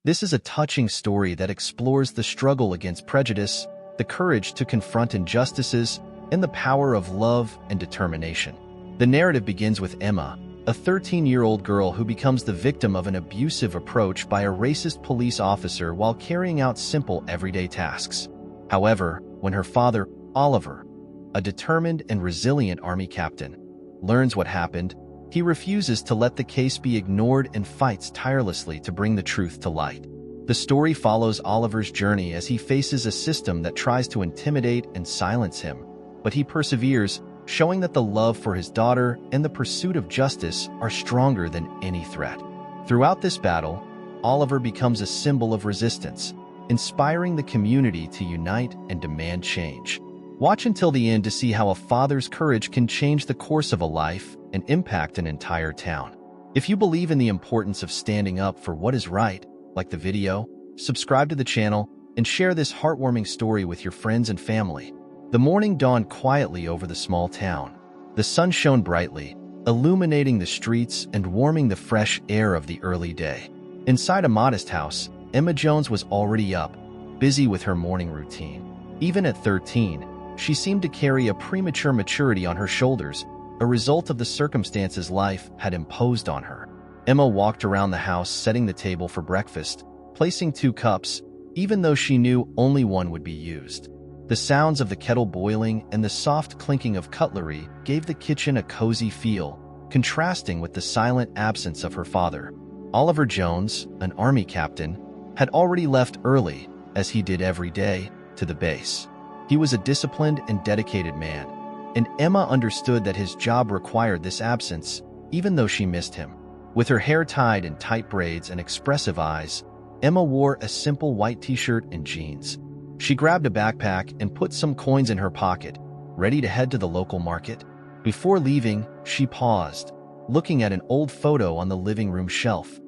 This is a touching story that explores the struggle against prejudice, the courage to confront injustices, and the power of love and determination. The narrative begins with Emma, a 13-year-old girl who becomes the victim of an abusive approach by a racist police officer while carrying out simple everyday tasks. However, when her father, Oliver, a determined and resilient army captain, learns what happened, he refuses to let the case be ignored and fights tirelessly to bring the truth to light. The story follows Oliver's journey as he faces a system that tries to intimidate and silence him, but he perseveres, showing that the love for his daughter and the pursuit of justice are stronger than any threat. Throughout this battle, Oliver becomes a symbol of resistance, inspiring the community to unite and demand change. Watch until the end to see how a father's courage can change the course of a life and impact an entire town. If you believe in the importance of standing up for what is right, like the video, subscribe to the channel, and share this heartwarming story with your friends and family. The morning dawned quietly over the small town. The sun shone brightly, illuminating the streets and warming the fresh air of the early day. Inside a modest house, Emma Jones was already up, busy with her morning routine. Even at 13, she seemed to carry a premature maturity on her shoulders, a result of the circumstances life had imposed on her. Emma walked around the house setting the table for breakfast, placing 2 cups, even though she knew only one would be used. The sounds of the kettle boiling and the soft clinking of cutlery gave the kitchen a cozy feel, contrasting with the silent absence of her father. Oliver Jones, an army captain, had already left early, as he did every day, to the base. He was a disciplined and dedicated man, and Emma understood that his job required this absence, even though she missed him. With her hair tied in tight braids and expressive eyes, Emma wore a simple white t-shirt and jeans. She grabbed a backpack and put some coins in her pocket, ready to head to the local market. Before leaving, she paused, looking at an old photo on the living room shelf.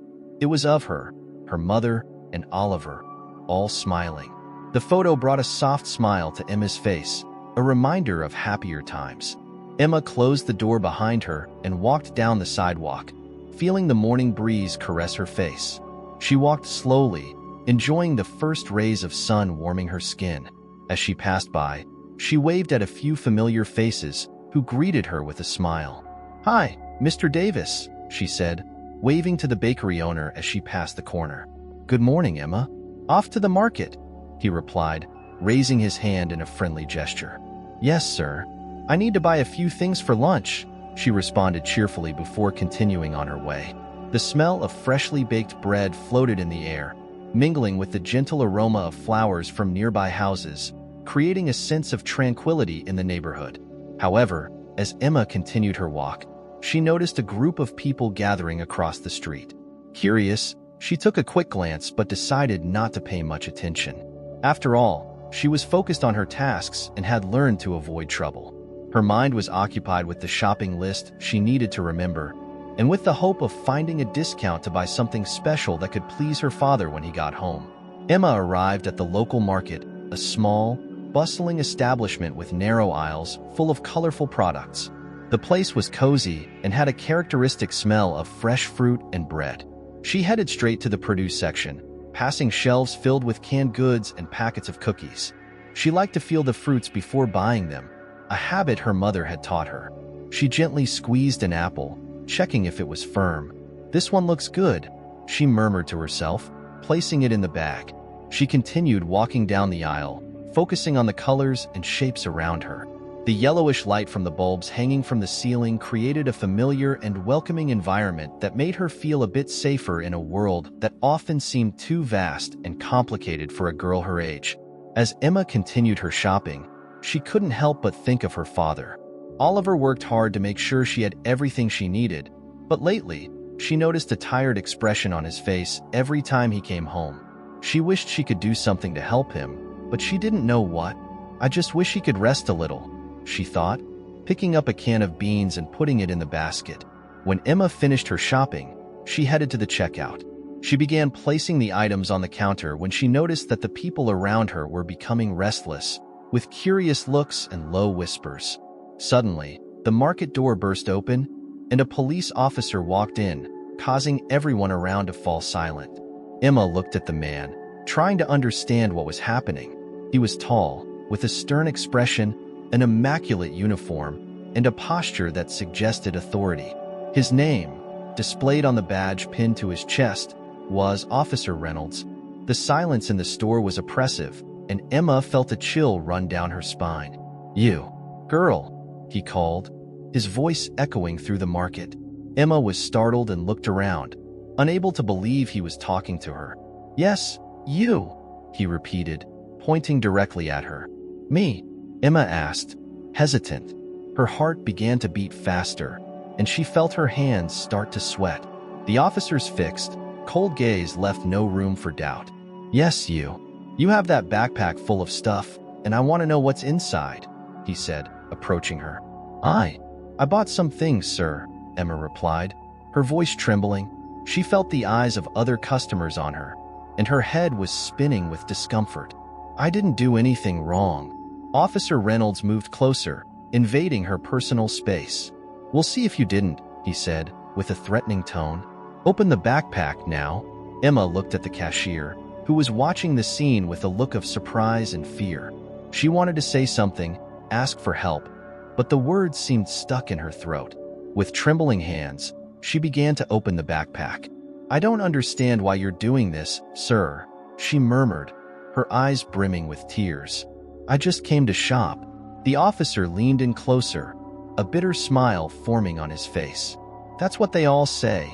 It was of her mother, and Oliver, all smiling. The photo brought a soft smile to Emma's face, a reminder of happier times. Emma closed the door behind her and walked down the sidewalk, feeling the morning breeze caress her face. She walked slowly, enjoying the first rays of sun warming her skin. As she passed by, she waved at a few familiar faces who greeted her with a smile. "Hi, Mr. Davis," she said, waving to the bakery owner as she passed the corner. "Good morning, Emma. Off to the market," he replied, raising his hand in a friendly gesture. "Yes, sir. I need to buy a few things for lunch," she responded cheerfully before continuing on her way. The smell of freshly baked bread floated in the air, mingling with the gentle aroma of flowers from nearby houses, creating a sense of tranquility in the neighborhood. However, as Emma continued her walk, she noticed a group of people gathering across the street. Curious, she took a quick glance but decided not to pay much attention. After all, she was focused on her tasks and had learned to avoid trouble. Her mind was occupied with the shopping list she needed to remember, and with the hope of finding a discount to buy something special that could please her father when he got home. Emma arrived at the local market, a small, bustling establishment with narrow aisles full of colorful products. The place was cozy and had a characteristic smell of fresh fruit and bread. She headed straight to the produce section, passing shelves filled with canned goods and packets of cookies. She liked to feel the fruits before buying them, a habit her mother had taught her. She gently squeezed an apple, checking if it was firm. "This one looks good," she murmured to herself, placing it in the bag. She continued walking down the aisle, focusing on the colors and shapes around her. The yellowish light from the bulbs hanging from the ceiling created a familiar and welcoming environment that made her feel a bit safer in a world that often seemed too vast and complicated for a girl her age. As Emma continued her shopping, she couldn't help but think of her father. Oliver worked hard to make sure she had everything she needed, but lately, she noticed a tired expression on his face every time he came home. She wished she could do something to help him, but she didn't know what. "I just wish he could rest a little," she thought, picking up a can of beans and putting it in the basket. When Emma finished her shopping, she headed to the checkout. She began placing the items on the counter when she noticed that the people around her were becoming restless, with curious looks and low whispers. Suddenly, the market door burst open, and a police officer walked in, causing everyone around to fall silent. Emma looked at the man, trying to understand what was happening. He was tall, with a stern expression, an immaculate uniform, and a posture that suggested authority. His name, displayed on the badge pinned to his chest, was Officer Reynolds. The silence in the store was oppressive, and Emma felt a chill run down her spine. "You, girl," he called, his voice echoing through the market. Emma was startled and looked around, unable to believe he was talking to her. "Yes, you," he repeated, pointing directly at her. "Me?" Emma asked, hesitant. Her heart began to beat faster, and she felt her hands start to sweat. The officer's fixed, cold gaze left no room for doubt. "Yes, you. You have that backpack full of stuff, and I want to know what's inside," he said, approaching her. I bought some things, sir," Emma replied, her voice trembling. She felt the eyes of other customers on her, and her head was spinning with discomfort. "I didn't do anything wrong." Officer Reynolds moved closer, invading her personal space. "We'll see if you didn't," he said, with a threatening tone. "Open the backpack now." Emma looked at the cashier, who was watching the scene with a look of surprise and fear. She wanted to say something, ask for help, but the words seemed stuck in her throat. With trembling hands, she began to open the backpack. "I don't understand why you're doing this, sir," she murmured, her eyes brimming with tears. "I just came to shop." The officer leaned in closer, a bitter smile forming on his face. "That's what they all say,"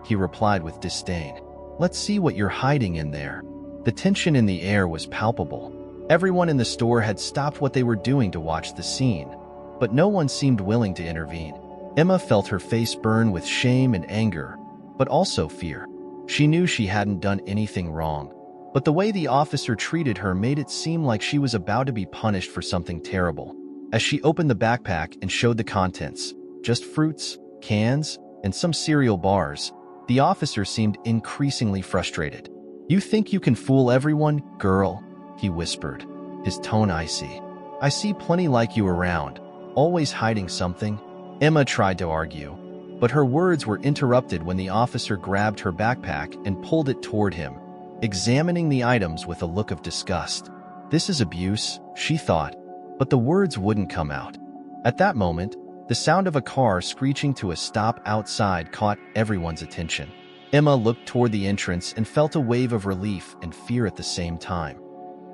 he replied with disdain. "Let's see what you're hiding in there." The tension in the air was palpable. Everyone in the store had stopped what they were doing to watch the scene, but no one seemed willing to intervene. Emma felt her face burn with shame and anger, but also fear. She knew she hadn't done anything wrong, but the way the officer treated her made it seem like she was about to be punished for something terrible. As she opened the backpack and showed the contents, just fruits, cans, and some cereal bars, the officer seemed increasingly frustrated. "You think you can fool everyone, girl?" he whispered, his tone icy. "I see plenty like you around, always hiding something." Emma tried to argue, but her words were interrupted when the officer grabbed her backpack and pulled it toward him, examining the items with a look of disgust. "This is abuse," she thought, but the words wouldn't come out. At that moment, the sound of a car screeching to a stop outside caught everyone's attention. Emma looked toward the entrance and felt a wave of relief and fear at the same time.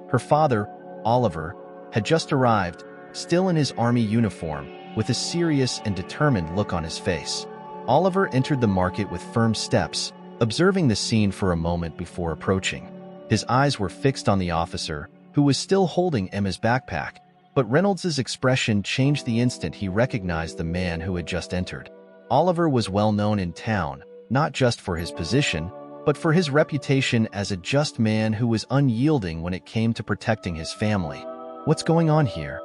Her father, Oliver, had just arrived, still in his army uniform, with a serious and determined look on his face. Oliver entered the market with firm steps, observing the scene for a moment before approaching. His eyes were fixed on the officer, who was still holding Emma's backpack, but Reynolds's expression changed the instant he recognized the man who had just entered. Oliver was well known in town, not just for his position, but for his reputation as a just man who was unyielding when it came to protecting his family. "What's going on here?"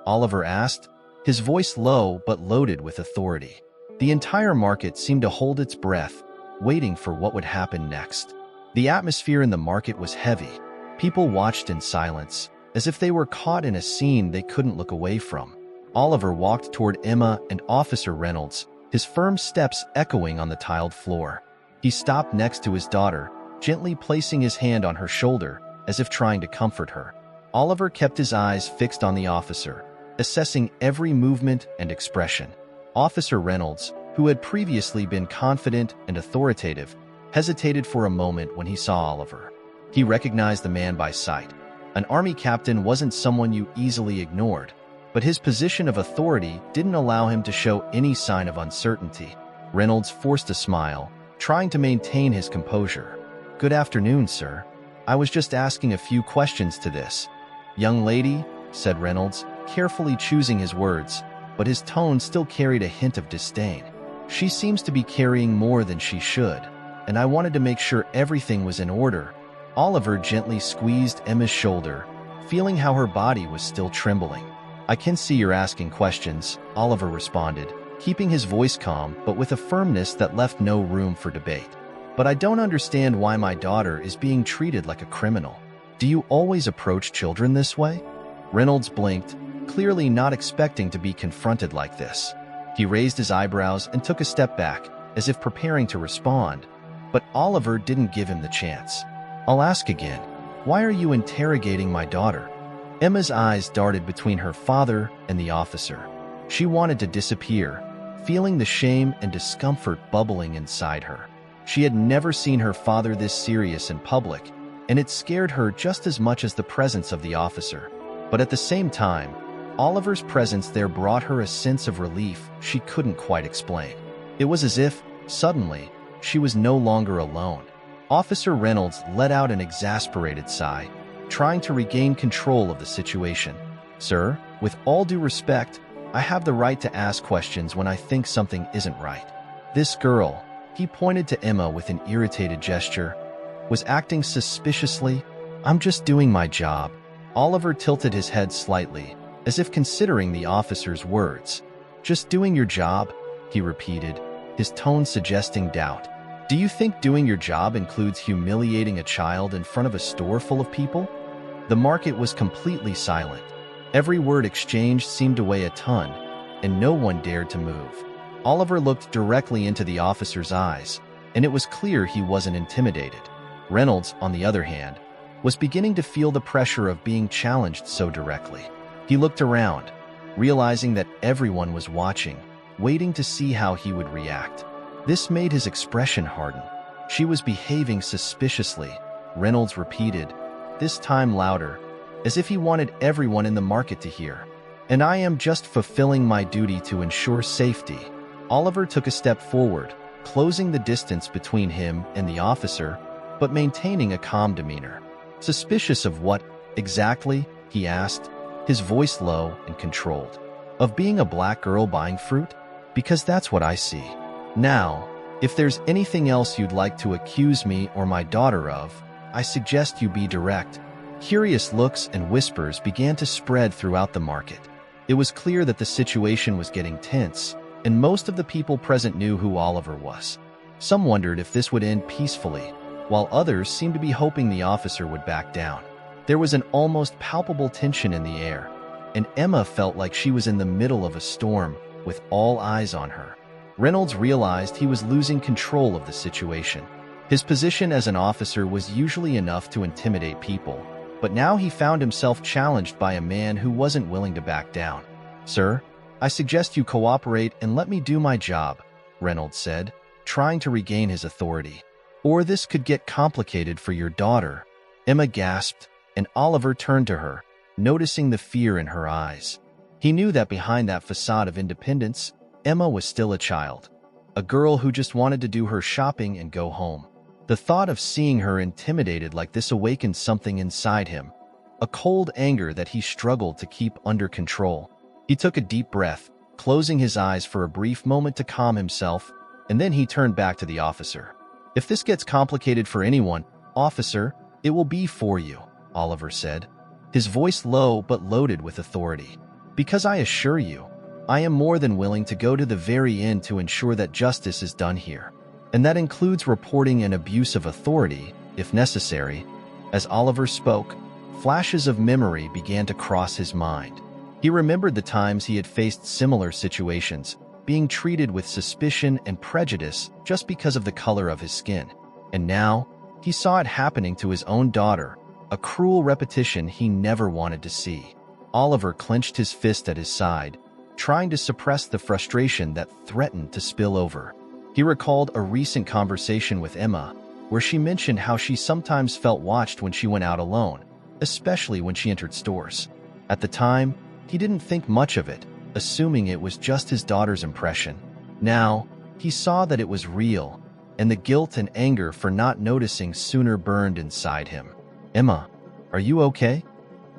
Oliver asked, his voice low but loaded with authority. The entire market seemed to hold its breath, waiting for what would happen next. The atmosphere in the market was heavy. People watched in silence, as if they were caught in a scene they couldn't look away from. Oliver walked toward Emma and Officer Reynolds, his firm steps echoing on the tiled floor. He stopped next to his daughter, gently placing his hand on her shoulder, as if trying to comfort her. Oliver kept his eyes fixed on the officer, assessing every movement and expression. Officer Reynolds, who had previously been confident and authoritative, hesitated for a moment when he saw Oliver. He recognized the man by sight. An army captain wasn't someone you easily ignored, but his position of authority didn't allow him to show any sign of uncertainty. Reynolds forced a smile, trying to maintain his composure. "Good afternoon, sir. I was just asking a few questions to this young lady," said Reynolds, carefully choosing his words, but his tone still carried a hint of disdain. "She seems to be carrying more than she should, and I wanted to make sure everything was in order." Oliver gently squeezed Emma's shoulder, feeling how her body was still trembling. "I can see you're asking questions," Oliver responded, keeping his voice calm but with a firmness that left no room for debate. "But I don't understand why my daughter is being treated like a criminal. Do you always approach children this way?" Reynolds blinked, clearly not expecting to be confronted like this. He raised his eyebrows and took a step back, as if preparing to respond, but Oliver didn't give him the chance. I'll ask again. Why are you interrogating my daughter? Emma's eyes darted between her father and the officer. She wanted to disappear, feeling the shame and discomfort bubbling inside her. She had never seen her father this serious in public, and it scared her just as much as the presence of the officer. But at the same time, Oliver's presence there brought her a sense of relief she couldn't quite explain. It was as if, suddenly, she was no longer alone. Officer Reynolds let out an exasperated sigh, trying to regain control of the situation. Sir, with all due respect, I have the right to ask questions when I think something isn't right. This girl, he pointed to Emma with an irritated gesture, was acting suspiciously. I'm just doing my job. Oliver tilted his head slightly, as if considering the officer's words. Just doing your job, he repeated, his tone suggesting doubt. Do you think doing your job includes humiliating a child in front of a store full of people? The market was completely silent. Every word exchanged seemed to weigh a ton, and no one dared to move. Oliver looked directly into the officer's eyes, and it was clear he wasn't intimidated. Reynolds, on the other hand, was beginning to feel the pressure of being challenged so directly. He looked around, realizing that everyone was watching, waiting to see how he would react. This made his expression harden. She was behaving suspiciously, Reynolds repeated, this time louder, as if he wanted everyone in the market to hear. And I am just fulfilling my duty to ensure safety. Oliver took a step forward, closing the distance between him and the officer, but maintaining a calm demeanor. Suspicious of what, exactly, he asked, his voice low and controlled. Of being a black girl buying fruit? Because that's what I see. Now, if there's anything else you'd like to accuse me or my daughter of, I suggest you be direct. Curious looks and whispers began to spread throughout the market. It was clear that the situation was getting tense, and most of the people present knew who Oliver was. Some wondered if this would end peacefully, while others seemed to be hoping the officer would back down. There was an almost palpable tension in the air, and Emma felt like she was in the middle of a storm, with all eyes on her. Reynolds realized he was losing control of the situation. His position as an officer was usually enough to intimidate people, but now he found himself challenged by a man who wasn't willing to back down. Sir, I suggest you cooperate and let me do my job, Reynolds said, trying to regain his authority. Or this could get complicated for your daughter. Emma gasped, and Oliver turned to her, noticing the fear in her eyes. He knew that behind that facade of independence, Emma was still a child, a girl who just wanted to do her shopping and go home. The thought of seeing her intimidated like this awakened something inside him, a cold anger that he struggled to keep under control. He took a deep breath, closing his eyes for a brief moment to calm himself, and then he turned back to the officer. If this gets complicated for anyone, officer, it will be for you, Oliver said, his voice low but loaded with authority. Because I assure you, I am more than willing to go to the very end to ensure that justice is done here. And that includes reporting an abuse of authority, if necessary. As Oliver spoke, flashes of memory began to cross his mind. He remembered the times he had faced similar situations, being treated with suspicion and prejudice just because of the color of his skin. And now, he saw it happening to his own daughter, a cruel repetition he never wanted to see. Oliver clenched his fist at his side, trying to suppress the frustration that threatened to spill over. He recalled a recent conversation with Emma, where she mentioned how she sometimes felt watched when she went out alone, especially when she entered stores. At the time, he didn't think much of it, assuming it was just his daughter's impression. Now, he saw that it was real, and the guilt and anger for not noticing sooner burned inside him. Emma, are you okay?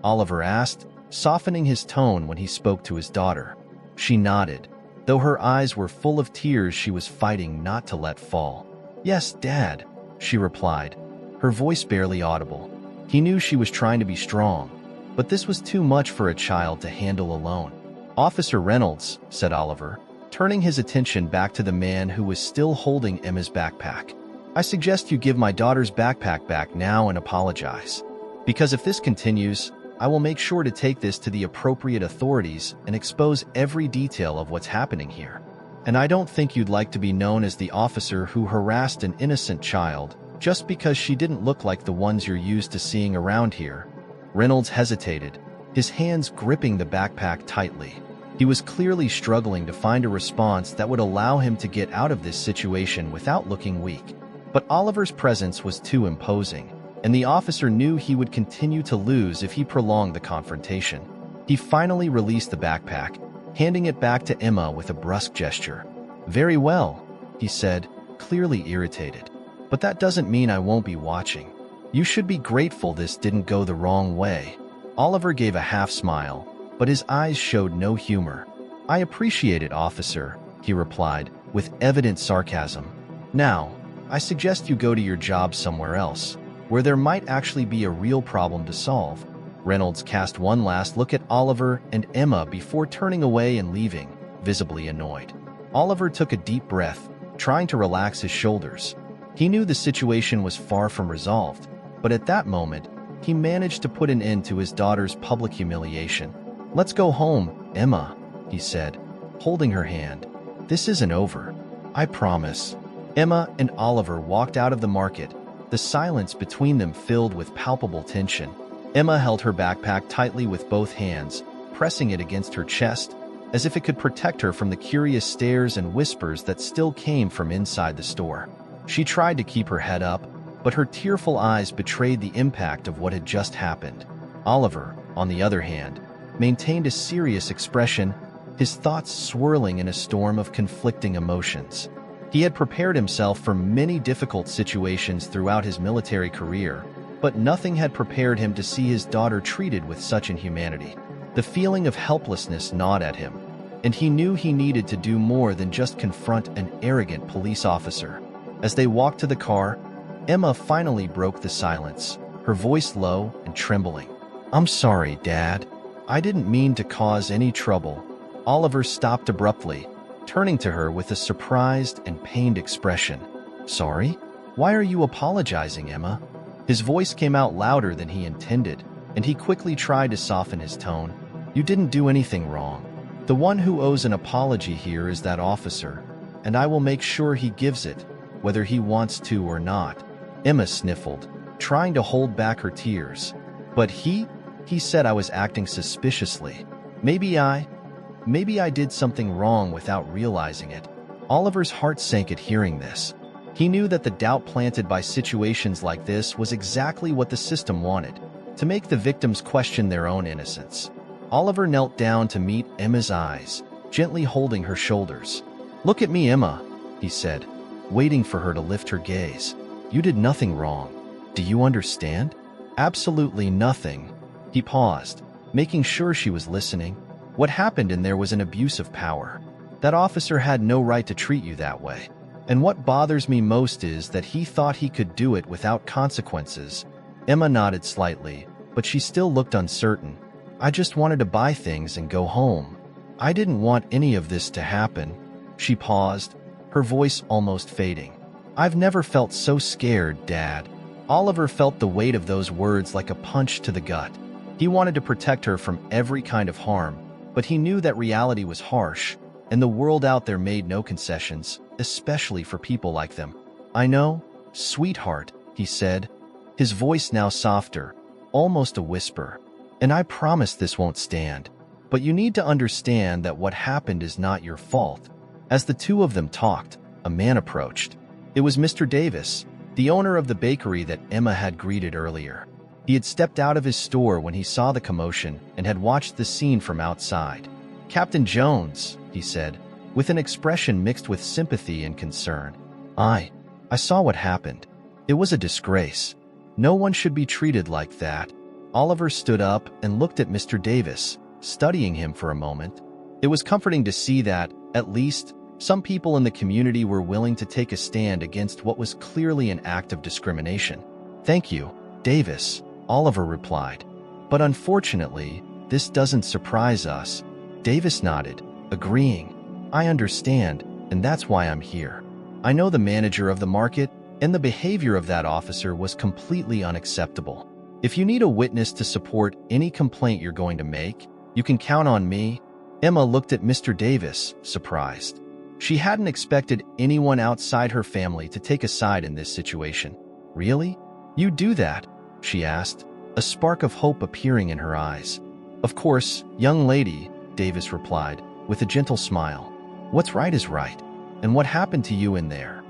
Oliver asked, softening his tone when he spoke to his daughter. She nodded. Though her eyes were full of tears she was fighting not to let fall. Yes, Dad, she replied, her voice barely audible. He knew she was trying to be strong, but this was too much for a child to handle alone. Officer Reynolds, said Oliver, turning his attention back to the man who was still holding Emma's backpack. I suggest you give my daughter's backpack back now and apologize. Because if this continues, I will make sure to take this to the appropriate authorities and expose every detail of what's happening here. And I don't think you'd like to be known as the officer who harassed an innocent child just because she didn't look like the ones you're used to seeing around here. Reynolds hesitated, his hands gripping the backpack tightly. He was clearly struggling to find a response that would allow him to get out of this situation without looking weak. But Oliver's presence was too imposing, and the officer knew he would continue to lose if he prolonged the confrontation. He finally released the backpack, handing it back to Emma with a brusque gesture. "Very well," he said, clearly irritated. "But that doesn't mean I won't be watching. You should be grateful this didn't go the wrong way." Oliver gave a half smile, but his eyes showed no humor. "I appreciate it, officer," he replied, with evident sarcasm. "Now, I suggest you go to your job somewhere else, where there might actually be a real problem to solve." Reynolds cast one last look at Oliver and Emma before turning away and leaving, visibly annoyed. Oliver took a deep breath, trying to relax his shoulders. He knew the situation was far from resolved, but at that moment, he managed to put an end to his daughter's public humiliation. "Let's go home, Emma," he said, holding her hand. "This isn't over. I promise." Emma and Oliver walked out of the market, the silence between them filled with palpable tension. Emma held her backpack tightly with both hands, pressing it against her chest, as if it could protect her from the curious stares and whispers that still came from inside the store. She tried to keep her head up, but her tearful eyes betrayed the impact of what had just happened. Oliver, on the other hand, maintained a serious expression, his thoughts swirling in a storm of conflicting emotions. He had prepared himself for many difficult situations throughout his military career, but nothing had prepared him to see his daughter treated with such inhumanity. The feeling of helplessness gnawed at him, and he knew he needed to do more than just confront an arrogant police officer. As they walked to the car, Emma finally broke the silence, her voice low and trembling. "I'm sorry, Dad. I didn't mean to cause any trouble." Oliver stopped abruptly, turning to her with a surprised and pained expression. "Sorry? Why are you apologizing, Emma?" His voice came out louder than he intended, and he quickly tried to soften his tone. "You didn't do anything wrong. The one who owes an apology here is that officer, and I will make sure he gives it, whether he wants to or not." Emma sniffled, trying to hold back her tears. "But he said I was acting suspiciously. Maybe I did something wrong without realizing it." Oliver's heart sank at hearing this. He knew that the doubt planted by situations like this was exactly what the system wanted, to make the victims question their own innocence. Oliver knelt down to meet Emma's eyes, gently holding her shoulders. "Look at me, Emma," he said, waiting for her to lift her gaze. "You did nothing wrong. Do you understand?" "Absolutely nothing." He paused, making sure she was listening. "What happened in there was an abuse of power. That officer had no right to treat you that way. And what bothers me most is that he thought he could do it without consequences." Emma nodded slightly, but she still looked uncertain. "I just wanted to buy things and go home. I didn't want any of this to happen." She paused, her voice almost fading. "I've never felt so scared, Dad." Oliver felt the weight of those words like a punch to the gut. He wanted to protect her from every kind of harm, but he knew that reality was harsh, and the world out there made no concessions, especially for people like them. "I know, sweetheart," he said, his voice now softer, almost a whisper. "And I promise this won't stand. But you need to understand that what happened is not your fault." As the two of them talked, a man approached. It was Mr. Davis, the owner of the bakery that Emma had greeted earlier. He had stepped out of his store when he saw the commotion and had watched the scene from outside. "Captain Jones," he said, with an expression mixed with sympathy and concern. I saw what happened. It was a disgrace. No one should be treated like that." Oliver stood up and looked at Mr. Davis, studying him for a moment. It was comforting to see that, at least, some people in the community were willing to take a stand against what was clearly an act of discrimination. "Thank you, Davis," Oliver replied. "But unfortunately, this doesn't surprise us." Davis nodded, agreeing. "I understand, and that's why I'm here. I know the manager of the market, and the behavior of that officer was completely unacceptable. If you need a witness to support any complaint you're going to make, you can count on me." Emma looked at Mr. Davis, surprised. She hadn't expected anyone outside her family to take a side in this situation. Really? You do that? She asked, a spark of hope appearing in her eyes. Of course, young lady, Davis replied, with a gentle smile. What's right is right. And what happened to you in there?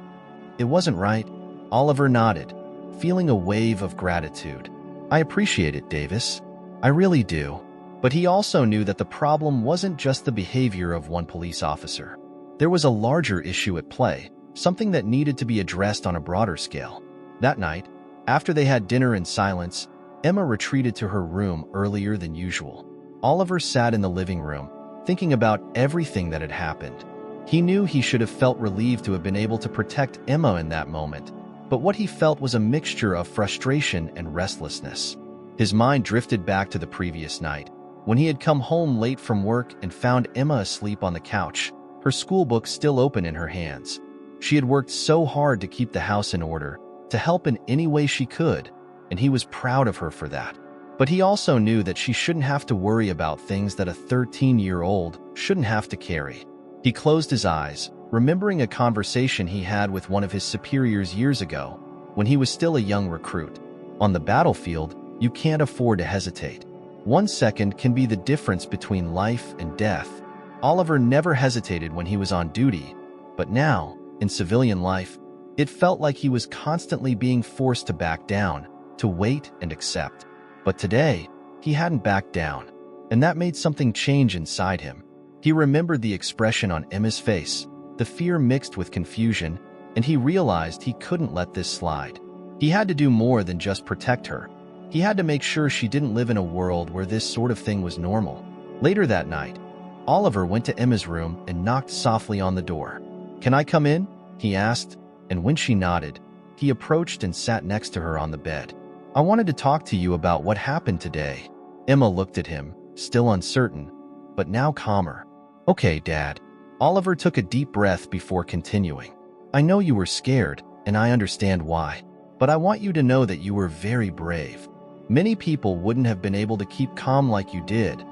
It wasn't right. Oliver nodded, feeling a wave of gratitude. I appreciate it, Davis. I really do. But he also knew that the problem wasn't just the behavior of one police officer. There was a larger issue at play, something that needed to be addressed on a broader scale. That night, after they had dinner in silence, Emma retreated to her room earlier than usual. Oliver sat in the living room, thinking about everything that had happened. He knew he should have felt relieved to have been able to protect Emma in that moment, but what he felt was a mixture of frustration and restlessness. His mind drifted back to the previous night, when he had come home late from work and found Emma asleep on the couch, her schoolbook still open in her hands. She had worked so hard to keep the house in order, to help in any way she could, and he was proud of her for that. But he also knew that she shouldn't have to worry about things that a 13-year-old shouldn't have to carry. He closed his eyes, remembering a conversation he had with one of his superiors years ago, when he was still a young recruit. On the battlefield, you can't afford to hesitate. 1 second can be the difference between life and death. Oliver never hesitated when he was on duty, but now, in civilian life, it felt like he was constantly being forced to back down, to wait and accept. But today, he hadn't backed down, and that made something change inside him. He remembered the expression on Emma's face, the fear mixed with confusion, and he realized he couldn't let this slide. He had to do more than just protect her. He had to make sure she didn't live in a world where this sort of thing was normal. Later that night, Oliver went to Emma's room and knocked softly on the door. "Can I come in?" he asked, and when she nodded, he approached and sat next to her on the bed. "I wanted to talk to you about what happened today." Emma looked at him, still uncertain, but now calmer. "Okay, Dad." Oliver took a deep breath before continuing. "I know you were scared, and I understand why, but I want you to know that you were very brave. Many people wouldn't have been able to keep calm like you did."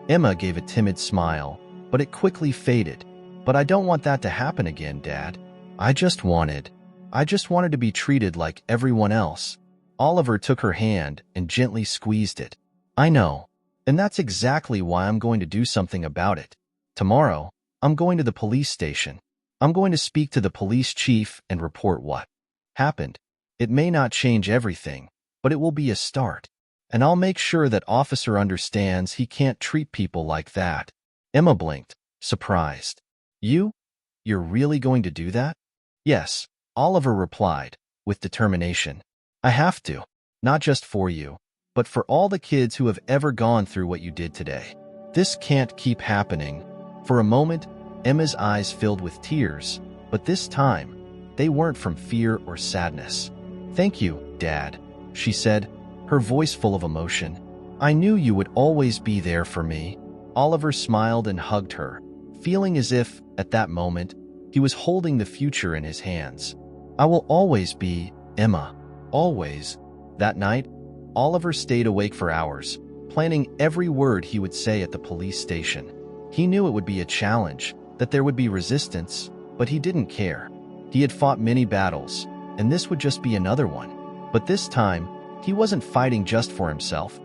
Emma gave a timid smile, but it quickly faded. "But I don't want that to happen again, Dad. I just wanted to be treated like everyone else." Oliver took her hand and gently squeezed it. "I know, and that's exactly why I'm going to do something about it. Tomorrow, I'm going to the police station. I'm going to speak to the police chief and report what happened. It may not change everything, but it will be a start. And I'll make sure that officer understands he can't treat people like that." Emma blinked, surprised. You're really going to do that?" "Yes," Oliver replied, with determination. "I have to, not just for you, but for all the kids who have ever gone through what you did today. This can't keep happening." For a moment, Emma's eyes filled with tears, but this time, they weren't from fear or sadness. "Thank you, Dad," she said, her voice full of emotion. "I knew you would always be there for me." Oliver smiled and hugged her, feeling as if, at that moment, he was holding the future in his hands. "I will always be, Emma, always." That night, Oliver stayed awake for hours, planning every word he would say at the police station. He knew it would be a challenge, that there would be resistance, but he didn't care. He had fought many battles, and this would just be another one. But this time, he wasn't fighting just for himself.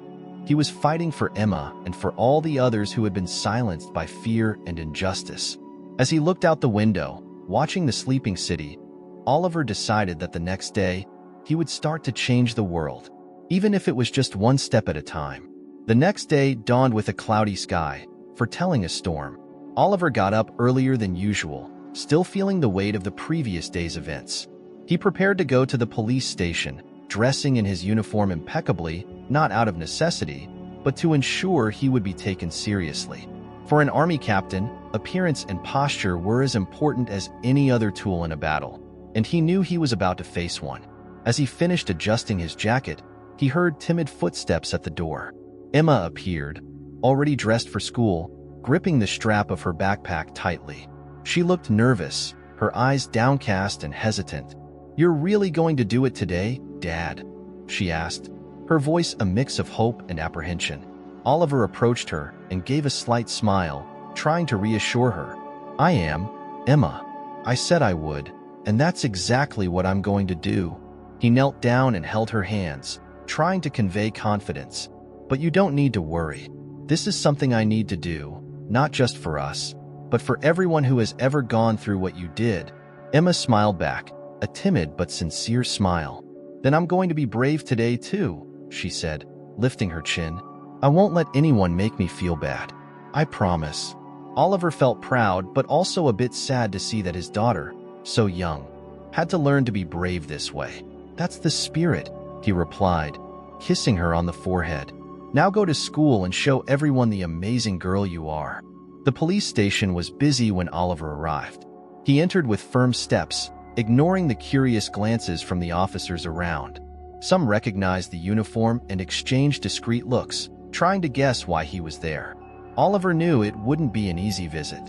He was fighting for Emma and for all the others who had been silenced by fear and injustice. As he looked out the window, watching the sleeping city, Oliver decided that the next day, he would start to change the world, even if it was just one step at a time. The next day dawned with a cloudy sky, foretelling a storm. Oliver got up earlier than usual, still feeling the weight of the previous day's events. He prepared to go to the police station, dressing in his uniform impeccably, not out of necessity, but to ensure he would be taken seriously. For an army captain, appearance and posture were as important as any other tool in a battle, and he knew he was about to face one. As he finished adjusting his jacket, he heard timid footsteps at the door. Emma appeared, already dressed for school, gripping the strap of her backpack tightly. She looked nervous, her eyes downcast and hesitant. "You're really going to do it today, Dad?" she asked, her voice a mix of hope and apprehension. Oliver approached her and gave a slight smile, trying to reassure her. "I am, Emma. I said I would, and that's exactly what I'm going to do." He knelt down and held her hands, trying to convey confidence. "But you don't need to worry. This is something I need to do, not just for us, but for everyone who has ever gone through what you did." Emma smiled back, a timid but sincere smile. "Then I'm going to be brave today too," she said, lifting her chin. "I won't let anyone make me feel bad. I promise." Oliver felt proud but also a bit sad to see that his daughter, so young, had to learn to be brave this way. "That's the spirit," he replied, kissing her on the forehead. "Now go to school and show everyone the amazing girl you are." The police station was busy when Oliver arrived. He entered with firm steps, ignoring the curious glances from the officers around. Some recognized the uniform and exchanged discreet looks, trying to guess why he was there. Oliver knew it wouldn't be an easy visit.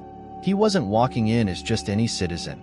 He wasn't walking in as just any citizen.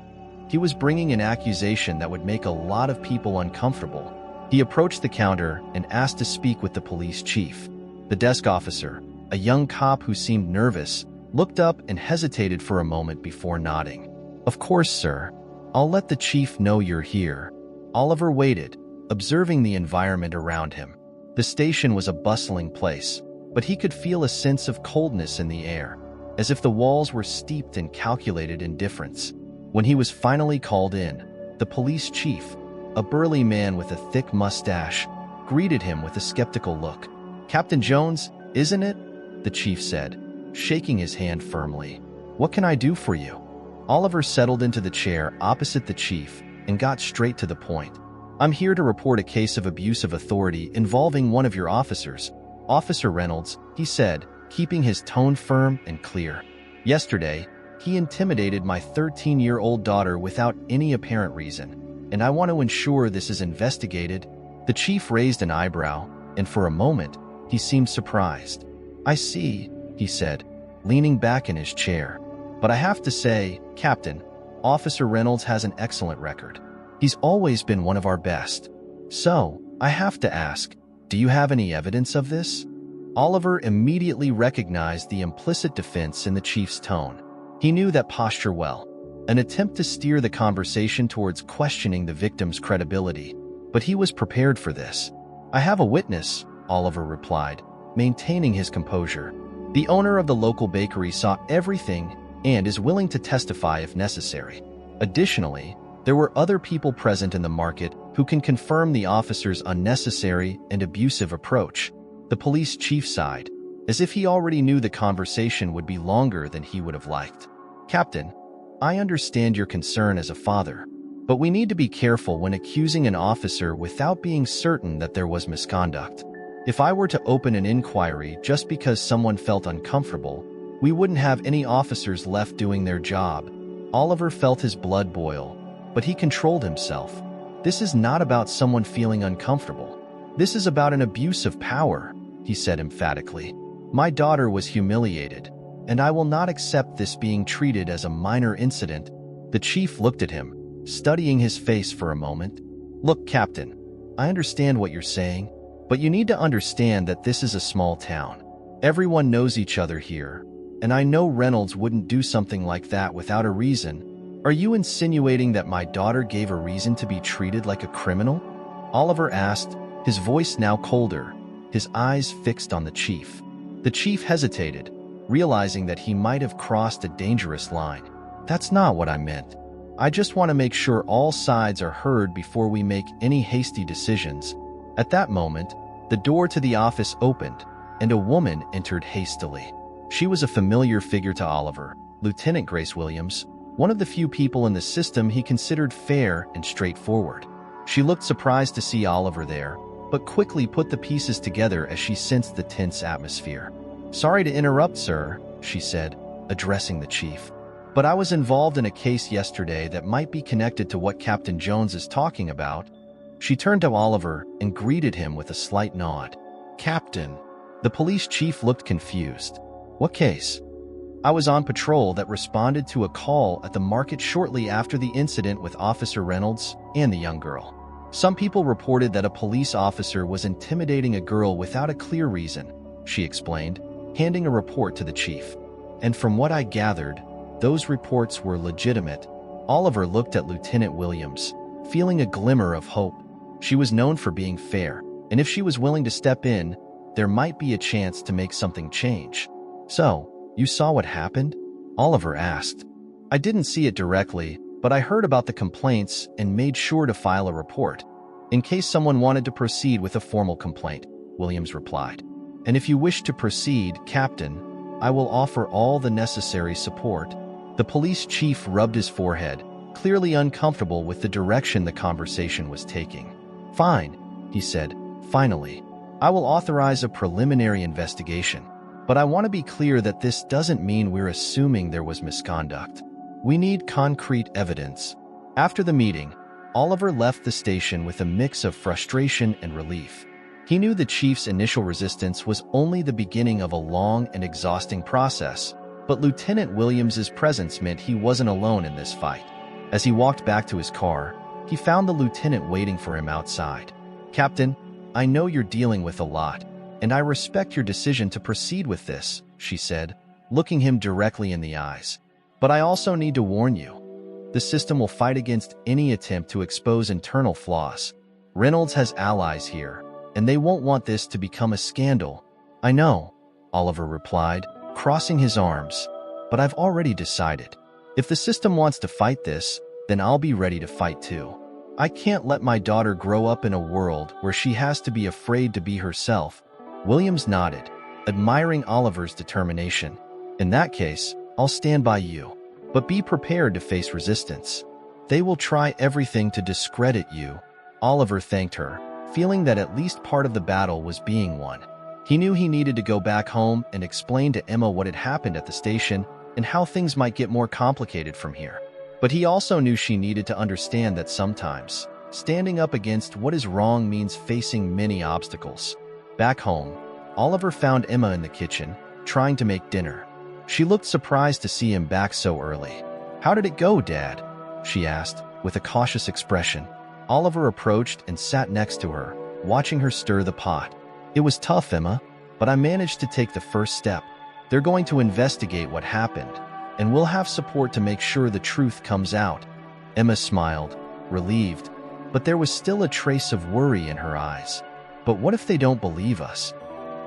He was bringing an accusation that would make a lot of people uncomfortable. He approached the counter and asked to speak with the police chief. The desk officer, a young cop who seemed nervous, looked up and hesitated for a moment before nodding. "Of course, sir. I'll let the chief know you're here." Oliver waited, observing the environment around him. The station was a bustling place, but he could feel a sense of coldness in the air, as if the walls were steeped in calculated indifference. When he was finally called in, the police chief, a burly man with a thick mustache, greeted him with a skeptical look. "Captain Jones, isn't it?" the chief said, shaking his hand firmly. "What can I do for you?" Oliver settled into the chair opposite the chief and got straight to the point. "I'm here to report a case of abuse of authority involving one of your officers, Officer Reynolds," he said, keeping his tone firm and clear. "Yesterday, he intimidated my 13-year-old daughter without any apparent reason, and I want to ensure this is investigated." The chief raised an eyebrow, and for a moment, he seemed surprised. "I see," he said, leaning back in his chair. "But I have to say, Captain, Officer Reynolds has an excellent record. He's always been one of our best. So, I have to ask, do you have any evidence of this?" Oliver immediately recognized the implicit defense in the chief's tone. He knew that posture well, an attempt to steer the conversation towards questioning the victim's credibility. But he was prepared for this. "I have a witness," Oliver replied, maintaining his composure. "The owner of the local bakery saw everything and is willing to testify if necessary. Additionally, there were other people present in the market who can confirm the officer's unnecessary and abusive approach." The police chief sighed, as if he already knew the conversation would be longer than he would have liked. "Captain, I understand your concern as a father, but we need to be careful when accusing an officer without being certain that there was misconduct. If I were to open an inquiry just because someone felt uncomfortable, we wouldn't have any officers left doing their job." Oliver felt his blood boil, but he controlled himself. "This is not about someone feeling uncomfortable. This is about an abuse of power," he said emphatically. "My daughter was humiliated, and I will not accept this being treated as a minor incident." The chief looked at him, studying his face for a moment. "Look, Captain, I understand what you're saying, but you need to understand that this is a small town. Everyone knows each other here, and I know Reynolds wouldn't do something like that without a reason. Are you insinuating that my daughter gave a reason to be treated like a criminal?" Oliver asked, his voice now colder, his eyes fixed on the chief. The chief hesitated, realizing that he might have crossed a dangerous line. "That's not what I meant. I just want to make sure all sides are heard before we make any hasty decisions." At that moment, the door to the office opened, and a woman entered hastily. She was a familiar figure to Oliver, Lieutenant Grace Williams, one of the few people in the system he considered fair and straightforward. She looked surprised to see Oliver there, but quickly put the pieces together as she sensed the tense atmosphere. "Sorry to interrupt, sir," she said, addressing the chief, "but I was involved in a case yesterday that might be connected to what Captain Jones is talking about." She turned to Oliver and greeted him with a slight nod. "Captain." The police chief looked confused. "What case?" "I was on patrol that responded to a call at the market shortly after the incident with Officer Reynolds and the young girl. Some people reported that a police officer was intimidating a girl without a clear reason," she explained, handing a report to the chief. "And from what I gathered, those reports were legitimate." Oliver looked at Lieutenant Williams, feeling a glimmer of hope. She was known for being fair, and if she was willing to step in, there might be a chance to make something change. "So, you saw what happened?" Oliver asked. "I didn't see it directly, but I heard about the complaints and made sure to file a report, in case someone wanted to proceed with a formal complaint," Williams replied. "And if you wish to proceed, Captain, I will offer all the necessary support." The police chief rubbed his forehead, clearly uncomfortable with the direction the conversation was taking. "Fine," he said, finally. "I will authorize a preliminary investigation. But I want to be clear that this doesn't mean we're assuming there was misconduct. We need concrete evidence." After the meeting, Oliver left the station with a mix of frustration and relief. He knew the chief's initial resistance was only the beginning of a long and exhausting process, but Lieutenant Williams's presence meant he wasn't alone in this fight. As he walked back to his car, he found the lieutenant waiting for him outside. "Captain, I know you're dealing with a lot, and I respect your decision to proceed with this," she said, looking him directly in the eyes. "But I also need to warn you. The system will fight against any attempt to expose internal flaws. Reynolds has allies here, and they won't want this to become a scandal." "I know," Oliver replied, crossing his arms, "but I've already decided. If the system wants to fight this, then I'll be ready to fight too. I can't let my daughter grow up in a world where she has to be afraid to be herself." Williams nodded, admiring Oliver's determination. "In that case, I'll stand by you. But be prepared to face resistance. They will try everything to discredit you." Oliver thanked her, feeling that at least part of the battle was being won. He knew he needed to go back home and explain to Emma what had happened at the station and how things might get more complicated from here. But he also knew she needed to understand that sometimes, standing up against what is wrong means facing many obstacles. Back home, Oliver found Emma in the kitchen, trying to make dinner. She looked surprised to see him back so early. "How did it go, Dad?" she asked, with a cautious expression. Oliver approached and sat next to her, watching her stir the pot. "It was tough, Emma, but I managed to take the first step. They're going to investigate what happened, and we'll have support to make sure the truth comes out." Emma smiled, relieved, but there was still a trace of worry in her eyes. "But what if they don't believe us?"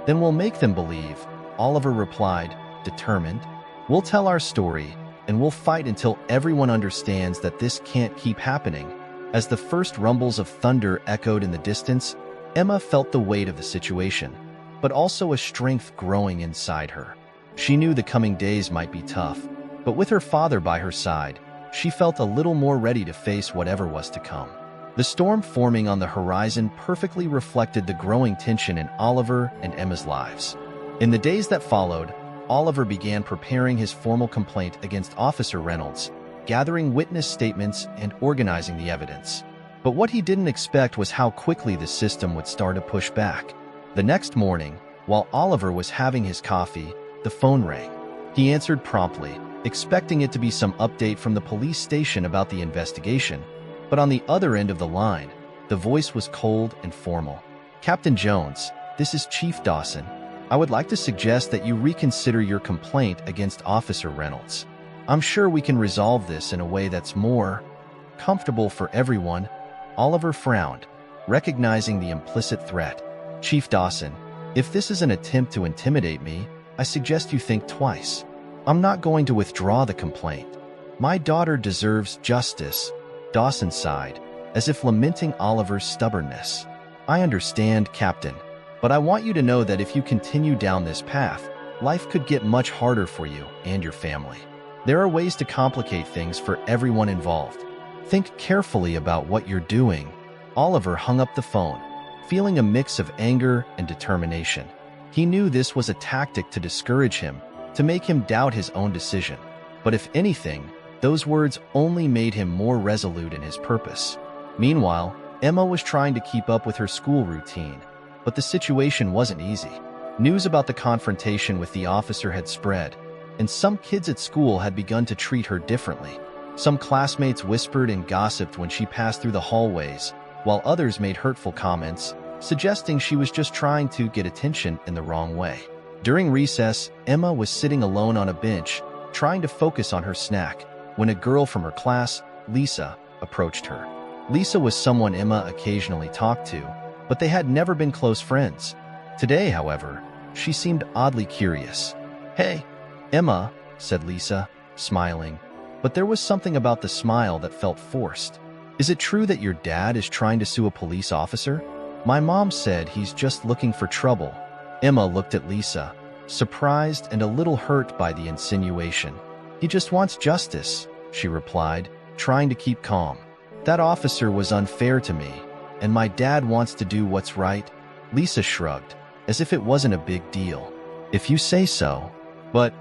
"Then we'll make them believe," Oliver replied, determined. "We'll tell our story, and we'll fight until everyone understands that this can't keep happening." As the first rumbles of thunder echoed in the distance, Emma felt the weight of the situation, but also a strength growing inside her. She knew the coming days might be tough, but with her father by her side, she felt a little more ready to face whatever was to come. The storm forming on the horizon perfectly reflected the growing tension in Oliver and Emma's lives. In the days that followed, Oliver began preparing his formal complaint against Officer Reynolds, gathering witness statements and organizing the evidence. But what he didn't expect was how quickly the system would start to push back. The next morning, while Oliver was having his coffee, the phone rang. He answered promptly, expecting it to be some update from the police station about the investigation. But on the other end of the line, the voice was cold and formal. "Captain Jones, this is Chief Dawson. I would like to suggest that you reconsider your complaint against Officer Reynolds. I'm sure we can resolve this in a way that's more comfortable for everyone." Oliver frowned, recognizing the implicit threat. "Chief Dawson, if this is an attempt to intimidate me, I suggest you think twice. I'm not going to withdraw the complaint. My daughter deserves justice." Dawson sighed, as if lamenting Oliver's stubbornness. "I understand, Captain, but I want you to know that if you continue down this path, life could get much harder for you and your family. There are ways to complicate things for everyone involved. Think carefully about what you're doing." Oliver hung up the phone, feeling a mix of anger and determination. He knew this was a tactic to discourage him, to make him doubt his own decision. But if anything, those words only made him more resolute in his purpose. Meanwhile, Emma was trying to keep up with her school routine, but the situation wasn't easy. News about the confrontation with the officer had spread, and some kids at school had begun to treat her differently. Some classmates whispered and gossiped when she passed through the hallways, while others made hurtful comments, suggesting she was just trying to get attention in the wrong way. During recess, Emma was sitting alone on a bench, trying to focus on her snack, when a girl from her class, Lisa, approached her. Lisa was someone Emma occasionally talked to, but they had never been close friends. Today, however, she seemed oddly curious. "Hey, Emma," said Lisa, smiling, but there was something about the smile that felt forced. "Is it true that your dad is trying to sue a police officer? My mom said he's just looking for trouble." Emma looked at Lisa, surprised and a little hurt by the insinuation. "He just wants justice," she replied, trying to keep calm. "That officer was unfair to me, and my dad wants to do what's right." Lisa shrugged, as if it wasn't a big deal. "If you say so. But,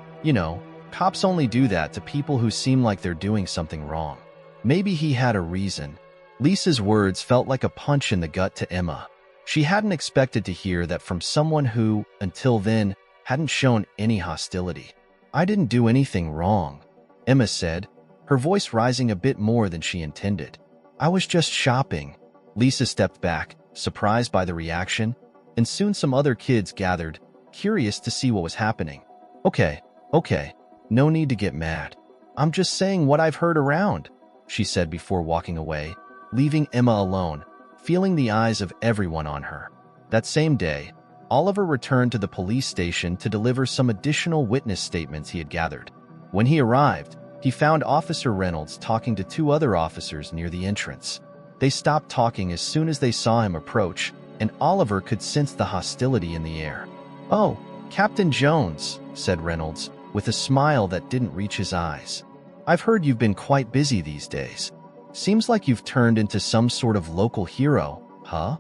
cops only do that to people who seem like they're doing something wrong. Maybe he had a reason." Lisa's words felt like a punch in the gut to Emma. She hadn't expected to hear that from someone who, until then, hadn't shown any hostility. "I didn't do anything wrong," Emma said, her voice rising a bit more than she intended. "I was just shopping." Lisa stepped back, surprised by the reaction, and soon some other kids gathered, curious to see what was happening. Okay, no need to get mad. I'm just saying what I've heard around," she said before walking away, leaving Emma alone, feeling the eyes of everyone on her. That same day, Oliver returned to the police station to deliver some additional witness statements he had gathered. When he arrived, he found Officer Reynolds talking to two other officers near the entrance. They stopped talking as soon as they saw him approach, and Oliver could sense the hostility in the air. "Oh, Captain Jones," said Reynolds, with a smile that didn't reach his eyes. "I've heard you've been quite busy these days. Seems like you've turned into some sort of local hero, huh?"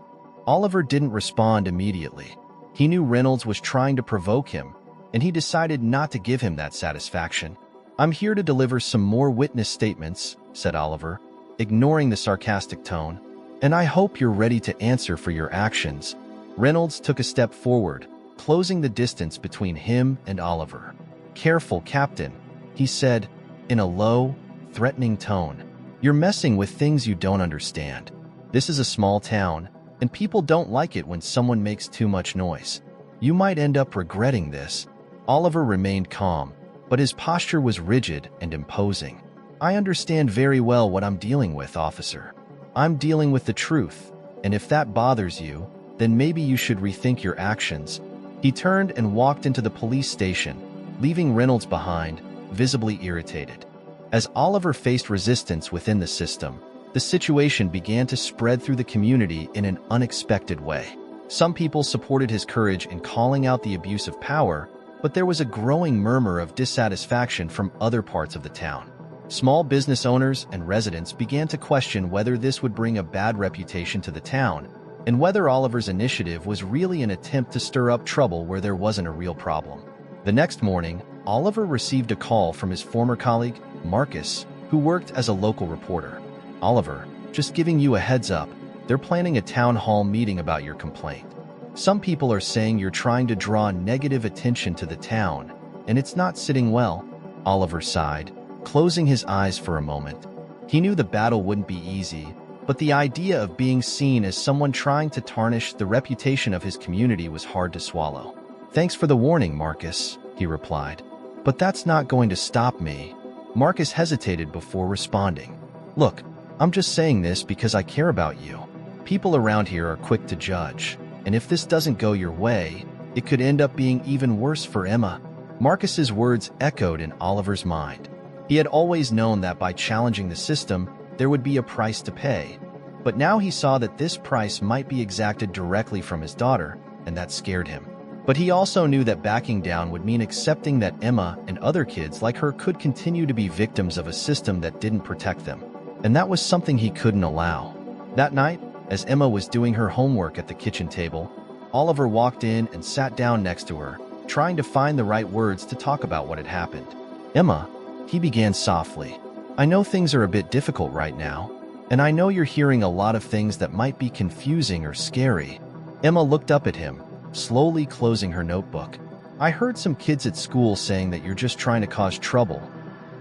Oliver didn't respond immediately. He knew Reynolds was trying to provoke him, and he decided not to give him that satisfaction. "I'm here to deliver some more witness statements," said Oliver, ignoring the sarcastic tone, "and I hope you're ready to answer for your actions." Reynolds took a step forward, closing the distance between him and Oliver. "Careful, Captain," he said, in a low, threatening tone. "You're messing with things you don't understand. This is a small town, and people don't like it when someone makes too much noise. You might end up regretting this." Oliver remained calm, but his posture was rigid and imposing. "I understand very well what I'm dealing with, officer. I'm dealing with the truth, and if that bothers you, then maybe you should rethink your actions." He turned and walked into the police station, leaving Reynolds behind, visibly irritated. As Oliver faced resistance within the system, the situation began to spread through the community in an unexpected way. Some people supported his courage in calling out the abuse of power, but there was a growing murmur of dissatisfaction from other parts of the town. Small business owners and residents began to question whether this would bring a bad reputation to the town, and whether Oliver's initiative was really an attempt to stir up trouble where there wasn't a real problem. The next morning, Oliver received a call from his former colleague, Marcus, who worked as a local reporter. "Oliver, just giving you a heads up, they're planning a town hall meeting about your complaint. Some people are saying you're trying to draw negative attention to the town, and it's not sitting well." Oliver sighed, closing his eyes for a moment. He knew the battle wouldn't be easy, but the idea of being seen as someone trying to tarnish the reputation of his community was hard to swallow. "Thanks for the warning, Marcus," he replied. "But that's not going to stop me." Marcus hesitated before responding. "Look, I'm just saying this because I care about you. People around here are quick to judge, and if this doesn't go your way, it could end up being even worse for Emma." Marcus's words echoed in Oliver's mind. He had always known that by challenging the system, there would be a price to pay. But now he saw that this price might be exacted directly from his daughter, and that scared him. But he also knew that backing down would mean accepting that Emma and other kids like her could continue to be victims of a system that didn't protect them. And that was something he couldn't allow. That night, as Emma was doing her homework at the kitchen table, Oliver walked in and sat down next to her, trying to find the right words to talk about what had happened. "Emma," he began softly, "I know things are a bit difficult right now, and I know you're hearing a lot of things that might be confusing or scary." Emma looked up at him, slowly closing her notebook. "I heard some kids at school saying that you're just trying to cause trouble,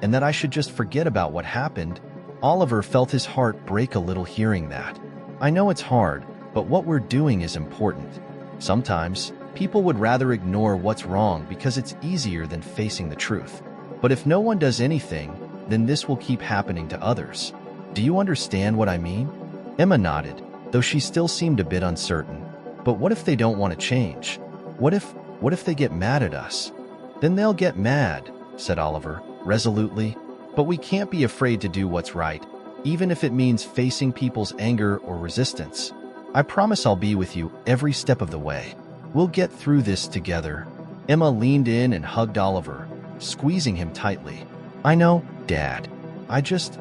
and that I should just forget about what happened." Oliver felt his heart break a little hearing that. "I know it's hard, but what we're doing is important. Sometimes, people would rather ignore what's wrong because it's easier than facing the truth. But if no one does anything, then this will keep happening to others. Do you understand what I mean?" Emma nodded, though she still seemed a bit uncertain. But what if they don't want to change? What if they get mad at us? Then they'll get mad, said Oliver, resolutely. But we can't be afraid to do what's right, even if it means facing people's anger or resistance. I promise I'll be with you every step of the way. We'll get through this together. Emma leaned in and hugged Oliver, squeezing him tightly. I know, Dad. I just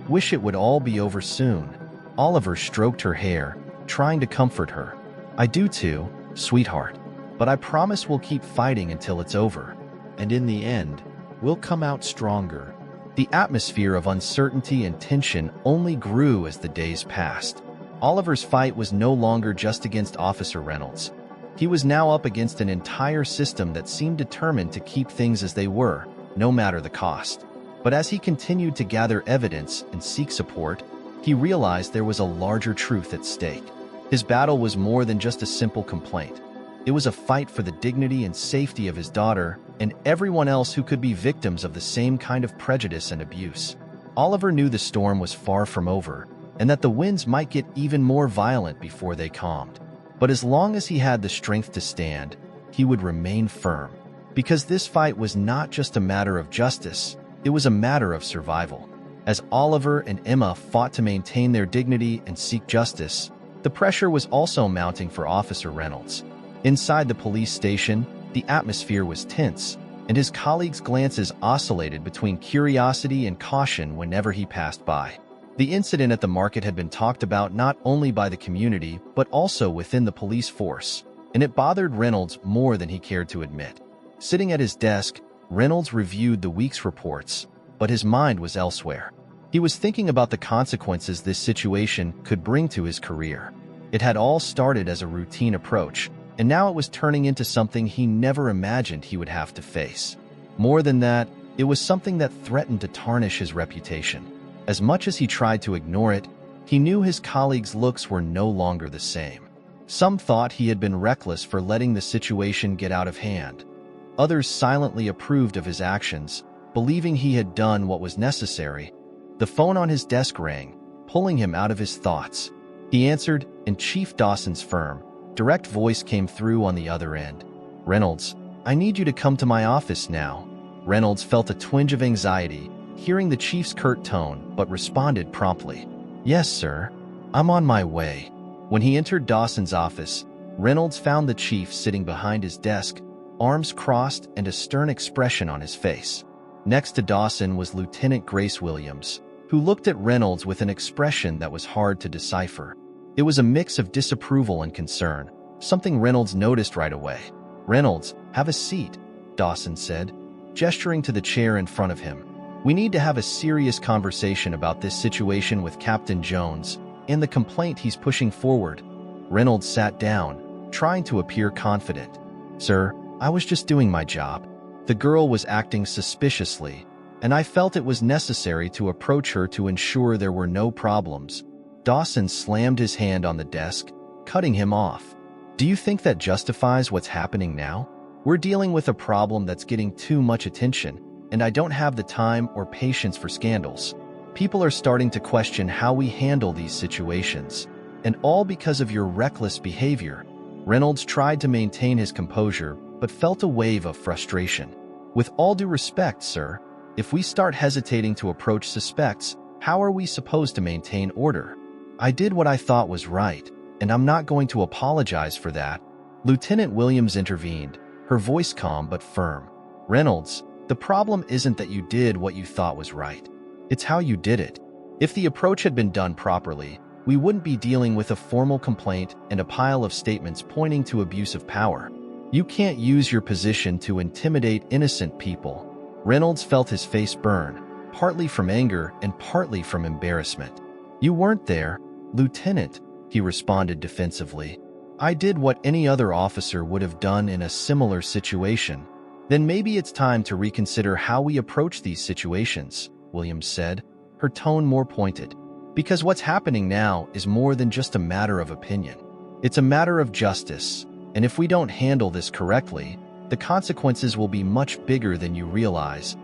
wish it would all be over soon. Oliver stroked her hair, trying to comfort her. I do too, sweetheart. But I promise we'll keep fighting until it's over. And in the end, we'll come out stronger. The atmosphere of uncertainty and tension only grew as the days passed. Oliver's fight was no longer just against Officer Reynolds. He was now up against an entire system that seemed determined to keep things as they were, no matter the cost. But as he continued to gather evidence and seek support, he realized there was a larger truth at stake. His battle was more than just a simple complaint. It was a fight for the dignity and safety of his daughter and everyone else who could be victims of the same kind of prejudice and abuse. Oliver knew the storm was far from over, and that the winds might get even more violent before they calmed. But as long as he had the strength to stand, he would remain firm. Because this fight was not just a matter of justice, it was a matter of survival. As Oliver and Emma fought to maintain their dignity and seek justice, the pressure was also mounting for Officer Reynolds. Inside the police station, the atmosphere was tense, and his colleagues' glances oscillated between curiosity and caution whenever he passed by. The incident at the market had been talked about not only by the community, but also within the police force, and it bothered Reynolds more than he cared to admit. Sitting at his desk, Reynolds reviewed the week's reports, but his mind was elsewhere. He was thinking about the consequences this situation could bring to his career. It had all started as a routine approach, and now it was turning into something he never imagined he would have to face. More than that, it was something that threatened to tarnish his reputation. As much as he tried to ignore it, he knew his colleagues' looks were no longer the same. Some thought he had been reckless for letting the situation get out of hand. Others silently approved of his actions, believing he had done what was necessary. The phone on his desk rang, pulling him out of his thoughts. He answered, and Chief Dawson's firm, direct voice came through on the other end. Reynolds, I need you to come to my office now. Reynolds felt a twinge of anxiety, hearing the chief's curt tone, but responded promptly. Yes, sir. I'm on my way. When he entered Dawson's office, Reynolds found the chief sitting behind his desk, arms crossed and a stern expression on his face. Next to Dawson was Lieutenant Grace Williams, who looked at Reynolds with an expression that was hard to decipher. It was a mix of disapproval and concern, something Reynolds noticed right away. Reynolds, have a seat, Dawson said, gesturing to the chair in front of him. We need to have a serious conversation about this situation with Captain Jones and the complaint he's pushing forward. Reynolds sat down, trying to appear confident. Sir, I was just doing my job. The girl was acting suspiciously, and I felt it was necessary to approach her to ensure there were no problems. Dawson slammed his hand on the desk, cutting him off. Do you think that justifies what's happening now? We're dealing with a problem that's getting too much attention, and I don't have the time or patience for scandals. People are starting to question how we handle these situations, and all because of your reckless behavior. Reynolds tried to maintain his composure, but felt a wave of frustration. With all due respect, sir, if we start hesitating to approach suspects, how are we supposed to maintain order? I did what I thought was right, and I'm not going to apologize for that. Lieutenant Williams intervened, her voice calm but firm. Reynolds, the problem isn't that you did what you thought was right. It's how you did it. If the approach had been done properly, we wouldn't be dealing with a formal complaint and a pile of statements pointing to abuse of power. You can't use your position to intimidate innocent people. Reynolds felt his face burn, partly from anger and partly from embarrassment. You weren't there, Lieutenant, he responded defensively. I did what any other officer would have done in a similar situation. Then maybe it's time to reconsider how we approach these situations, Williams said, her tone more pointed. Because what's happening now is more than just a matter of opinion. It's a matter of justice, and if we don't handle this correctly, the consequences will be much bigger than you realize.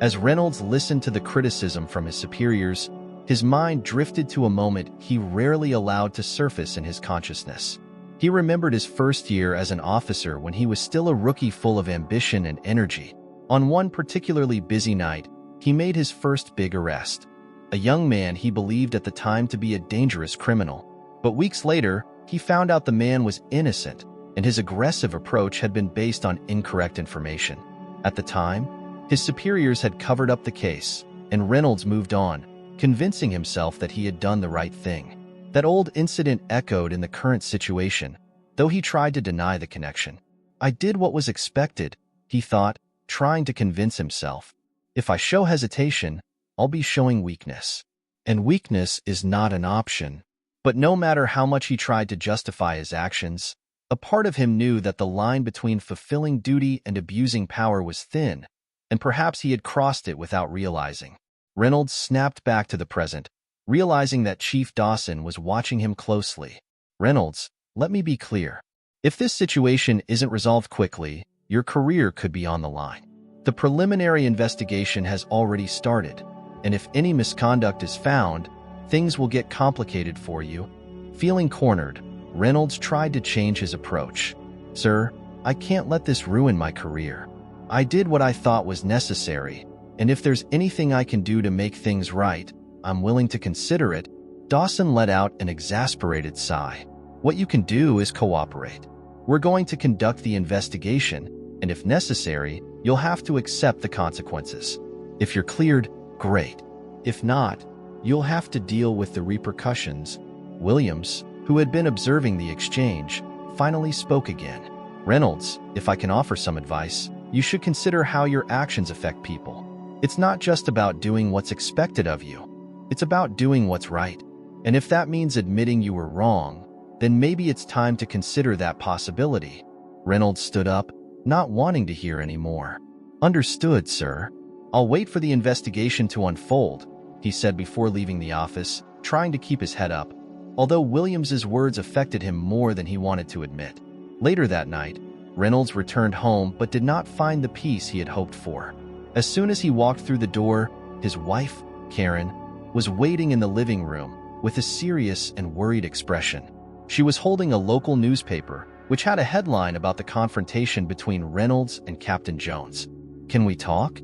As Reynolds listened to the criticism from his superiors, His mind drifted to a moment he rarely allowed to surface in his consciousness. He remembered his first year as an officer when he was still a rookie full of ambition and energy. On one particularly busy night, he made his first big arrest. A young man he believed at the time to be a dangerous criminal. But weeks later, he found out the man was innocent, and his aggressive approach had been based on incorrect information. At the time, his superiors had covered up the case, and Reynolds moved on, convincing himself that he had done the right thing. That old incident echoed in the current situation, though he tried to deny the connection. I did what was expected, he thought, trying to convince himself. If I show hesitation, I'll be showing weakness. And weakness is not an option. But no matter how much he tried to justify his actions, a part of him knew that the line between fulfilling duty and abusing power was thin, and perhaps he had crossed it without realizing. Reynolds snapped back to the present, realizing that Chief Dawson was watching him closely. Reynolds, let me be clear. If this situation isn't resolved quickly, your career could be on the line. The preliminary investigation has already started, and if any misconduct is found, things will get complicated for you. Feeling cornered, Reynolds tried to change his approach. Sir, I can't let this ruin my career. I did what I thought was necessary, and if there's anything I can do to make things right, I'm willing to consider it. Dawson let out an exasperated sigh. What you can do is cooperate. We're going to conduct the investigation, and if necessary, you'll have to accept the consequences. If you're cleared, great. If not, you'll have to deal with the repercussions. Williams, who had been observing the exchange, finally spoke again. Reynolds, if I can offer some advice, you should consider how your actions affect people. It's not just about doing what's expected of you. It's about doing what's right. And if that means admitting you were wrong, then maybe it's time to consider that possibility. Reynolds stood up, not wanting to hear any more. Understood, sir. I'll wait for the investigation to unfold, he said before leaving the office, trying to keep his head up, although Williams's words affected him more than he wanted to admit. Later that night, Reynolds returned home but did not find the peace he had hoped for. As soon as he walked through the door, his wife, Karen, was waiting in the living room with a serious and worried expression. She was holding a local newspaper, which had a headline about the confrontation between Reynolds and Captain Jones. Can we talk?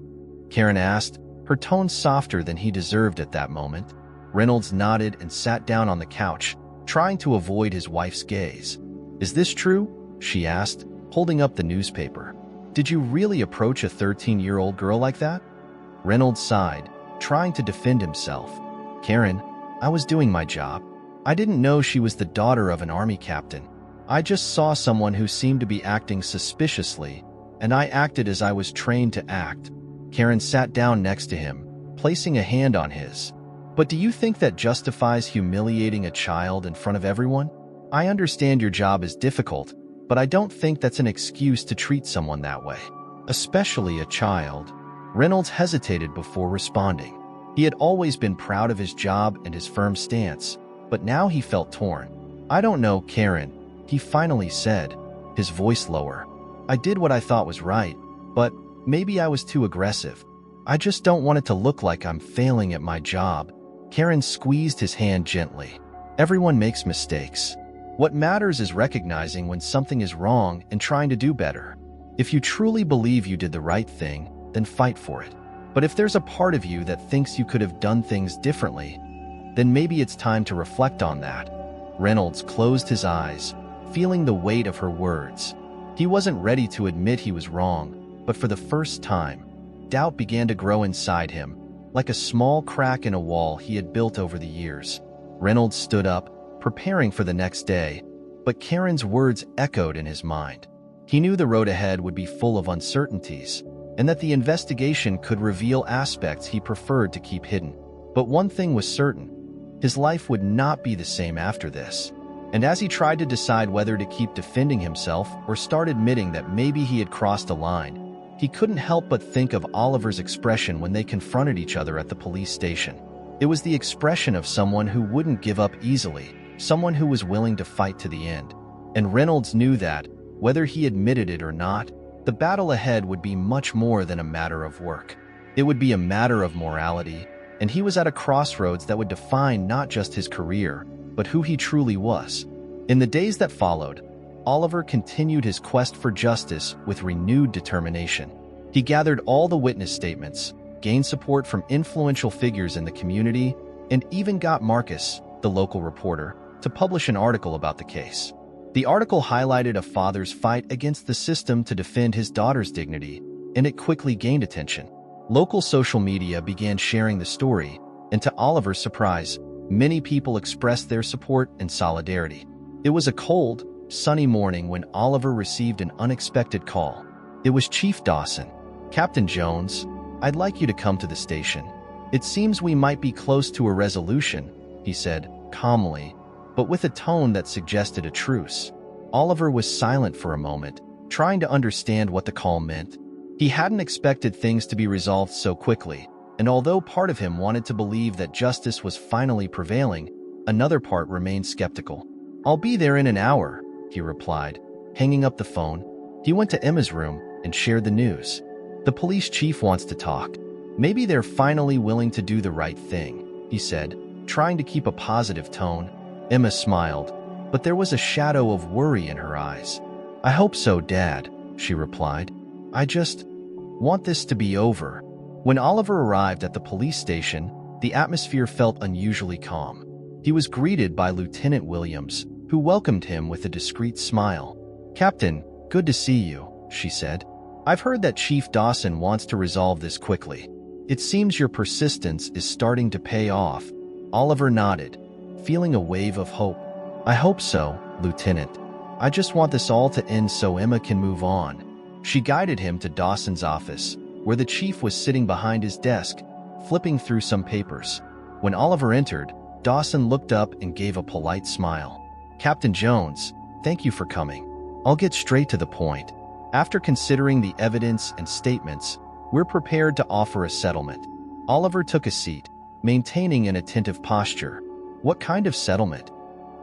Karen asked, her tone softer than he deserved at that moment. Reynolds nodded and sat down on the couch, trying to avoid his wife's gaze. Is this true? She asked, holding up the newspaper. Did you really approach a 13-year-old girl like that? Reynolds sighed, trying to defend himself. Karen, I was doing my job. I didn't know she was the daughter of an army captain. I just saw someone who seemed to be acting suspiciously, and I acted as I was trained to act. Karen sat down next to him, placing a hand on his. But do you think that justifies humiliating a child in front of everyone? I understand your job is difficult, but I don't think that's an excuse to treat someone that way, especially a child. Reynolds hesitated before responding. He had always been proud of his job and his firm stance, but now he felt torn. I don't know, Karen, he finally said, his voice lower. I did what I thought was right, but maybe I was too aggressive. I just don't want it to look like I'm failing at my job. Karen squeezed his hand gently. Everyone makes mistakes. What matters is recognizing when something is wrong and trying to do better. If you truly believe you did the right thing, then fight for it. But if there's a part of you that thinks you could have done things differently, then maybe it's time to reflect on that. Reynolds closed his eyes, feeling the weight of her words. He wasn't ready to admit he was wrong, but for the first time, doubt began to grow inside him, like a small crack in a wall he had built over the years. Reynolds stood up, preparing for the next day, but Karen's words echoed in his mind. He knew the road ahead would be full of uncertainties, and that the investigation could reveal aspects he preferred to keep hidden. But one thing was certain: his life would not be the same after this. And as he tried to decide whether to keep defending himself or start admitting that maybe he had crossed a line, he couldn't help but think of Oliver's expression when they confronted each other at the police station. It was the expression of someone who wouldn't give up easily, someone who was willing to fight to the end. And Reynolds knew that, whether he admitted it or not, the battle ahead would be much more than a matter of work. It would be a matter of morality, and he was at a crossroads that would define not just his career, but who he truly was. In the days that followed, Oliver continued his quest for justice with renewed determination. He gathered all the witness statements, gained support from influential figures in the community, and even got Marcus, the local reporter, to publish an article about the case. The article highlighted a father's fight against the system to defend his daughter's dignity, and it quickly gained attention. Local social media began sharing the story, and to Oliver's surprise, many people expressed their support and solidarity. It was a cold, sunny morning when Oliver received an unexpected call. It was Chief Dawson. "Captain Jones, I'd like you to come to the station. It seems we might be close to a resolution," he said, calmly, but with a tone that suggested a truce. Oliver was silent for a moment, trying to understand what the call meant. He hadn't expected things to be resolved so quickly, and although part of him wanted to believe that justice was finally prevailing, another part remained skeptical. "I'll be there in an hour," he replied. Hanging up the phone, he went to Emma's room and shared the news. "The police chief wants to talk. Maybe they're finally willing to do the right thing," he said, trying to keep a positive tone. Emma smiled, but there was a shadow of worry in her eyes. "I hope so, Dad," she replied. "I just want this to be over." When Oliver arrived at the police station, the atmosphere felt unusually calm. He was greeted by Lieutenant Williams, who welcomed him with a discreet smile. "Captain, good to see you," she said. "I've heard that Chief Dawson wants to resolve this quickly. It seems your persistence is starting to pay off." Oliver nodded, feeling a wave of hope. "I hope so, Lieutenant. I just want this all to end so Emma can move on." She guided him to Dawson's office, where the chief was sitting behind his desk, flipping through some papers. When Oliver entered, Dawson looked up and gave a polite smile. "Captain Jones, thank you for coming. I'll get straight to the point. After considering the evidence and statements, we're prepared to offer a settlement." Oliver took a seat, maintaining an attentive posture. "What kind of settlement?"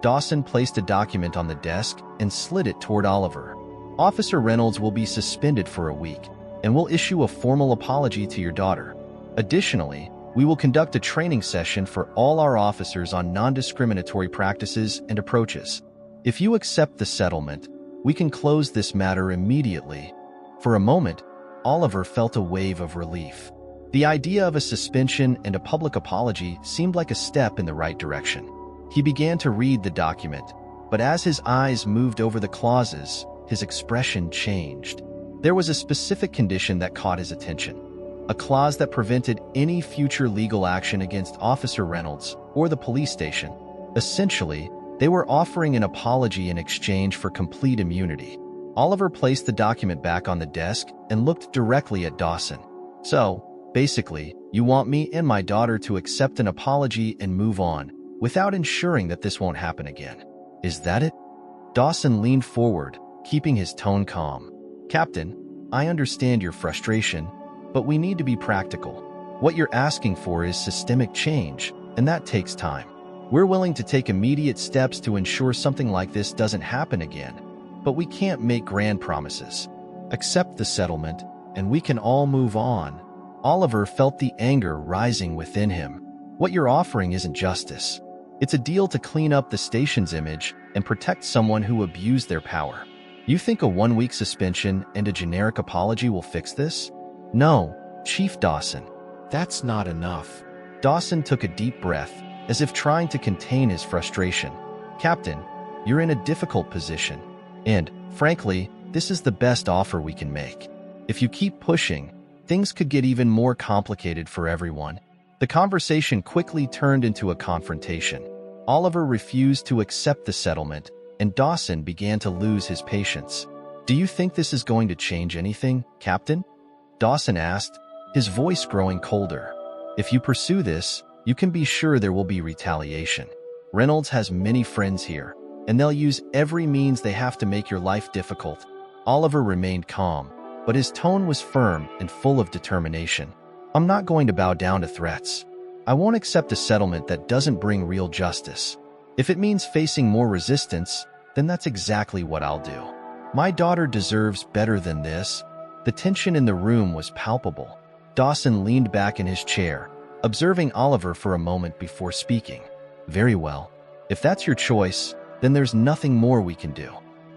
Dawson placed a document on the desk and slid it toward Oliver. "Officer Reynolds will be suspended for a week, and will issue a formal apology to your daughter. Additionally, we will conduct a training session for all our officers on non-discriminatory practices and approaches. If you accept the settlement, we can close this matter immediately." For a moment, Oliver felt a wave of relief. The idea of a suspension and a public apology seemed like a step in the right direction. He began to read the document, but as his eyes moved over the clauses, his expression changed. There was a specific condition that caught his attention, a clause that prevented any future legal action against Officer Reynolds or the police station. Essentially, they were offering an apology in exchange for complete immunity. Oliver placed the document back on the desk and looked directly at Dawson. "So, basically, you want me and my daughter to accept an apology and move on, without ensuring that this won't happen again. Is that it?" Dawson leaned forward, keeping his tone calm. "Captain, I understand your frustration, but we need to be practical. What you're asking for is systemic change, and that takes time. We're willing to take immediate steps to ensure something like this doesn't happen again, but we can't make grand promises. Accept the settlement, and we can all move on." Oliver felt the anger rising within him. What you're offering isn't justice. It's a deal to clean up the station's image and protect someone who abused their power. You think a one-week suspension and a generic apology will fix this? No, Chief Dawson. That's not enough. Dawson took a deep breath, as if trying to contain his frustration. "Captain, you're in a difficult position, and, frankly, this is the best offer we can make. If you keep pushing, things could get even more complicated for everyone." The conversation quickly turned into a confrontation. Oliver refused to accept the settlement, and Dawson began to lose his patience. "Do you think this is going to change anything, Captain?" Dawson asked, his voice growing colder. "If you pursue this, you can be sure there will be retaliation. Reynolds has many friends here, and they'll use every means they have to make your life difficult." Oliver remained calm, but his tone was firm and full of determination. "I'm not going to bow down to threats. I won't accept a settlement that doesn't bring real justice. If it means facing more resistance, then that's exactly what I'll do. My daughter deserves better than this." The tension in the room was palpable. Dawson leaned back in his chair, observing Oliver for a moment before speaking. "Very well. If that's your choice, then there's nothing more we can do.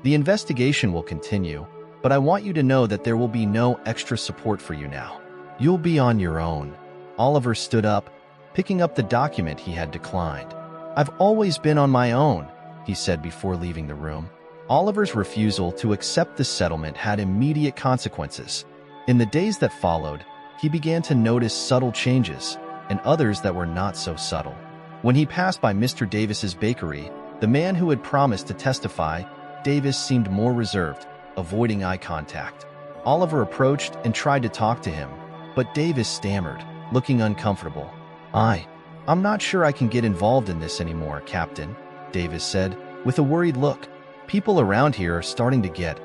The investigation will continue, but I want you to know that there will be no extra support for you now. You'll be on your own." Oliver stood up, picking up the document he had declined. "I've always been on my own," he said before leaving the room. Oliver's refusal to accept the settlement had immediate consequences. In the days that followed, he began to notice subtle changes, and others that were not so subtle. When he passed by Mr. Davis's bakery, the man who had promised to testify, Davis seemed more reserved, avoiding eye contact. Oliver approached and tried to talk to him, but Davis stammered, looking uncomfortable. I'm not sure I can get involved in this anymore, Captain," Davis said, with a worried look. "People around here are starting to get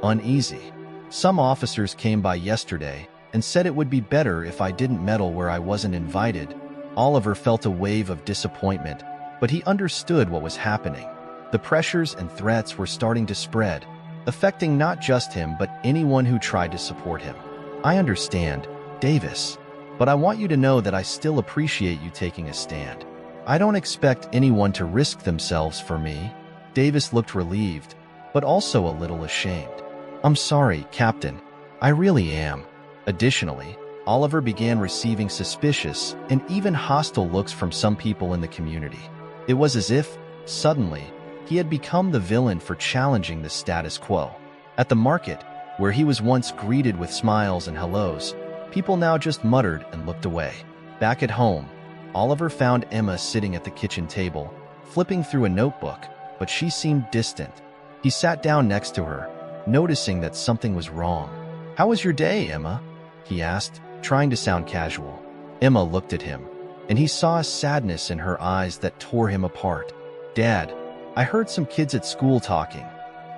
uneasy. Some officers came by yesterday and said it would be better if I didn't meddle where I wasn't invited." Oliver felt a wave of disappointment, but he understood what was happening. The pressures and threats were starting to spread, affecting not just him but anyone who tried to support him. "I understand, Davis, but I want you to know that I still appreciate you taking a stand. I don't expect anyone to risk themselves for me." Davis looked relieved, but also a little ashamed. "I'm sorry, Captain. I really am." Additionally, Oliver began receiving suspicious and even hostile looks from some people in the community. It was as if, suddenly, he had become the villain for challenging the status quo. At the market, where he was once greeted with smiles and hellos, people now just muttered and looked away. Back at home, Oliver found Emma sitting at the kitchen table, flipping through a notebook, but she seemed distant. He sat down next to her, noticing that something was wrong. "How was your day, Emma?" he asked, trying to sound casual. Emma looked at him, and he saw a sadness in her eyes that tore him apart. "Dad, I heard some kids at school talking.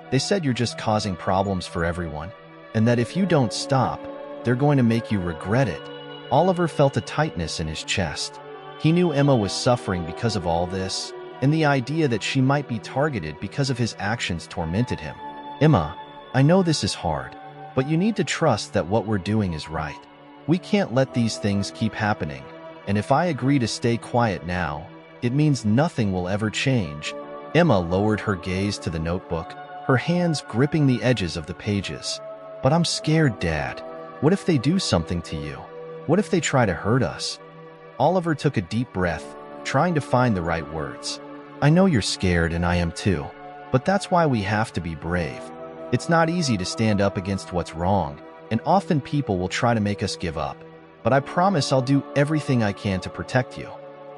They said you're just causing problems for everyone, and that if you don't stop, they're going to make you regret it." Oliver felt a tightness in his chest. He knew Emma was suffering because of all this, and the idea that she might be targeted because of his actions tormented him. "Emma, I know this is hard, but you need to trust that what we're doing is right. We can't let these things keep happening, and if I agree to stay quiet now, it means nothing will ever change." Emma lowered her gaze to the notebook, her hands gripping the edges of the pages. "But I'm scared, Dad. What if they do something to you? What if they try to hurt us?" Oliver took a deep breath, trying to find the right words. "I know you're scared, and I am too, but that's why we have to be brave. It's not easy to stand up against what's wrong, and often people will try to make us give up. But I promise I'll do everything I can to protect you,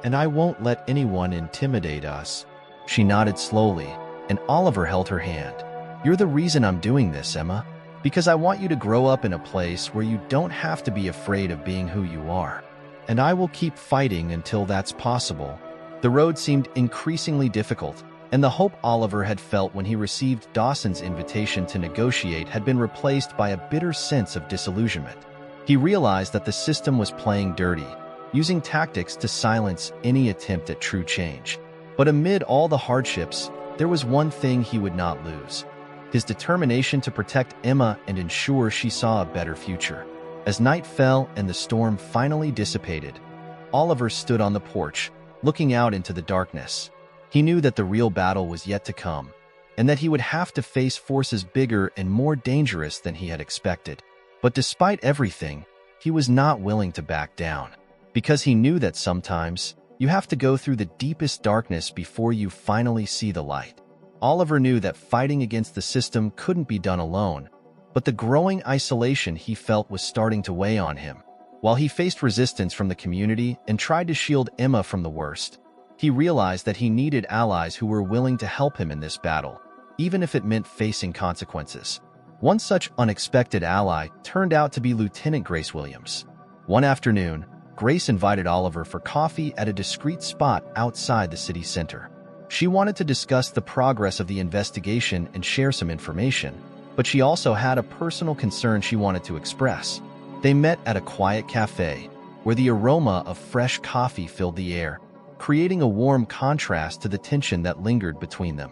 and I won't let anyone intimidate us." She nodded slowly, and Oliver held her hand. "You're the reason I'm doing this, Emma, because I want you to grow up in a place where you don't have to be afraid of being who you are. And I will keep fighting until that's possible." The road seemed increasingly difficult, and the hope Oliver had felt when he received Dawson's invitation to negotiate had been replaced by a bitter sense of disillusionment. He realized that the system was playing dirty, using tactics to silence any attempt at true change. But amid all the hardships, there was one thing he would not lose: his determination to protect Emma and ensure she saw a better future. As night fell and the storm finally dissipated, Oliver stood on the porch, looking out into the darkness. He knew that the real battle was yet to come, and that he would have to face forces bigger and more dangerous than he had expected. But despite everything, he was not willing to back down, because he knew that sometimes you have to go through the deepest darkness before you finally see the light. Oliver knew that fighting against the system couldn't be done alone, but the growing isolation he felt was starting to weigh on him. While he faced resistance from the community and tried to shield Emma from the worst, he realized that he needed allies who were willing to help him in this battle, even if it meant facing consequences. One such unexpected ally turned out to be Lieutenant Grace Williams. One afternoon, Grace invited Oliver for coffee at a discreet spot outside the city center. She wanted to discuss the progress of the investigation and share some information, but she also had a personal concern she wanted to express. They met at a quiet cafe, where the aroma of fresh coffee filled the air, creating a warm contrast to the tension that lingered between them.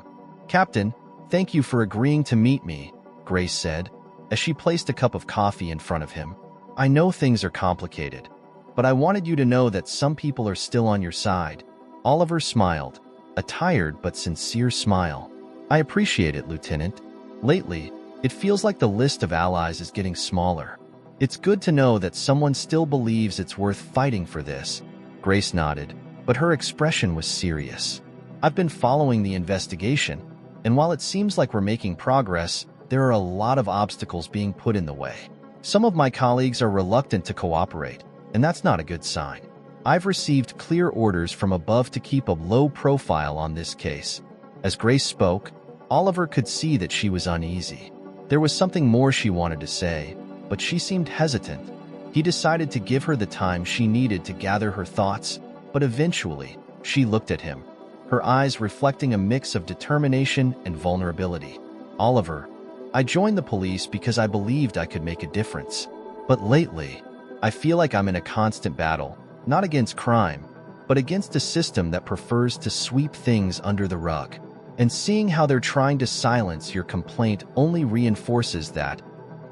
"Captain, thank you for agreeing to meet me," Grace said, as she placed a cup of coffee in front of him. "I know things are complicated, but I wanted you to know that some people are still on your side." Oliver smiled, a tired but sincere smile. "I appreciate it, Lieutenant. Lately, it feels like the list of allies is getting smaller. It's good to know that someone still believes it's worth fighting for this." Grace nodded, but her expression was serious. "I've been following the investigation, and while it seems like we're making progress, there are a lot of obstacles being put in the way. Some of my colleagues are reluctant to cooperate, and that's not a good sign. I've received clear orders from above to keep a low profile on this case." As Grace spoke, Oliver could see that she was uneasy. There was something more she wanted to say, but she seemed hesitant. He decided to give her the time she needed to gather her thoughts, but eventually, she looked at him, her eyes reflecting a mix of determination and vulnerability. "Oliver, I joined the police because I believed I could make a difference. But lately, I feel like I'm in a constant battle, not against crime, but against a system that prefers to sweep things under the rug. And seeing how they're trying to silence your complaint only reinforces that."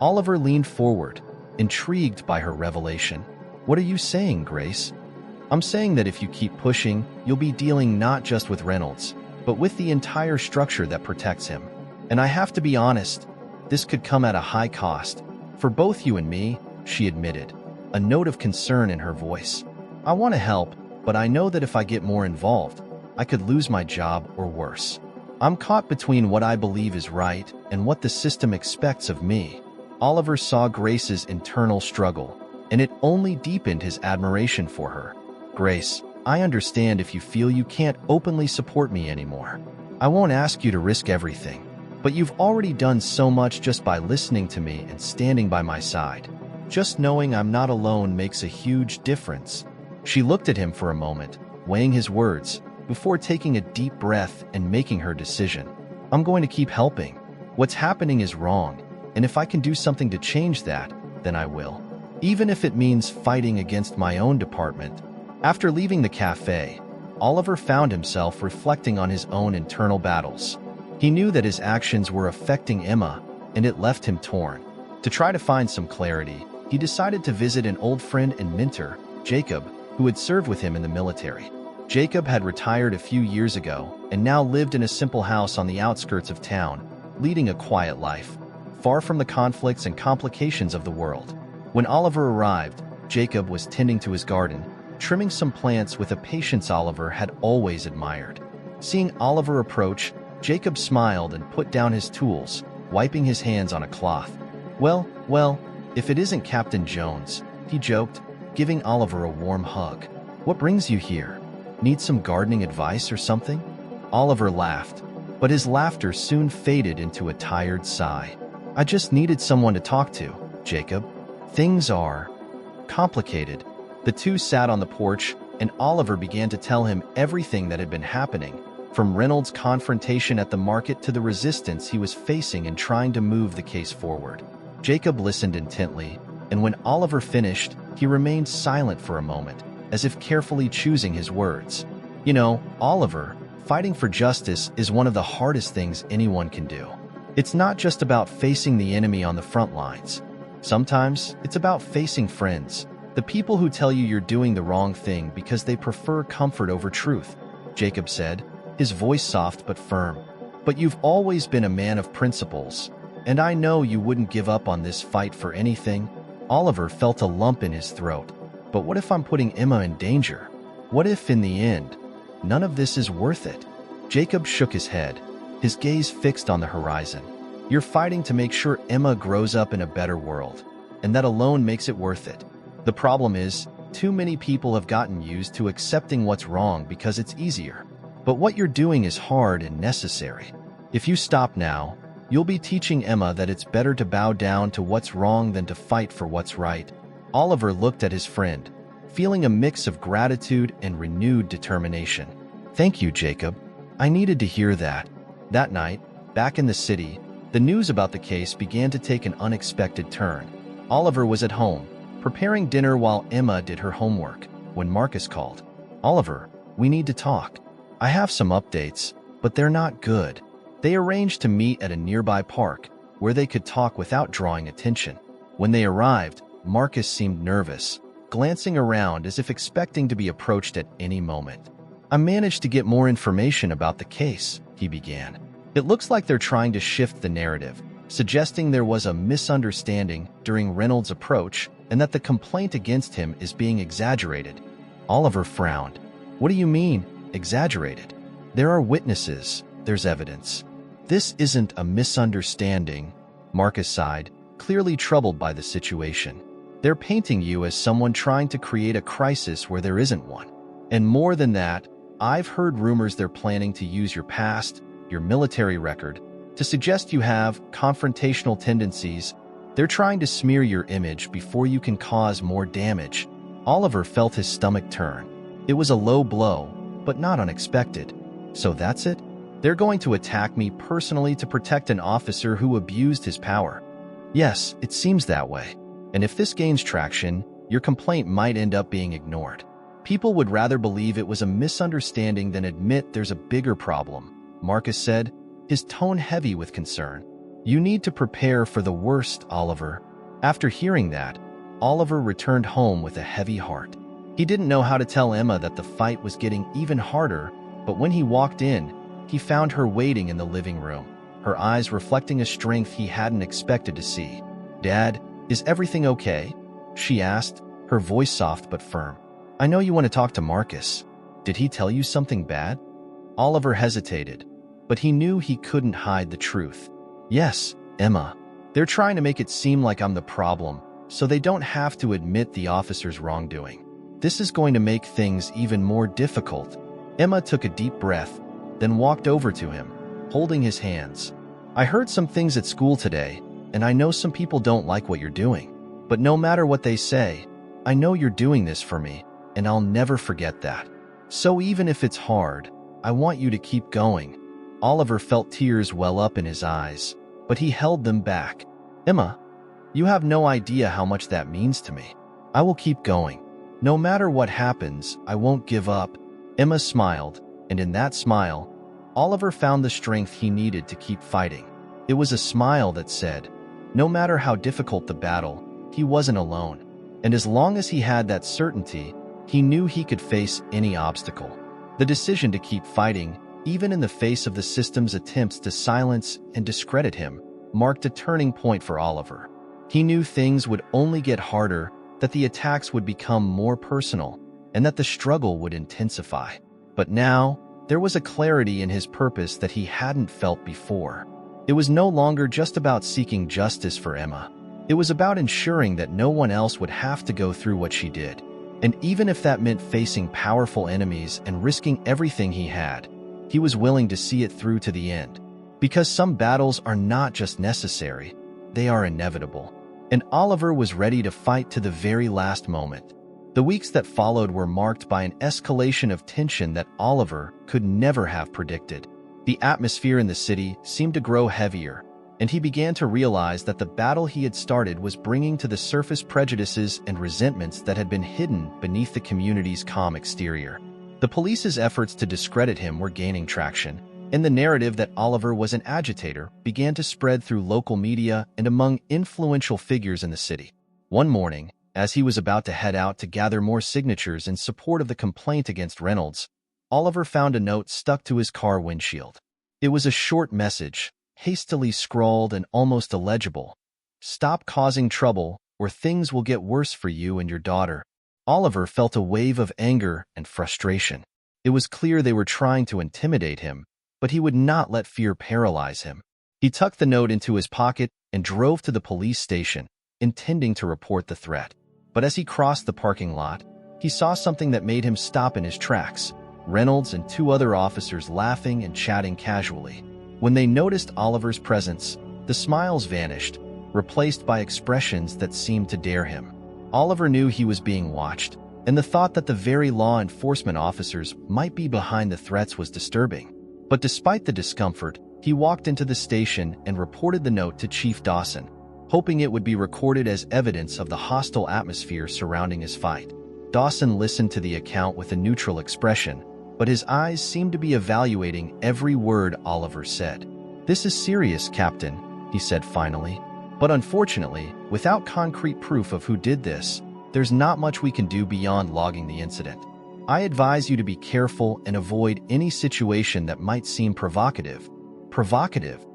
Oliver leaned forward, intrigued by her revelation. "What are you saying, Grace?" "I'm saying that if you keep pushing, you'll be dealing not just with Reynolds, but with the entire structure that protects him. And I have to be honest, this could come at a high cost. For both you and me," she admitted, a note of concern in her voice. "I want to help, but I know that if I get more involved, I could lose my job or worse. I'm caught between what I believe is right and what the system expects of me." Oliver saw Grace's internal struggle, and it only deepened his admiration for her. "Grace, I understand if you feel you can't openly support me anymore. I won't ask you to risk everything, but you've already done so much just by listening to me and standing by my side. Just knowing I'm not alone makes a huge difference." She looked at him for a moment, weighing his words, before taking a deep breath and making her decision. "I'm going to keep helping. What's happening is wrong, and if I can do something to change that, then I will. Even if it means fighting against my own department." After leaving the cafe, Oliver found himself reflecting on his own internal battles. He knew that his actions were affecting Emma, and it left him torn. To try to find some clarity, he decided to visit an old friend and mentor, Jacob, who had served with him in the military. Jacob had retired a few years ago and now lived in a simple house on the outskirts of town, leading a quiet life, far from the conflicts and complications of the world. When Oliver arrived, Jacob was tending to his garden, trimming some plants with a patience Oliver had always admired. Seeing Oliver approach, Jacob smiled and put down his tools, wiping his hands on a cloth. Well, if it isn't Captain Jones," he joked, giving Oliver a warm hug. "What brings you here? Need some gardening advice or something?" Oliver laughed, but his laughter soon faded into a tired sigh. "I just needed someone to talk to, Jacob. Things are complicated." The two sat on the porch, and Oliver began to tell him everything that had been happening, from Reynolds' confrontation at the market to the resistance he was facing in trying to move the case forward. Jacob listened intently, and when Oliver finished, he remained silent for a moment, as if carefully choosing his words. "You know, Oliver, fighting for justice is one of the hardest things anyone can do. It's not just about facing the enemy on the front lines. Sometimes it's about facing friends, the people who tell you you're doing the wrong thing because they prefer comfort over truth," Jacob said, his voice soft but firm. "But you've always been a man of principles, and I know you wouldn't give up on this fight for anything." Oliver felt a lump in his throat. "But what if I'm putting Emma in danger? What if, in the end, none of this is worth it?" Jacob shook his head, his gaze fixed on the horizon. "You're fighting to make sure Emma grows up in a better world, and that alone makes it worth it. The problem is, too many people have gotten used to accepting what's wrong because it's easier. But what you're doing is hard and necessary. If you stop now, you'll be teaching Emma that it's better to bow down to what's wrong than to fight for what's right." Oliver looked at his friend, feeling a mix of gratitude and renewed determination. "Thank you, Jacob. I needed to hear that." That night, back in the city, the news about the case began to take an unexpected turn. Oliver was at home, preparing dinner while Emma did her homework, when Marcus called. "Oliver, we need to talk. I have some updates, but they're not good." They arranged to meet at a nearby park, where they could talk without drawing attention. When they arrived, Marcus seemed nervous, glancing around as if expecting to be approached at any moment. "I managed to get more information about the case," he began. "It looks like they're trying to shift the narrative, suggesting there was a misunderstanding during Reynolds' approach and that the complaint against him is being exaggerated." Oliver frowned. "What do you mean, exaggerated? There are witnesses. There's evidence." "This isn't a misunderstanding," Marcus sighed, clearly troubled by the situation. "They're painting you as someone trying to create a crisis where there isn't one. And more than that, I've heard rumors they're planning to use your past, your military record, to suggest you have confrontational tendencies. They're trying to smear your image before you can cause more damage." Oliver felt his stomach turn. It was a low blow, but not unexpected. "So that's it? They're going to attack me personally to protect an officer who abused his power?" "Yes, it seems that way. And if this gains traction, your complaint might end up being ignored. People would rather believe it was a misunderstanding than admit there's a bigger problem," Marcus said, his tone heavy with concern. "You need to prepare for the worst, Oliver." After hearing that, Oliver returned home with a heavy heart. He didn't know how to tell Emma that the fight was getting even harder, but when he walked in, he found her waiting in the living room, her eyes reflecting a strength he hadn't expected to see. "Dad, is everything okay?" she asked, her voice soft but firm. "I know you want to talk to Marcus. Did he tell you something bad?" Oliver hesitated, but he knew he couldn't hide the truth. "Yes, Emma. They're trying to make it seem like I'm the problem, so they don't have to admit the officer's wrongdoing. This is going to make things even more difficult." Emma took a deep breath, then walked over to him, holding his hands. "I heard some things at school today, and I know some people don't like what you're doing. But no matter what they say, I know you're doing this for me, and I'll never forget that. So even if it's hard, I want you to keep going." Oliver felt tears well up in his eyes, but he held them back. "Emma, you have no idea how much that means to me. I will keep going. No matter what happens, I won't give up." Emma smiled, and in that smile, Oliver found the strength he needed to keep fighting. It was a smile that said, no matter how difficult the battle, he wasn't alone. And as long as he had that certainty, he knew he could face any obstacle. The decision to keep fighting, even in the face of the system's attempts to silence and discredit him, marked a turning point for Oliver. He knew things would only get harder, that the attacks would become more personal, and that the struggle would intensify. But now, there was a clarity in his purpose that he hadn't felt before. It was no longer just about seeking justice for Emma. It was about ensuring that no one else would have to go through what she did. And even if that meant facing powerful enemies and risking everything he had, he was willing to see it through to the end. Because some battles are not just necessary, they are inevitable. And Oliver was ready to fight to the very last moment. The weeks that followed were marked by an escalation of tension that Oliver could never have predicted. The atmosphere in the city seemed to grow heavier, and he began to realize that the battle he had started was bringing to the surface prejudices and resentments that had been hidden beneath the community's calm exterior. The police's efforts to discredit him were gaining traction, and the narrative that Oliver was an agitator began to spread through local media and among influential figures in the city. One morning, as he was about to head out to gather more signatures in support of the complaint against Reynolds, Oliver found a note stuck to his car windshield. It was a short message, hastily scrawled and almost illegible. "Stop causing trouble, or things will get worse for you and your daughter." Oliver felt a wave of anger and frustration. It was clear they were trying to intimidate him, but he would not let fear paralyze him. He tucked the note into his pocket and drove to the police station, intending to report the threat. But as he crossed the parking lot, he saw something that made him stop in his tracks: Reynolds and two other officers laughing and chatting casually. When they noticed Oliver's presence, the smiles vanished, replaced by expressions that seemed to dare him. Oliver knew he was being watched, and the thought that the very law enforcement officers might be behind the threats was disturbing. But despite the discomfort, he walked into the station and reported the note to Chief Dawson, hoping it would be recorded as evidence of the hostile atmosphere surrounding his fight. Dawson listened to the account with a neutral expression, but his eyes seemed to be evaluating every word Oliver said. "This is serious, Captain," he said finally. "But unfortunately, without concrete proof of who did this, there's not much we can do beyond logging the incident. I advise you to be careful and avoid any situation that might seem provocative. Provocative?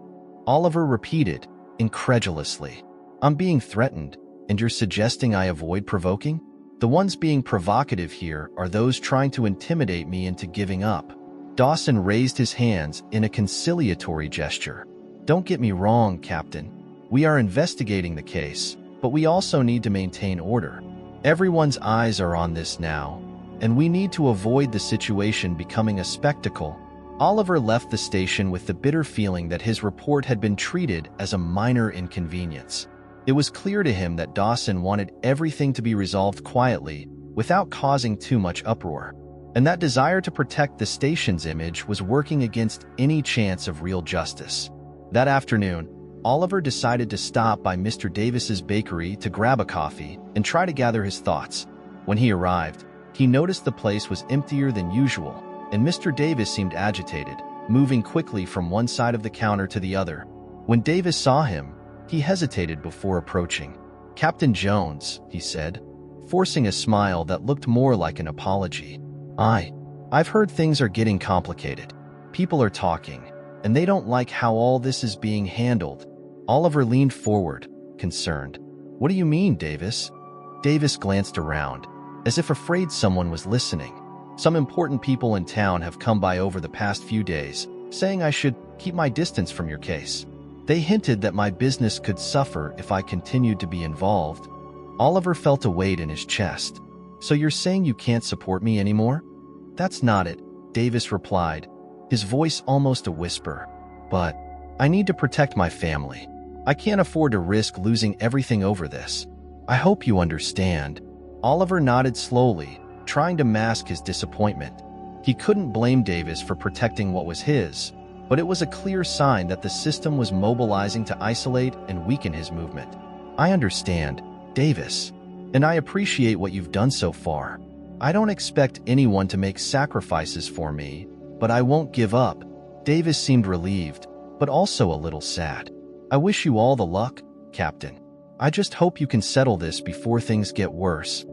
Oliver repeated, incredulously. I'm being threatened, and you're suggesting I avoid provoking? The ones being provocative here are those trying to intimidate me into giving up. Dawson raised his hands in a conciliatory gesture. Don't get me wrong, Captain. We are investigating the case, but we also need to maintain order. Everyone's eyes are on this now, and we need to avoid the situation becoming a spectacle. Oliver left the station with the bitter feeling that his report had been treated as a minor inconvenience. It was clear to him that Dawson wanted everything to be resolved quietly, without causing too much uproar. And that desire to protect the station's image was working against any chance of real justice. That afternoon, Oliver decided to stop by Mr. Davis's bakery to grab a coffee and try to gather his thoughts. When he arrived, he noticed the place was emptier than usual, and Mr. Davis seemed agitated, moving quickly from one side of the counter to the other. When Davis saw him, he hesitated before approaching. "Captain Jones," he said, forcing a smile that looked more like an apology. I've heard things are getting complicated. People are talking, and they don't like how all this is being handled." Oliver leaned forward, concerned. "What do you mean, Davis?" Davis glanced around, as if afraid someone was listening. "Some important people in town have come by over the past few days, saying I should keep my distance from your case. They hinted that my business could suffer if I continued to be involved." Oliver felt a weight in his chest. "So you're saying you can't support me anymore?" "That's not it," Davis replied, his voice almost a whisper. "But I need to protect my family. I can't afford to risk losing everything over this. I hope you understand." Oliver nodded slowly, trying to mask his disappointment. He couldn't blame Davis for protecting what was his, but it was a clear sign that the system was mobilizing to isolate and weaken his movement. "I understand, Davis, and I appreciate what you've done so far. I don't expect anyone to make sacrifices for me, but I won't give up." Davis seemed relieved, but also a little sad. "I wish you all the luck, Captain. I just hope you can settle this before things get worse."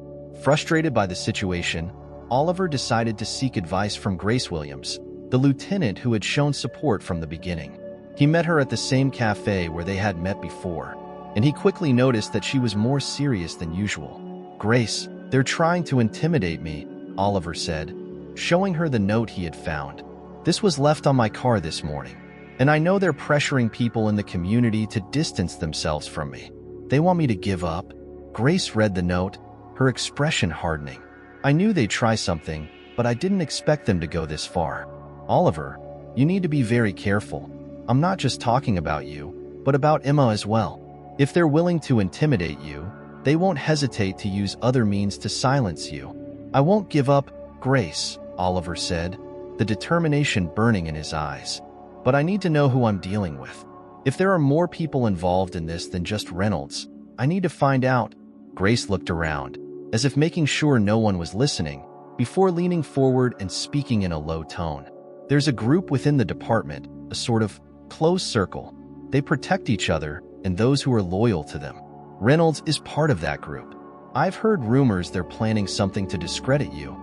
Frustrated by the situation, Oliver decided to seek advice from Grace Williams, the lieutenant who had shown support from the beginning. He met her at the same cafe where they had met before, and he quickly noticed that she was more serious than usual. "Grace, they're trying to intimidate me," Oliver said, showing her the note he had found. "This was left on my car this morning, and I know they're pressuring people in the community to distance themselves from me. They want me to give up." Grace read the note, her expression hardening. "I knew they'd try something, but I didn't expect them to go this far. Oliver, you need to be very careful. I'm not just talking about you, but about Emma as well. If they're willing to intimidate you, they won't hesitate to use other means to silence you." "I won't give up, Grace," Oliver said, the determination burning in his eyes. "But I need to know who I'm dealing with. If there are more people involved in this than just Reynolds, I need to find out." Grace looked around, as if making sure no one was listening, before leaning forward and speaking in a low tone. "There's a group within the department, a sort of closed circle. They protect each other and those who are loyal to them. Reynolds is part of that group. I've heard rumors they're planning something to discredit you,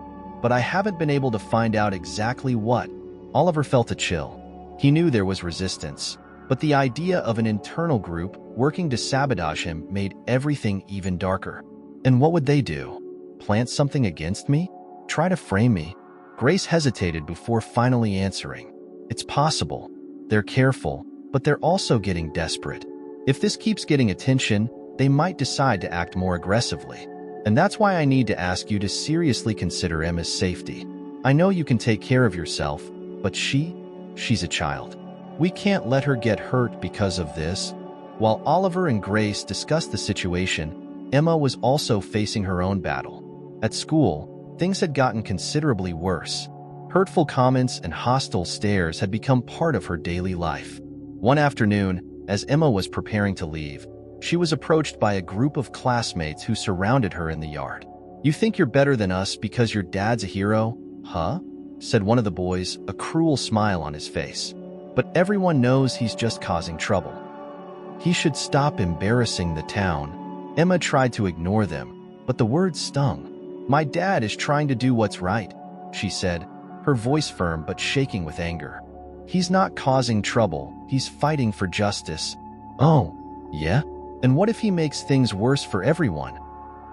but I haven't been able to find out exactly what." Oliver felt a chill. He knew there was resistance, but the idea of an internal group working to sabotage him made everything even darker. "And what would they do? Plant something against me? Try to frame me?" Grace hesitated before finally answering. "It's possible. They're careful, but they're also getting desperate. If this keeps getting attention, they might decide to act more aggressively. And that's why I need to ask you to seriously consider Emma's safety. I know you can take care of yourself, but she's a child. We can't let her get hurt because of this." While Oliver and Grace discussed the situation, Emma was also facing her own battle. At school, things had gotten considerably worse. Hurtful comments and hostile stares had become part of her daily life. One afternoon, as Emma was preparing to leave, she was approached by a group of classmates who surrounded her in the yard. "You think you're better than us because your dad's a hero, huh?" said one of the boys, a cruel smile on his face. "But everyone knows he's just causing trouble. He should stop embarrassing the town." Emma tried to ignore them, but the words stung. "My dad is trying to do what's right," she said, her voice firm but shaking with anger. "He's not causing trouble, he's fighting for justice." "Oh, yeah? And what if he makes things worse for everyone?"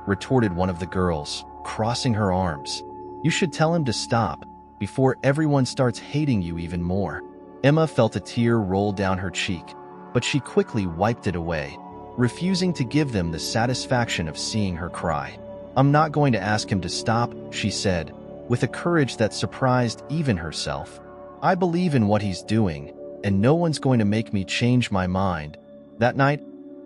retorted one of the girls, crossing her arms. "You should tell him to stop, before everyone starts hating you even more." Emma felt a tear roll down her cheek, but she quickly wiped it away, refusing to give them the satisfaction of seeing her cry. "I'm not going to ask him to stop," she said, with a courage that surprised even herself. "I believe in what he's doing, and no one's going to make me change my mind." That night,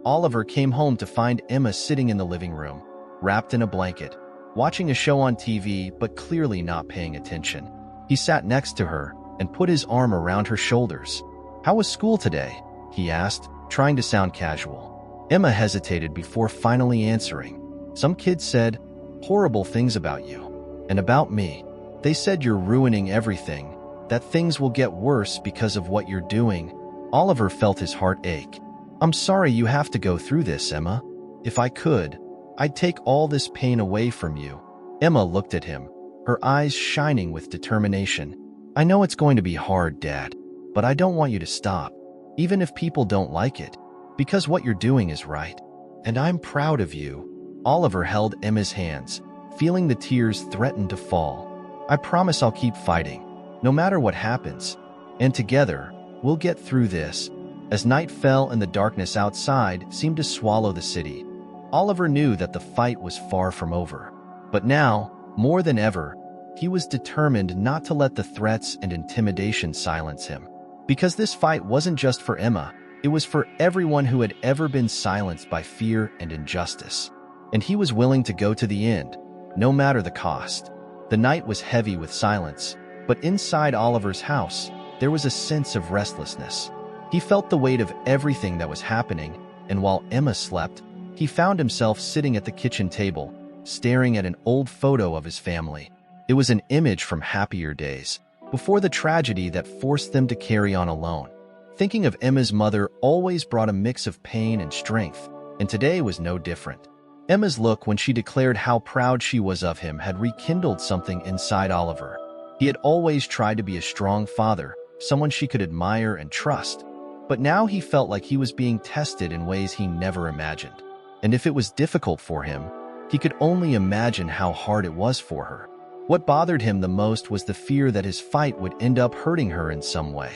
Oliver came home to find Emma sitting in the living room, wrapped in a blanket, watching a show on TV but clearly not paying attention. He sat next to her and put his arm around her shoulders. "How was school today?" he asked, trying to sound casual. Emma hesitated before finally answering. "Some kids said horrible things about you. And about me. They said you're ruining everything, that things will get worse because of what you're doing." Oliver felt his heart ache. "I'm sorry you have to go through this, Emma. If I could, I'd take all this pain away from you." Emma looked at him, her eyes shining with determination. "I know it's going to be hard, Dad, but I don't want you to stop, even if people don't like it, because what you're doing is right. And I'm proud of you." Oliver held Emma's hands, feeling the tears threaten to fall. "I promise I'll keep fighting, no matter what happens. And together, we'll get through this." As night fell and the darkness outside seemed to swallow the city, Oliver knew that the fight was far from over. But now, more than ever, he was determined not to let the threats and intimidation silence him. Because this fight wasn't just for Emma, it was for everyone who had ever been silenced by fear and injustice. And he was willing to go to the end, no matter the cost. The night was heavy with silence, but inside Oliver's house, there was a sense of restlessness. He felt the weight of everything that was happening, and while Emma slept, he found himself sitting at the kitchen table, staring at an old photo of his family. It was an image from happier days, before the tragedy that forced them to carry on alone. Thinking of Emma's mother always brought a mix of pain and strength, and today was no different. Emma's look when she declared how proud she was of him had rekindled something inside Oliver. He had always tried to be a strong father, someone she could admire and trust, but now he felt like he was being tested in ways he never imagined. And if it was difficult for him, he could only imagine how hard it was for her. What bothered him the most was the fear that his fight would end up hurting her in some way.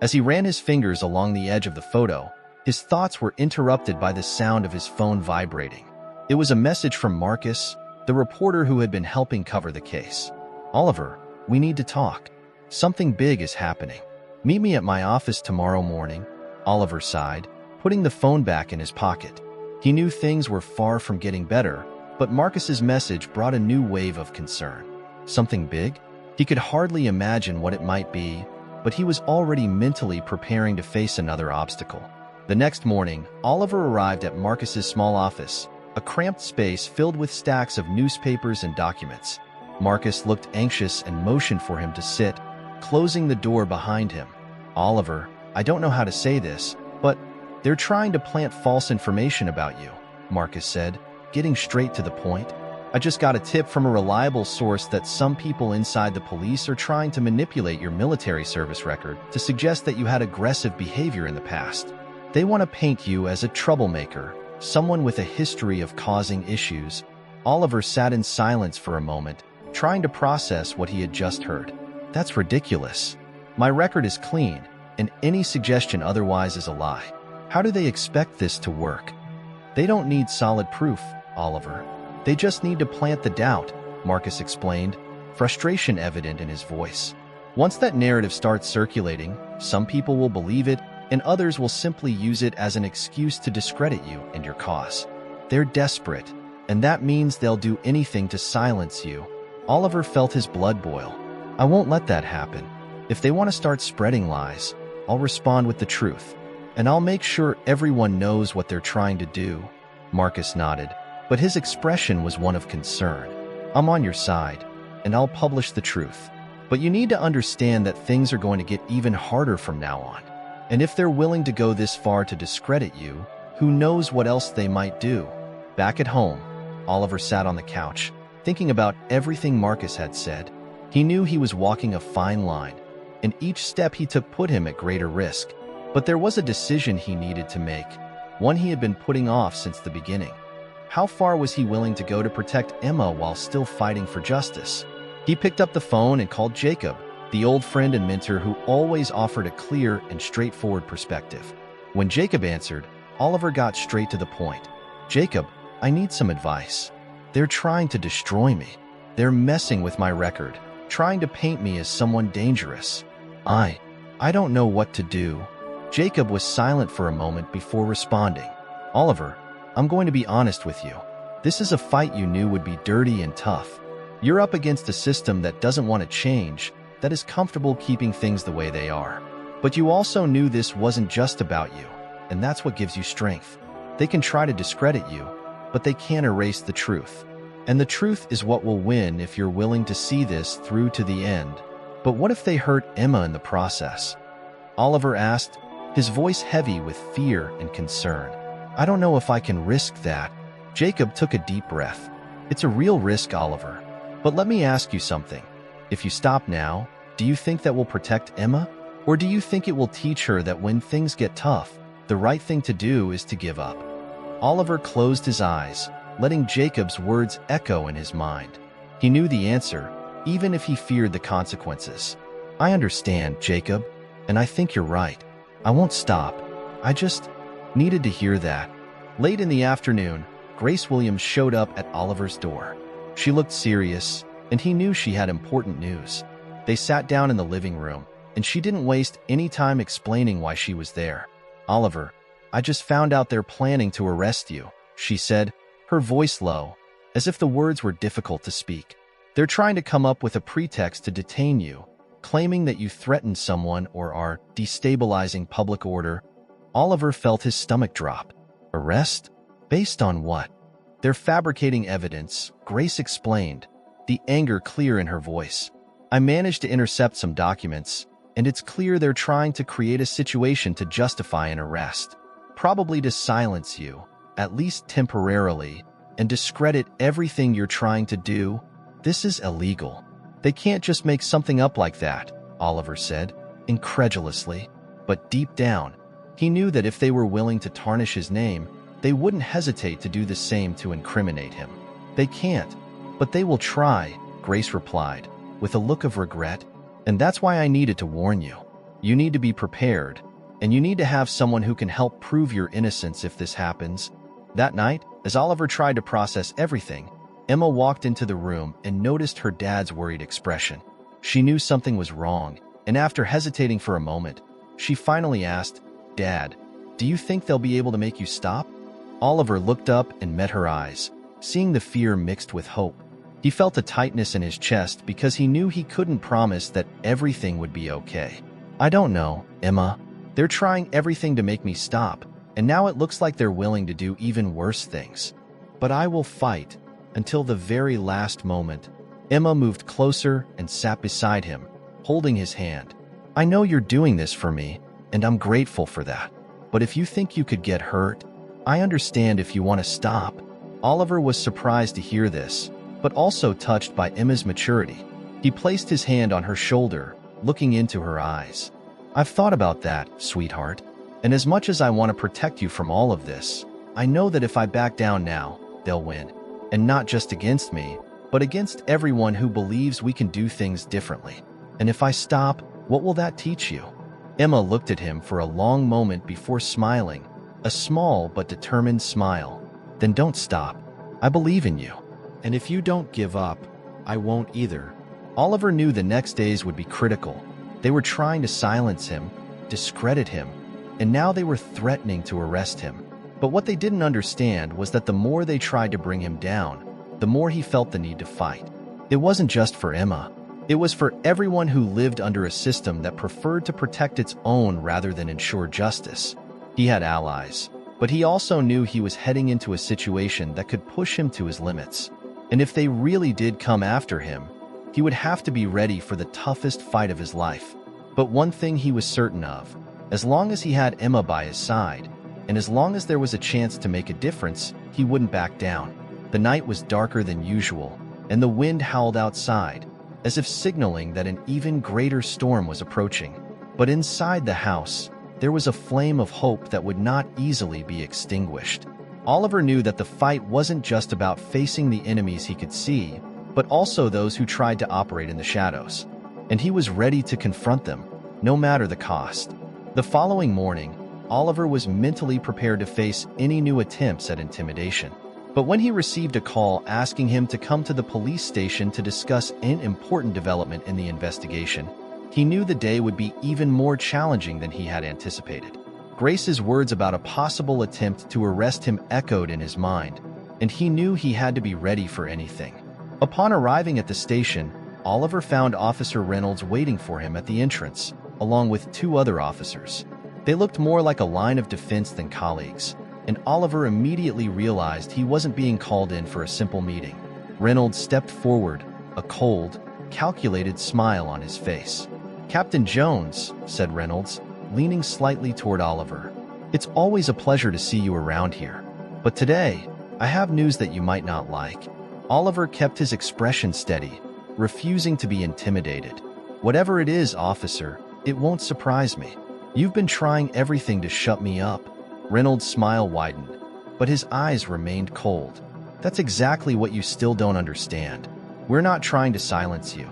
As he ran his fingers along the edge of the photo, his thoughts were interrupted by the sound of his phone vibrating. It was a message from Marcus, the reporter who had been helping cover the case. "Oliver, we need to talk. Something big is happening. Meet me at my office tomorrow morning." Oliver sighed, putting the phone back in his pocket. He knew things were far from getting better, but Marcus's message brought a new wave of concern. Something big? He could hardly imagine what it might be, but he was already mentally preparing to face another obstacle. The next morning, Oliver arrived at Marcus's small office, a cramped space filled with stacks of newspapers and documents. Marcus looked anxious and motioned for him to sit, closing the door behind him. "Oliver, I don't know how to say this, but they're trying to plant false information about you," Marcus said, getting straight to the point. "I just got a tip from a reliable source that some people inside the police are trying to manipulate your military service record to suggest that you had aggressive behavior in the past. They want to paint you as a troublemaker, someone with a history of causing issues." Oliver sat in silence for a moment, trying to process what he had just heard. "That's ridiculous. My record is clean, and any suggestion otherwise is a lie. How do they expect this to work?" "They don't need solid proof, Oliver. They just need to plant the doubt," Marcus explained, frustration evident in his voice. "Once that narrative starts circulating, some people will believe it, and others will simply use it as an excuse to discredit you and your cause. They're desperate, and that means they'll do anything to silence you." Oliver felt his blood boil. "I won't let that happen. If they want to start spreading lies, I'll respond with the truth, and I'll make sure everyone knows what they're trying to do." Marcus nodded, but his expression was one of concern. "I'm on your side, and I'll publish the truth. But you need to understand that things are going to get even harder from now on. And if they're willing to go this far to discredit you, who knows what else they might do." Back at home, Oliver sat on the couch, thinking about everything Marcus had said. He knew he was walking a fine line, and each step he took put him at greater risk. But there was a decision he needed to make, one he had been putting off since the beginning. How far was he willing to go to protect Emma while still fighting for justice? He picked up the phone and called Jacob, the old friend and mentor who always offered a clear and straightforward perspective. When Jacob answered, Oliver got straight to the point. "Jacob, I need some advice. They're trying to destroy me. They're messing with my record, trying to paint me as someone dangerous. I don't know what to do." Jacob was silent for a moment before responding. "Oliver, I'm going to be honest with you. This is a fight you knew would be dirty and tough. You're up against a system that doesn't want to change, that is comfortable keeping things the way they are. But you also knew this wasn't just about you, and that's what gives you strength. They can try to discredit you, but they can't erase the truth. And the truth is what will win if you're willing to see this through to the end. But what if they hurt Emma in the process?" Oliver asked, his voice heavy with fear and concern. "I don't know if I can risk that." Jacob took a deep breath. "It's a real risk, Oliver. But let me ask you something. If you stop now, do you think that will protect Emma? Or do you think it will teach her that when things get tough, the right thing to do is to give up?" Oliver closed his eyes, letting Jacob's words echo in his mind. He knew the answer, even if he feared the consequences. "I understand, Jacob, and I think you're right. I won't stop. I just needed to hear that." Late in the afternoon, Grace Williams showed up at Oliver's door. She looked serious, and he knew she had important news. They sat down in the living room, and she didn't waste any time explaining why she was there. "Oliver, I just found out they're planning to arrest you," she said, her voice low, as if the words were difficult to speak. "They're trying to come up with a pretext to detain you, claiming that you threatened someone or are destabilizing public order." Oliver felt his stomach drop. "Arrest? Based on what?" "They're fabricating evidence," Grace explained, the anger clear in her voice. "I managed to intercept some documents, and it's clear they're trying to create a situation to justify an arrest. Probably to silence you, at least temporarily, and discredit everything you're trying to do. This is illegal. They can't just make something up like that," Oliver said, incredulously. But deep down, he knew that if they were willing to tarnish his name, they wouldn't hesitate to do the same to incriminate him. "They can't, but they will try," Grace replied, with a look of regret. "And that's why I needed to warn you. You need to be prepared, and you need to have someone who can help prove your innocence if this happens." That night, as Oliver tried to process everything, Emma walked into the room and noticed her dad's worried expression. She knew something was wrong, and after hesitating for a moment, she finally asked, "Dad, do you think they'll be able to make you stop?" Oliver looked up and met her eyes, seeing the fear mixed with hope. He felt a tightness in his chest because he knew he couldn't promise that everything would be okay. "I don't know, Emma. They're trying everything to make me stop, and now it looks like they're willing to do even worse things. But I will fight until the very last moment." Emma moved closer and sat beside him, holding his hand. "I know you're doing this for me, and I'm grateful for that. But if you think you could get hurt, I understand if you want to stop." Oliver was surprised to hear this, but also touched by Emma's maturity. He placed his hand on her shoulder, looking into her eyes. "I've thought about that, sweetheart. And as much as I want to protect you from all of this, I know that if I back down now, they'll win. And not just against me, but against everyone who believes we can do things differently. And if I stop, what will that teach you?" Emma looked at him for a long moment before smiling, a small but determined smile. "Then don't stop. I believe in you. And if you don't give up, I won't either." Oliver knew the next days would be critical. They were trying to silence him, discredit him, and now they were threatening to arrest him. But what they didn't understand was that the more they tried to bring him down, the more he felt the need to fight. It wasn't just for Emma. It was for everyone who lived under a system that preferred to protect its own rather than ensure justice. He had allies, but he also knew he was heading into a situation that could push him to his limits. And if they really did come after him, he would have to be ready for the toughest fight of his life. But one thing he was certain of, as long as he had Emma by his side, and as long as there was a chance to make a difference, he wouldn't back down. The night was darker than usual, and the wind howled outside, as if signaling that an even greater storm was approaching. But inside the house, there was a flame of hope that would not easily be extinguished. Oliver knew that the fight wasn't just about facing the enemies he could see, but also those who tried to operate in the shadows. And he was ready to confront them, no matter the cost. The following morning, Oliver was mentally prepared to face any new attempts at intimidation. But when he received a call asking him to come to the police station to discuss an important development in the investigation, he knew the day would be even more challenging than he had anticipated. Grace's words about a possible attempt to arrest him echoed in his mind, and he knew he had to be ready for anything. Upon arriving at the station, Oliver found Officer Reynolds waiting for him at the entrance, along with 2 other officers. They looked more like a line of defense than colleagues, and Oliver immediately realized he wasn't being called in for a simple meeting. Reynolds stepped forward, a cold, calculated smile on his face. "Captain Jones," said Reynolds, leaning slightly toward Oliver. "It's always a pleasure to see you around here. But today, I have news that you might not like." Oliver kept his expression steady, refusing to be intimidated. "Whatever it is, officer, it won't surprise me. You've been trying everything to shut me up." Reynolds' smile widened, but his eyes remained cold. "That's exactly what you still don't understand. We're not trying to silence you.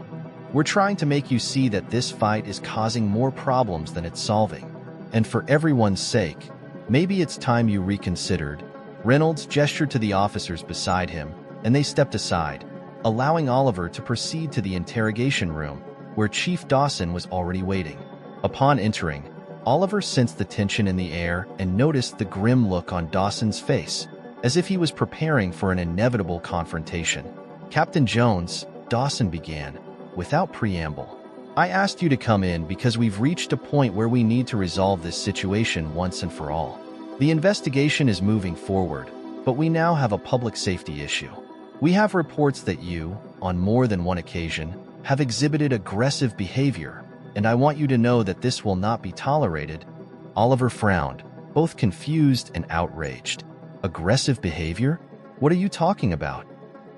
We're trying to make you see that this fight is causing more problems than it's solving. And for everyone's sake, maybe it's time you reconsidered." Reynolds gestured to the officers beside him, and they stepped aside, allowing Oliver to proceed to the interrogation room, where Chief Dawson was already waiting. Upon entering, Oliver sensed the tension in the air and noticed the grim look on Dawson's face, as if he was preparing for an inevitable confrontation. "Captain Jones," Dawson began, without preamble, "I asked you to come in because we've reached a point where we need to resolve this situation once and for all. The investigation is moving forward, but we now have a public safety issue. We have reports that you, on more than one occasion, have exhibited aggressive behavior, and I want you to know that this will not be tolerated." Oliver frowned, both confused and outraged. "Aggressive behavior? What are you talking about?"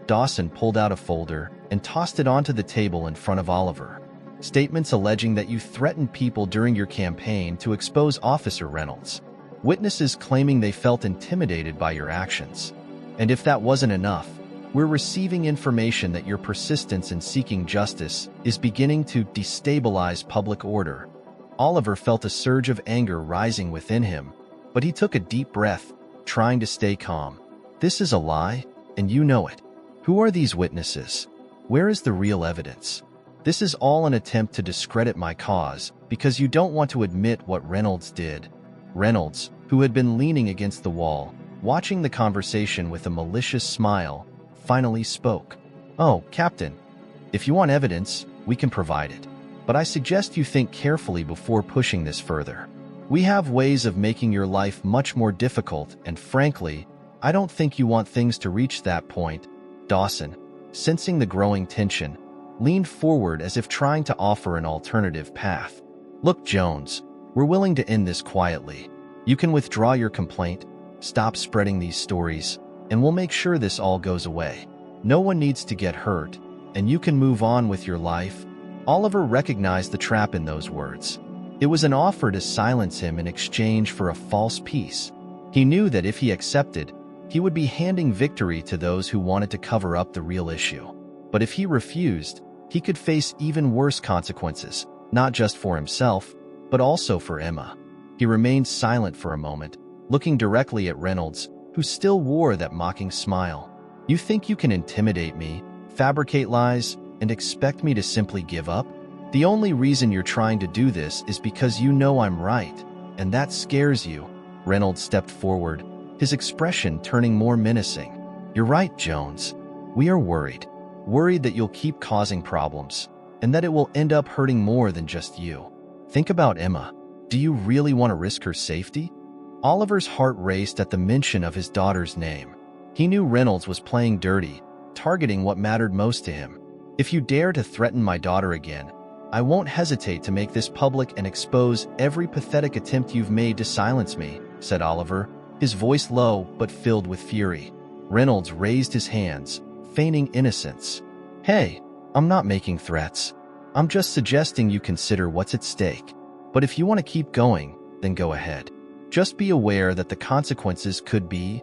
Dawson pulled out a folder and tossed it onto the table in front of Oliver. "Statements alleging that you threatened people during your campaign to expose Officer Reynolds. Witnesses claiming they felt intimidated by your actions. And if that wasn't enough, we're receiving information that your persistence in seeking justice is beginning to destabilize public order." Oliver felt a surge of anger rising within him, but he took a deep breath, trying to stay calm. "This is a lie, and you know it. Who are these witnesses? Where is the real evidence? This is all an attempt to discredit my cause because you don't want to admit what Reynolds did." Reynolds, who had been leaning against the wall, watching the conversation with a malicious smile, finally spoke. "Oh, Captain, if you want evidence, we can provide it. But I suggest you think carefully before pushing this further. We have ways of making your life much more difficult, and frankly, I don't think you want things to reach that point." Dawson, sensing the growing tension, leaned forward as if trying to offer an alternative path. "Look, Jones, we're willing to end this quietly. You can withdraw your complaint, stop spreading these stories, and we'll make sure this all goes away. No one needs to get hurt, and you can move on with your life." Oliver recognized the trap in those words. It was an offer to silence him in exchange for a false peace. He knew that if he accepted, he would be handing victory to those who wanted to cover up the real issue. But if he refused, he could face even worse consequences, not just for himself, but also for Emma. He remained silent for a moment, looking directly at Reynolds, who still wore that mocking smile. "You think you can intimidate me, fabricate lies, and expect me to simply give up? The only reason you're trying to do this is because you know I'm right, and that scares you." Reynolds stepped forward, his expression turning more menacing. "You're right, Jones. We are worried. Worried that you'll keep causing problems, and that it will end up hurting more than just you. Think about Emma. Do you really want to risk her safety?" Oliver's heart raced at the mention of his daughter's name. He knew Reynolds was playing dirty, targeting what mattered most to him. "If you dare to threaten my daughter again, I won't hesitate to make this public and expose every pathetic attempt you've made to silence me," said Oliver, his voice low but filled with fury. Reynolds raised his hands, feigning innocence. "Hey, I'm not making threats. I'm just suggesting you consider what's at stake. But if you want to keep going, then go ahead. Just be aware that the consequences could be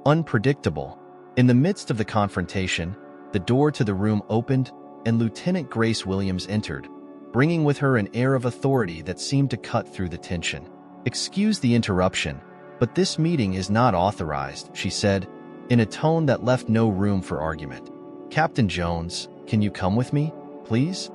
unpredictable." In the midst of the confrontation, the door to the room opened and Lieutenant Grace Williams entered, bringing with her an air of authority that seemed to cut through the tension. "Excuse the interruption, but this meeting is not authorized," she said, in a tone that left no room for argument. "Captain Jones, can you come with me, please?"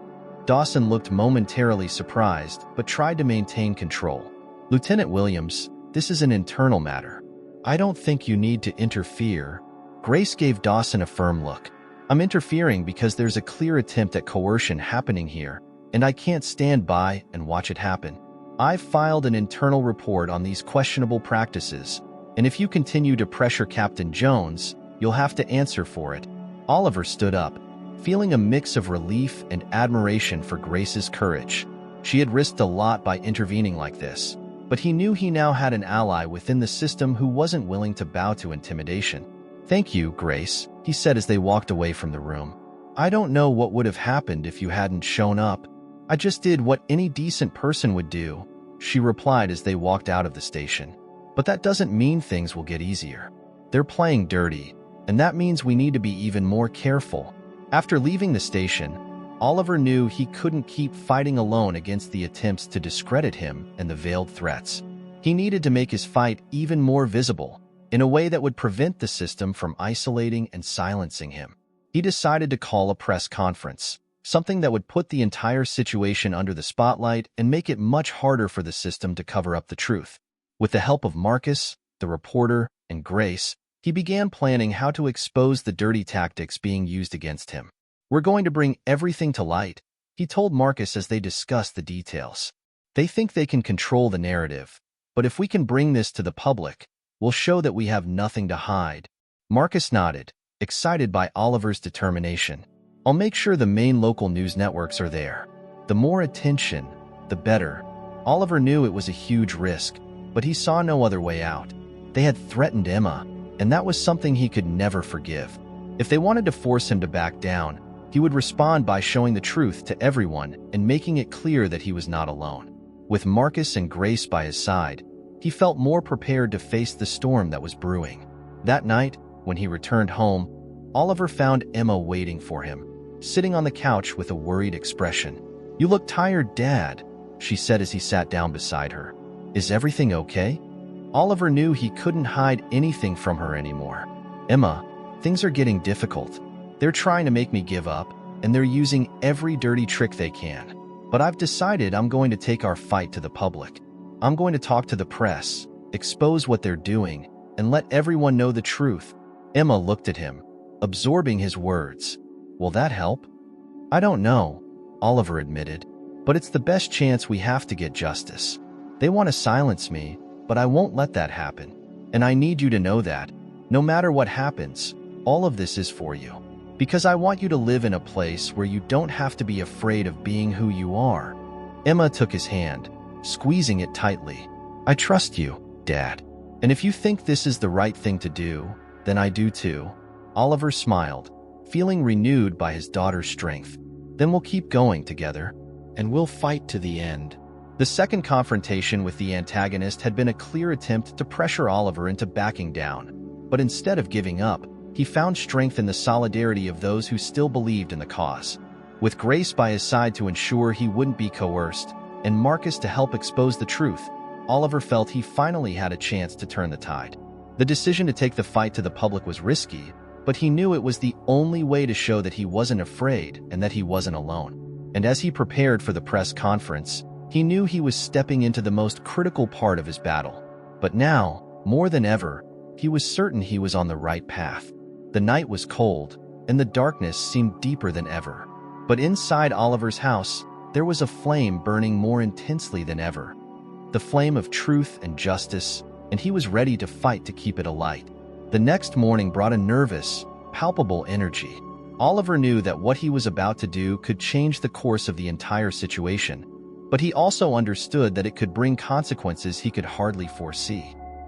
Dawson looked momentarily surprised, but tried to maintain control. "Lieutenant Williams, this is an internal matter. I don't think you need to interfere." Grace gave Dawson a firm look. "I'm interfering because there's a clear attempt at coercion happening here, and I can't stand by and watch it happen. I've filed an internal report on these questionable practices, and if you continue to pressure Captain Jones, you'll have to answer for it." Oliver stood up, feeling a mix of relief and admiration for Grace's courage. She had risked a lot by intervening like this, but he knew he now had an ally within the system who wasn't willing to bow to intimidation. "Thank you, Grace," he said as they walked away from the room. "I don't know what would have happened if you hadn't shown up. I just did what any decent person would do," she replied as they walked out of the station. "But that doesn't mean things will get easier. They're playing dirty, and that means we need to be even more careful." After leaving the station, Oliver knew he couldn't keep fighting alone against the attempts to discredit him and the veiled threats. He needed to make his fight even more visible, in a way that would prevent the system from isolating and silencing him. He decided to call a press conference, something that would put the entire situation under the spotlight and make it much harder for the system to cover up the truth. With the help of Marcus, the reporter, and Grace, he began planning how to expose the dirty tactics being used against him. "We're going to bring everything to light," he told Marcus as they discussed the details. "They think they can control the narrative, but if we can bring this to the public, we'll show that we have nothing to hide." Marcus nodded, excited by Oliver's determination. "I'll make sure the main local news networks are there. The more attention, the better." Oliver knew it was a huge risk, but he saw no other way out. They had threatened Emma, and that was something he could never forgive. If they wanted to force him to back down, he would respond by showing the truth to everyone and making it clear that he was not alone. With Marcus and Grace by his side, he felt more prepared to face the storm that was brewing. That night, when he returned home, Oliver found Emma waiting for him, sitting on the couch with a worried expression. "You look tired, Dad," she said as he sat down beside her. "Is everything okay?" Oliver knew he couldn't hide anything from her anymore. "Emma, things are getting difficult. They're trying to make me give up, and they're using every dirty trick they can. But I've decided I'm going to take our fight to the public. I'm going to talk to the press, expose what they're doing, and let everyone know the truth." Emma looked at him, absorbing his words. "Will that help?" "I don't know," Oliver admitted, "but it's the best chance we have to get justice. They want to silence me, but I won't let that happen. And I need you to know that, no matter what happens, all of this is for you. Because I want you to live in a place where you don't have to be afraid of being who you are." Emma took his hand, squeezing it tightly. "I trust you, Dad. And if you think this is the right thing to do, then I do too." Oliver smiled, feeling renewed by his daughter's strength. "Then we'll keep going together, and we'll fight to the end." The second confrontation with the antagonist had been a clear attempt to pressure Oliver into backing down. But instead of giving up, he found strength in the solidarity of those who still believed in the cause. With Grace by his side to ensure he wouldn't be coerced, and Marcus to help expose the truth, Oliver felt he finally had a chance to turn the tide. The decision to take the fight to the public was risky, but he knew it was the only way to show that he wasn't afraid and that he wasn't alone. And as he prepared for the press conference, he knew he was stepping into the most critical part of his battle. But now, more than ever, he was certain he was on the right path. The night was cold, and the darkness seemed deeper than ever. But inside Oliver's house, there was a flame burning more intensely than ever. The flame of truth and justice, and he was ready to fight to keep it alight. The next morning brought a nervous, palpable energy. Oliver knew that what he was about to do could change the course of the entire situation, but he also understood that it could bring consequences he could hardly foresee.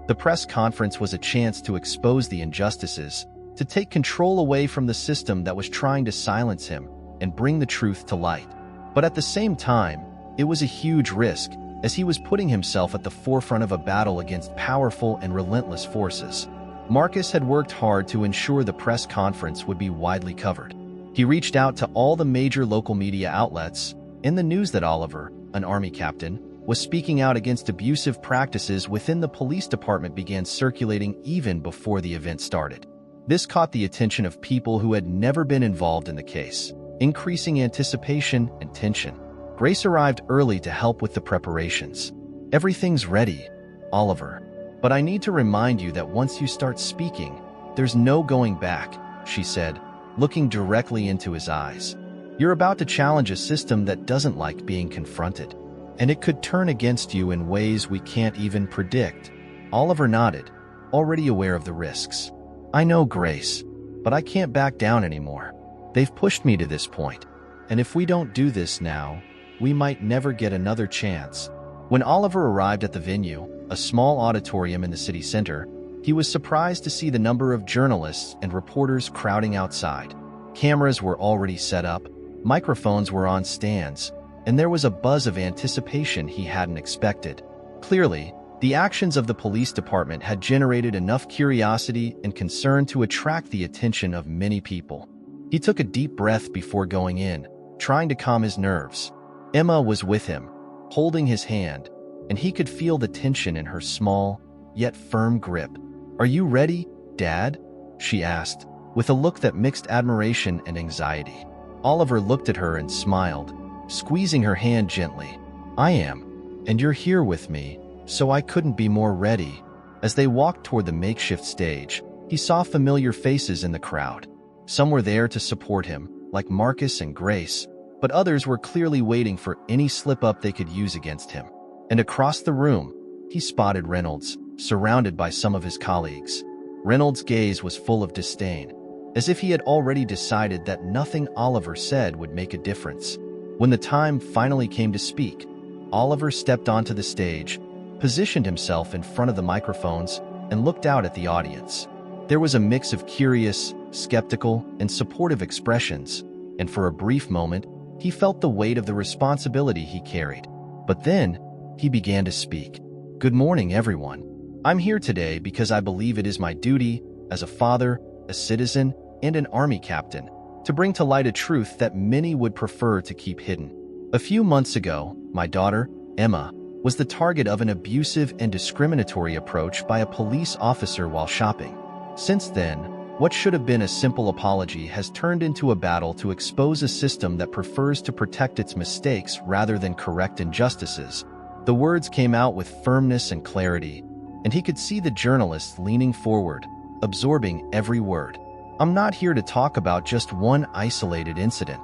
The press conference was a chance to expose the injustices, to take control away from the system that was trying to silence him and bring the truth to light. But at the same time, it was a huge risk, as he was putting himself at the forefront of a battle against powerful and relentless forces. Marcus had worked hard to ensure the press conference would be widely covered. He reached out to all the major local media outlets in the news that Oliver, an army captain, was speaking out against abusive practices within the police department began circulating even before the event started. This caught the attention of people who had never been involved in the case, increasing anticipation and tension. Grace arrived early to help with the preparations. "Everything's ready, Oliver. But I need to remind you that once you start speaking, there's no going back," she said, looking directly into his eyes. "You're about to challenge a system that doesn't like being confronted, and it could turn against you in ways we can't even predict." Oliver nodded, already aware of the risks. "I know, Grace, but I can't back down anymore. They've pushed me to this point, and if we don't do this now, we might never get another chance." When Oliver arrived at the venue, a small auditorium in the city center, he was surprised to see the number of journalists and reporters crowding outside. Cameras were already set up, microphones were on stands, and there was a buzz of anticipation he hadn't expected. Clearly, the actions of the police department had generated enough curiosity and concern to attract the attention of many people. He took a deep breath before going in, trying to calm his nerves. Emma was with him, holding his hand, and he could feel the tension in her small, yet firm grip. "Are you ready, Dad?" she asked, with a look that mixed admiration and anxiety. Oliver looked at her and smiled, squeezing her hand gently. "I am, and you're here with me, so I couldn't be more ready." As they walked toward the makeshift stage, he saw familiar faces in the crowd. Some were there to support him, like Marcus and Grace, but others were clearly waiting for any slip-up they could use against him. And across the room, he spotted Reynolds, surrounded by some of his colleagues. Reynolds' gaze was full of disdain, as if he had already decided that nothing Oliver said would make a difference. When the time finally came to speak, Oliver stepped onto the stage, positioned himself in front of the microphones, and looked out at the audience. There was a mix of curious, skeptical, and supportive expressions, and for a brief moment, he felt the weight of the responsibility he carried. But then, he began to speak. "Good morning, everyone. I'm here today because I believe it is my duty, as a father, a citizen, and an army captain, to bring to light a truth that many would prefer to keep hidden. A few months ago, my daughter, Emma, was the target of an abusive and discriminatory approach by a police officer while shopping. Since then, what should have been a simple apology has turned into a battle to expose a system that prefers to protect its mistakes rather than correct injustices." The words came out with firmness and clarity, and he could see the journalists leaning forward, absorbing every word. "I'm not here to talk about just one isolated incident.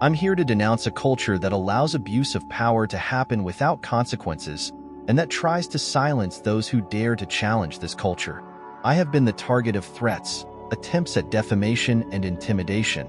I'm here to denounce a culture that allows abuse of power to happen without consequences and that tries to silence those who dare to challenge this culture. I have been the target of threats, attempts at defamation and intimidation,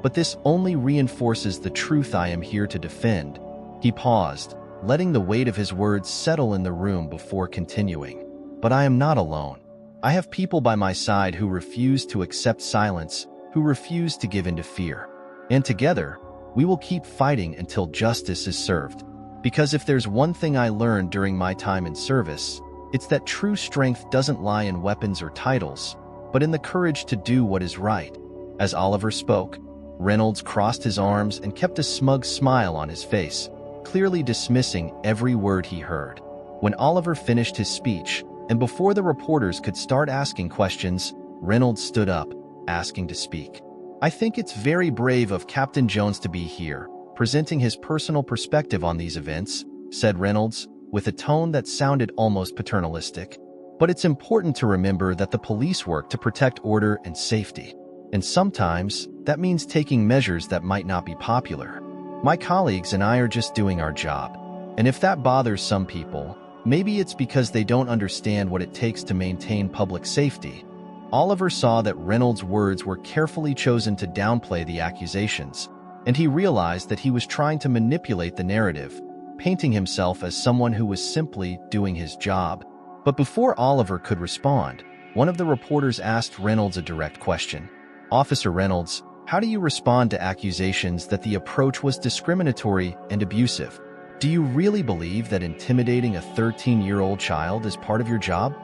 but this only reinforces the truth I am here to defend." He paused, letting the weight of his words settle in the room before continuing. "But I am not alone. I have people by my side who refuse to accept silence, who refuse to give in to fear. And together, we will keep fighting until justice is served. Because if there's one thing I learned during my time in service, it's that true strength doesn't lie in weapons or titles, but in the courage to do what is right." As Oliver spoke, Reynolds crossed his arms and kept a smug smile on his face, clearly dismissing every word he heard. When Oliver finished his speech, and before the reporters could start asking questions, Reynolds stood up, asking to speak. "I think it's very brave of Captain Jones to be here, presenting his personal perspective on these events," said Reynolds, with a tone that sounded almost paternalistic. "But it's important to remember that the police work to protect order and safety. And sometimes, that means taking measures that might not be popular. My colleagues and I are just doing our job. And if that bothers some people, maybe it's because they don't understand what it takes to maintain public safety." Oliver saw that Reynolds' words were carefully chosen to downplay the accusations, and he realized that he was trying to manipulate the narrative, painting himself as someone who was simply doing his job. But before Oliver could respond, One of the reporters asked Reynolds a direct question. "Officer Reynolds, how do you respond to accusations that the approach was discriminatory and abusive? Do you really believe that intimidating a 13-year-old child is part of your job?"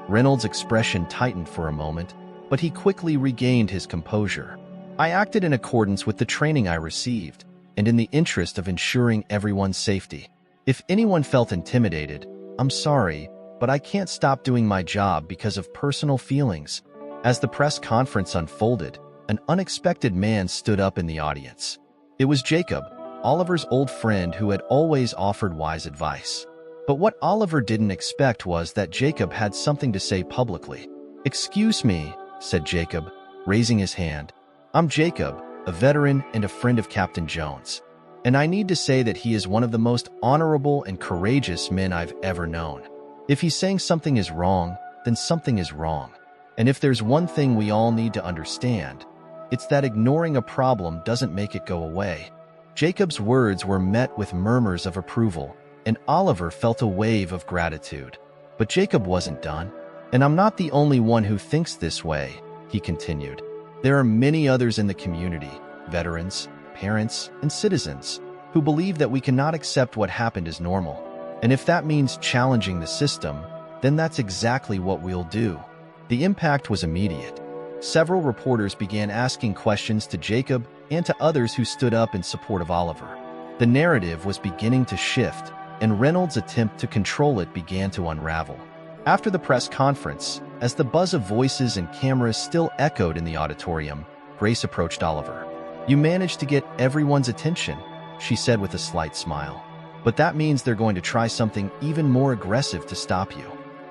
Reynolds' expression tightened for a moment, but he quickly regained his composure. "I acted in accordance with the training I received, and in the interest of ensuring everyone's safety. If anyone felt intimidated, I'm sorry, but I can't stop doing my job because of personal feelings." As the press conference unfolded, an unexpected man stood up in the audience. It was Jacob, Oliver's old friend who had always offered wise advice. But what Oliver didn't expect was that Jacob had something to say publicly. "Excuse me," said Jacob, raising his hand. "I'm Jacob, a veteran and a friend of Captain Jones. And I need to say that he is one of the most honorable and courageous men I've ever known. If he's saying something is wrong, then something is wrong. And if there's one thing we all need to understand, it's that ignoring a problem doesn't make it go away." Jacob's words were met with murmurs of approval, and Oliver felt a wave of gratitude. But Jacob wasn't done. "And I'm not the only one who thinks this way," he continued. "There are many others in the community, veterans, parents, and citizens, who believe that we cannot accept what happened as normal. And if that means challenging the system, then that's exactly what we'll do." The impact was immediate. Several reporters began asking questions to Jacob and to others who stood up in support of Oliver. The narrative was beginning to shift, and Reynolds' attempt to control it began to unravel. After the press conference, as the buzz of voices and cameras still echoed in the auditorium, Grace approached Oliver. "You managed to get everyone's attention," she said with a slight smile. "But that means they're going to try something even more aggressive to stop you.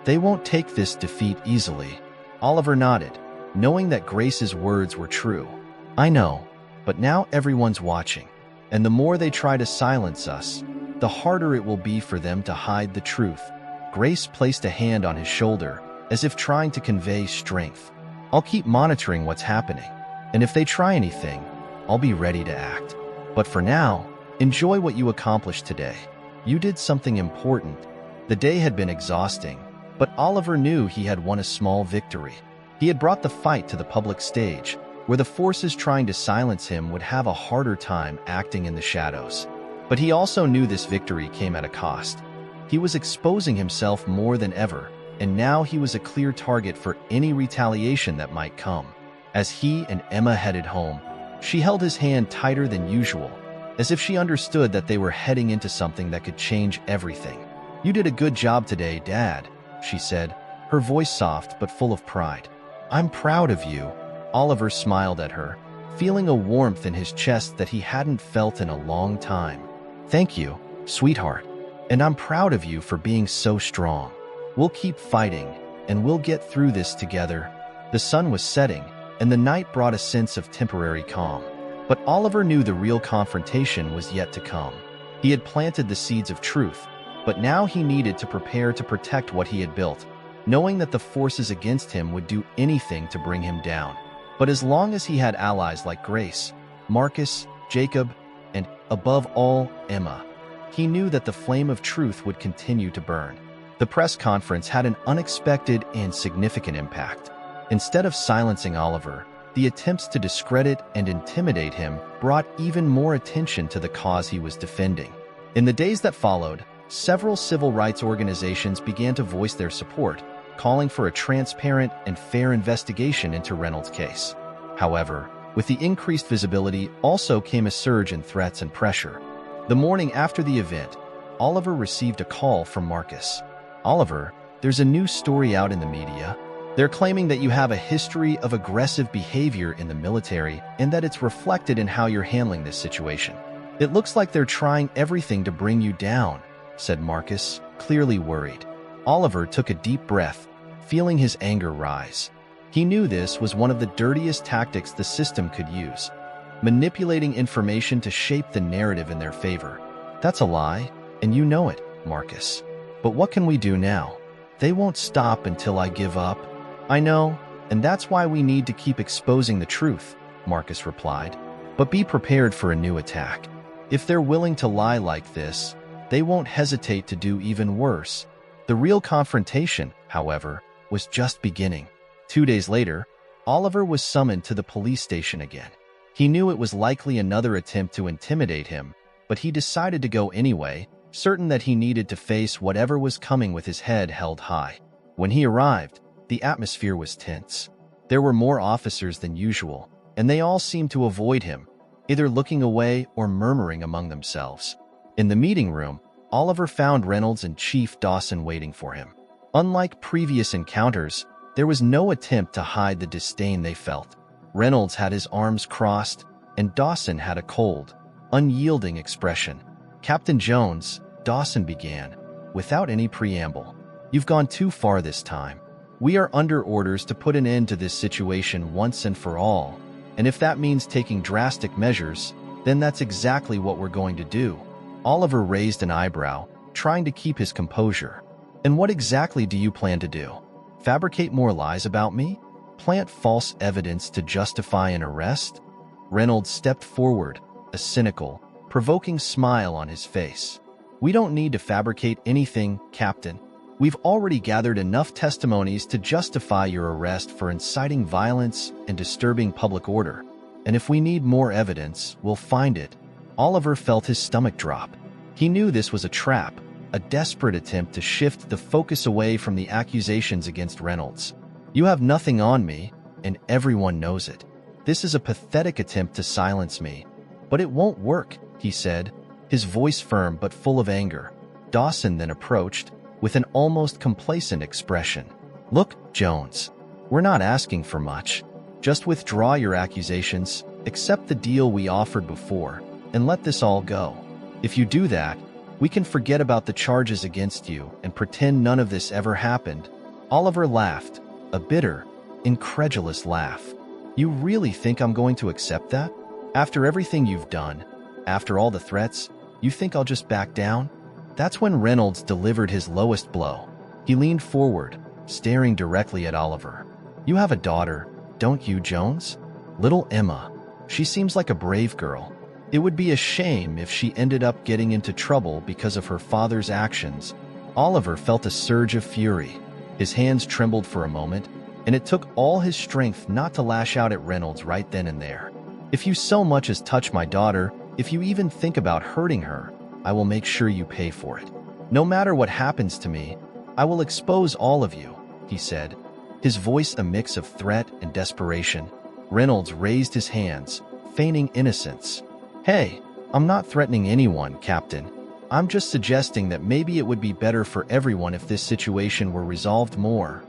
They won't take this defeat easily." Oliver nodded, knowing that Grace's words were true. "I know, but now everyone's watching, and the more they try to silence us, the harder it will be for them to hide the truth." Grace placed a hand on his shoulder, as if trying to convey strength. "I'll keep monitoring what's happening, and if they try anything, I'll be ready to act. But for now, enjoy what you accomplished today. You did something important." The day had been exhausting, but Oliver knew he had won a small victory. He had brought the fight to the public stage, where the forces trying to silence him would have a harder time acting in the shadows. But he also knew this victory came at a cost. He was exposing himself more than ever, and now he was a clear target for any retaliation that might come. As he and Emma headed home, she held his hand tighter than usual, as if she understood that they were heading into something that could change everything. "You did a good job today, Dad," she said, her voice soft but full of pride. "I'm proud of you." Oliver smiled at her, feeling a warmth in his chest that he hadn't felt in a long time. "Thank you, sweetheart. And I'm proud of you for being so strong. We'll keep fighting, and we'll get through this together." The sun was setting, and the night brought a sense of temporary calm. But Oliver knew the real confrontation was yet to come. He had planted the seeds of truth, but now he needed to prepare to protect what he had built, knowing that the forces against him would do anything to bring him down. But as long as he had allies like Grace, Marcus, Jacob, and, above all, Emma, he knew that the flame of truth would continue to burn. The press conference had an unexpected and significant impact. Instead of silencing Oliver, the attempts to discredit and intimidate him brought even more attention to the cause he was defending. In the days that followed, several civil rights organizations began to voice their support, calling for a transparent and fair investigation into Reynolds' case. However, with the increased visibility also came a surge in threats and pressure. The morning after the event, Oliver received a call from Marcus. "Oliver, there's a new story out in the media. They're claiming that you have a history of aggressive behavior in the military and that it's reflected in how you're handling this situation. It looks like they're trying everything to bring you down," said Marcus, clearly worried. Oliver took a deep breath, feeling his anger rise. He knew this was one of the dirtiest tactics the system could use, manipulating information to shape the narrative in their favor. "That's a lie, and you know it, Marcus. But what can we do now? They won't stop until I give up." "I know, and that's why we need to keep exposing the truth," Marcus replied. "But be prepared for a new attack. If they're willing to lie like this, they won't hesitate to do even worse." The real confrontation, however, was just beginning. 2 days later, Oliver was summoned to the police station again. He knew it was likely another attempt to intimidate him, but he decided to go anyway, certain that he needed to face whatever was coming with his head held high. When he arrived, the atmosphere was tense. There were more officers than usual, and they all seemed to avoid him, either looking away or murmuring among themselves. In the meeting room, Oliver found Reynolds and Chief Dawson waiting for him. Unlike previous encounters, there was no attempt to hide the disdain they felt. Reynolds had his arms crossed, and Dawson had a cold, unyielding expression. "Captain Jones," Dawson began, without any preamble, "you've gone too far this time. We are under orders to put an end to this situation once and for all, and if that means taking drastic measures, then that's exactly what we're going to do." Oliver raised an eyebrow, trying to keep his composure. "And what exactly do you plan to do? Fabricate more lies about me? Plant false evidence to justify an arrest?" Reynolds stepped forward, a cynical, provoking smile on his face. "We don't need to fabricate anything, Captain. We've already gathered enough testimonies to justify your arrest for inciting violence and disturbing public order. And if we need more evidence, we'll find it." Oliver felt his stomach drop. He knew this was a trap, a desperate attempt to shift the focus away from the accusations against Reynolds. "You have nothing on me, and everyone knows it. This is a pathetic attempt to silence me. But it won't work," he said, his voice firm but full of anger. Dawson then approached, with an almost complacent expression. "Look, Jones, we're not asking for much. Just withdraw your accusations, accept the deal we offered before, and let this all go. If you do that, we can forget about the charges against you and pretend none of this ever happened." Oliver laughed, a bitter, incredulous laugh. "You really think I'm going to accept that? After everything you've done, after all the threats, you think I'll just back down?" That's when Reynolds delivered his lowest blow. He leaned forward, staring directly at Oliver. "You have a daughter, don't you, Jones? Little Emma. She seems like a brave girl. It would be a shame if she ended up getting into trouble because of her father's actions." Oliver felt a surge of fury. His hands trembled for a moment, and it took all his strength not to lash out at Reynolds right then and there. "If you so much as touch my daughter, if you even think about hurting her, I will make sure you pay for it. No matter what happens to me, I will expose all of you," he said, his voice a mix of threat and desperation. Reynolds raised his hands, feigning innocence. "Hey, I'm not threatening anyone, Captain. I'm just suggesting that maybe it would be better for everyone if this situation were resolved more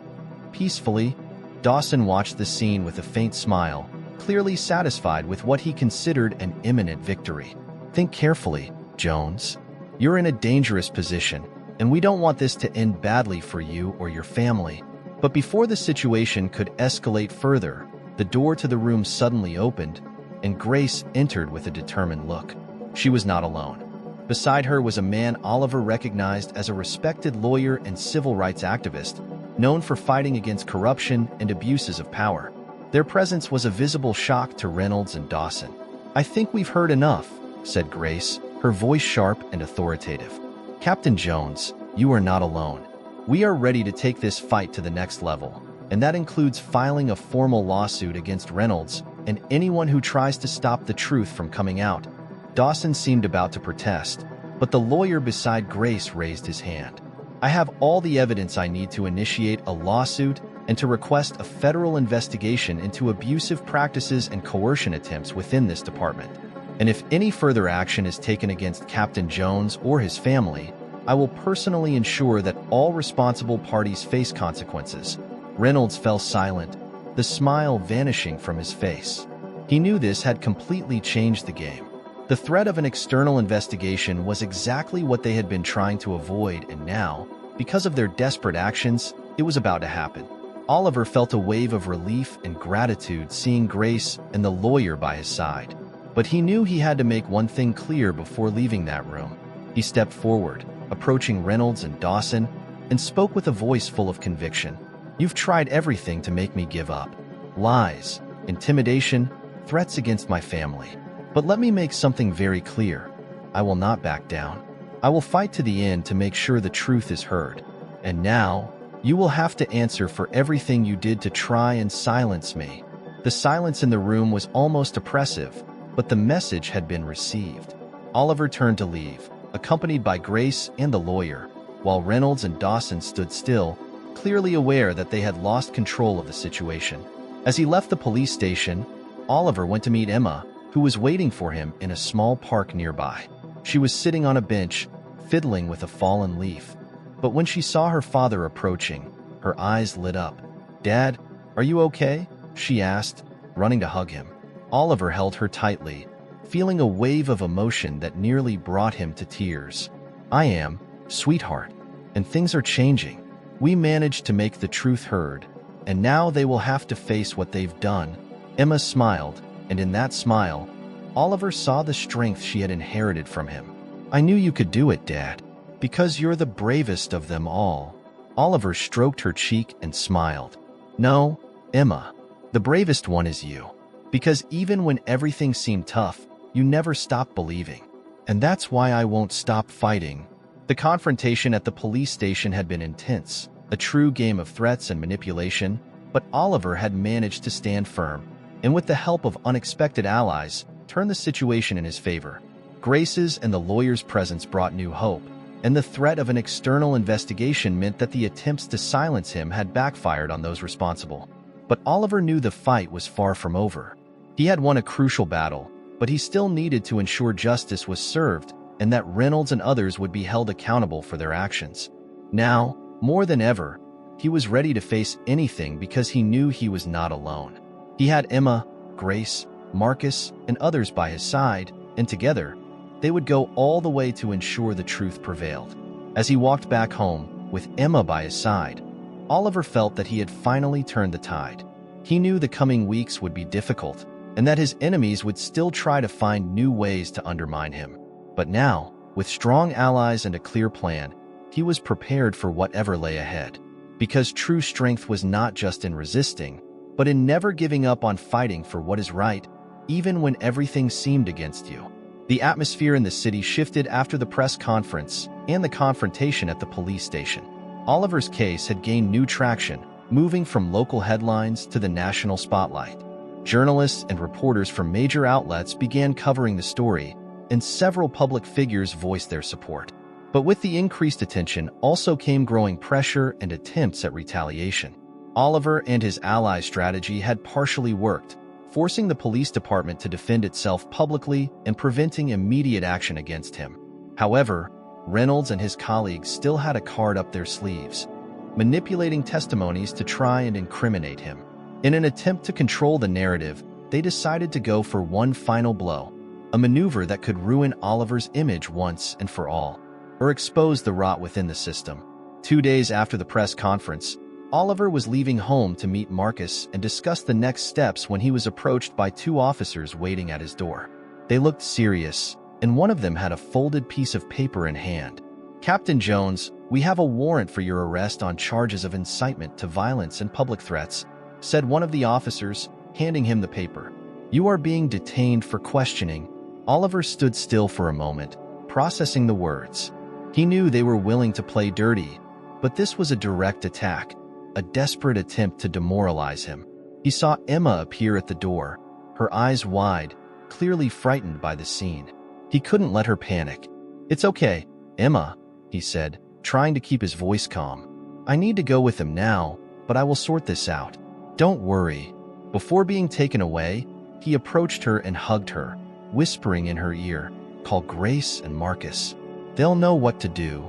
peacefully." Dawson watched the scene with a faint smile, clearly satisfied with what he considered an imminent victory. "Think carefully, Jones. You're in a dangerous position, and we don't want this to end badly for you or your family." But before the situation could escalate further, the door to the room suddenly opened, and Grace entered with a determined look. She was not alone. Beside her was a man Oliver recognized as a respected lawyer and civil rights activist, known for fighting against corruption and abuses of power. Their presence was a visible shock to Reynolds and Dawson. "I think we've heard enough," said Grace, her voice sharp and authoritative. "Captain Jones, you are not alone. We are ready to take this fight to the next level, and that includes filing a formal lawsuit against Reynolds and anyone who tries to stop the truth from coming out." Dawson seemed about to protest, but the lawyer beside Grace raised his hand. "I have all the evidence I need to initiate a lawsuit and to request a federal investigation into abusive practices and coercion attempts within this department. And if any further action is taken against Captain Jones or his family, I will personally ensure that all responsible parties face consequences." Reynolds fell silent, the smile vanishing from his face. He knew this had completely changed the game. The threat of an external investigation was exactly what they had been trying to avoid, and now, because of their desperate actions, it was about to happen. Oliver felt a wave of relief and gratitude seeing Grace and the lawyer by his side. But he knew he had to make one thing clear before leaving that room. He stepped forward, approaching Reynolds and Dawson, and spoke with a voice full of conviction. "You've tried everything to make me give up. Lies, intimidation, threats against my family. But let me make something very clear. I will not back down. I will fight to the end to make sure the truth is heard. And now, You will have to answer for everything you did to try and silence me." The silence in the room was almost oppressive, but the message had been received. Oliver turned to leave, accompanied by Grace and the lawyer, while Reynolds and Dawson stood still, clearly aware that they had lost control of the situation. As he left the police station, Oliver went to meet Emma, who was waiting for him in a small park nearby. She was sitting on a bench, fiddling with a fallen leaf. But when she saw her father approaching, her eyes lit up. "Dad, are you okay?" she asked, running to hug him. Oliver held her tightly, feeling a wave of emotion that nearly brought him to tears. "I am, sweetheart, and things are changing. We managed to make the truth heard, and now they will have to face what they've done." Emma smiled, and in that smile, Oliver saw the strength she had inherited from him. "I knew you could do it, Dad, because you're the bravest of them all." Oliver stroked her cheek and smiled. "No, Emma, the bravest one is you, because even when everything seemed tough, you never stopped believing. And that's why I won't stop fighting." The confrontation at the police station had been intense, a true game of threats and manipulation, but Oliver had managed to stand firm, and with the help of unexpected allies, turn the situation in his favor. Grace's and the lawyer's presence brought new hope, and the threat of an external investigation meant that the attempts to silence him had backfired on those responsible. But Oliver knew the fight was far from over. He had won a crucial battle, but he still needed to ensure justice was served and that Reynolds and others would be held accountable for their actions. Now, more than ever, he was ready to face anything because he knew he was not alone. He had Emma, Grace, Marcus, and others by his side, and together, they would go all the way to ensure the truth prevailed. As he walked back home, with Emma by his side, Oliver felt that he had finally turned the tide. He knew the coming weeks would be difficult, and that his enemies would still try to find new ways to undermine him. But now, with strong allies and a clear plan, he was prepared for whatever lay ahead. Because true strength was not just in resisting, but in never giving up on fighting for what is right, even when everything seemed against you. The atmosphere in the city shifted after the press conference and the confrontation at the police station. Oliver's case had gained new traction, moving from local headlines to the national spotlight. Journalists and reporters from major outlets began covering the story, and several public figures voiced their support. But with the increased attention also came growing pressure and attempts at retaliation. Oliver and his allies' strategy had partially worked, forcing the police department to defend itself publicly and preventing immediate action against him. However, Reynolds and his colleagues still had a card up their sleeves, manipulating testimonies to try and incriminate him. In an attempt to control the narrative, they decided to go for one final blow, a maneuver that could ruin Oliver's image once and for all, or expose the rot within the system. 2 days after the press conference, Oliver was leaving home to meet Marcus and discuss the next steps when he was approached by 2 officers waiting at his door. They looked serious, and one of them had a folded piece of paper in hand. "Captain Jones, we have a warrant for your arrest on charges of incitement to violence and public threats," said one of the officers, handing him the paper. "You are being detained for questioning." Oliver stood still for a moment, processing the words. He knew they were willing to play dirty, but this was a direct attack, a desperate attempt to demoralize him. He saw Emma appear at the door, her eyes wide, clearly frightened by the scene. He couldn't let her panic. "It's okay, Emma," he said, trying to keep his voice calm. "I need to go with them now, but I will sort this out. Don't worry." Before being taken away, he approached her and hugged her, whispering in her ear, "Call Grace and Marcus. They'll know what to do."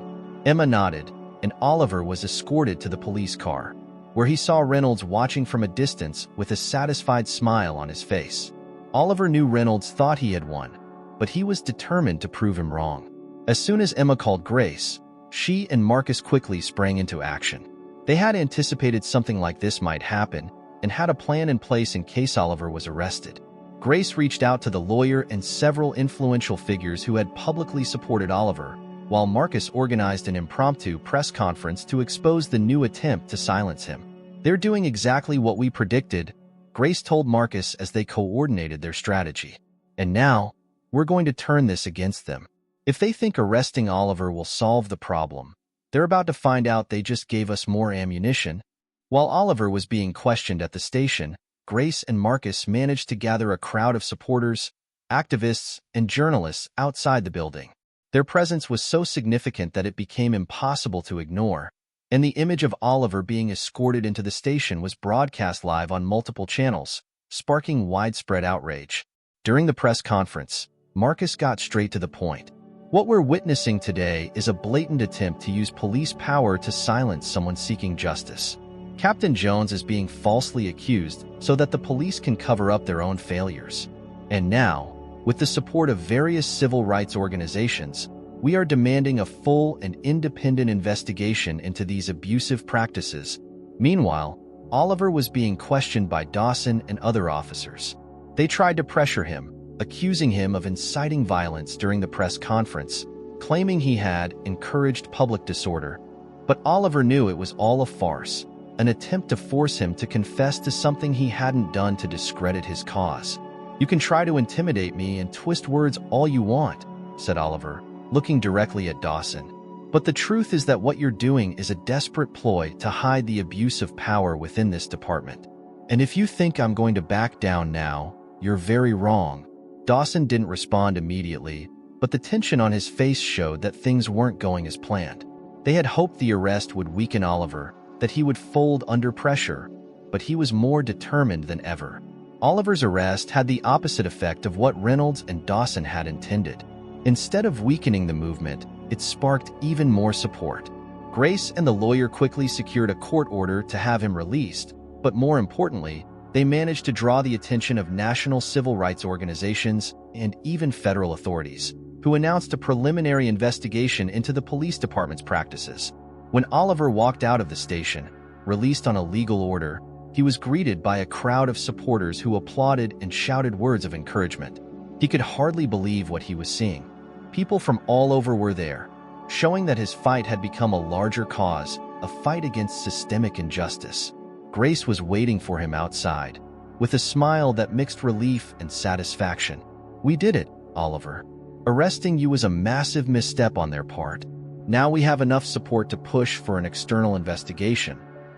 Emma nodded, and Oliver was escorted to the police car, where he saw Reynolds watching from a distance with a satisfied smile on his face. Oliver knew Reynolds thought he had won, but he was determined to prove him wrong. As soon as Emma called Grace, she and Marcus quickly sprang into action. They had anticipated something like this might happen and had a plan in place in case Oliver was arrested. Grace reached out to the lawyer and several influential figures who had publicly supported Oliver, while Marcus organized an impromptu press conference to expose the new attempt to silence him. "They're doing exactly what we predicted," Grace told Marcus as they coordinated their strategy. "And now, we're going to turn this against them. If they think arresting Oliver will solve the problem, They're about to find out they just gave us more ammunition. While Oliver was being questioned at the station, Grace and Marcus managed to gather a crowd of supporters, activists, and journalists outside the building. Their presence was so significant that it became impossible to ignore, and the image of Oliver being escorted into the station was broadcast live on multiple channels, sparking widespread outrage. During the press conference, Marcus got straight to the point. What we're witnessing today is a blatant attempt to use police power to silence someone seeking justice. Captain Jones is being falsely accused so that the police can cover up their own failures. And now, with the support of various civil rights organizations, we are demanding a full and independent investigation into these abusive practices. Meanwhile, Oliver was being questioned by Dawson and other officers. They tried to pressure him, accusing him of inciting violence during the press conference, claiming he had encouraged public disorder. But Oliver knew it was all a farce, an attempt to force him to confess to something he hadn't done to discredit his cause. "You can try to intimidate me and twist words all you want," said Oliver, looking directly at Dawson. "But the truth is that what you're doing is a desperate ploy to hide the abuse of power within this department. And if you think I'm going to back down now, you're very wrong." Dawson didn't respond immediately, but the tension on his face showed that things weren't going as planned. They had hoped the arrest would weaken Oliver, that he would fold under pressure, but he was more determined than ever. Oliver's arrest had the opposite effect of what Reynolds and Dawson had intended. Instead of weakening the movement, it sparked even more support. Grace and the lawyer quickly secured a court order to have him released, but more importantly, they managed to draw the attention of national civil rights organizations and even federal authorities, who announced a preliminary investigation into the police department's practices. When Oliver walked out of the station, released on a legal order, he was greeted by a crowd of supporters who applauded and shouted words of encouragement. He could hardly believe what he was seeing. People from all over were there, showing that his fight had become a larger cause, a fight against systemic injustice. Grace was waiting for him outside, with a smile that mixed relief and satisfaction. "We did it, Oliver. Arresting you was a massive misstep on their part. Now we have enough support to push for an external investigation,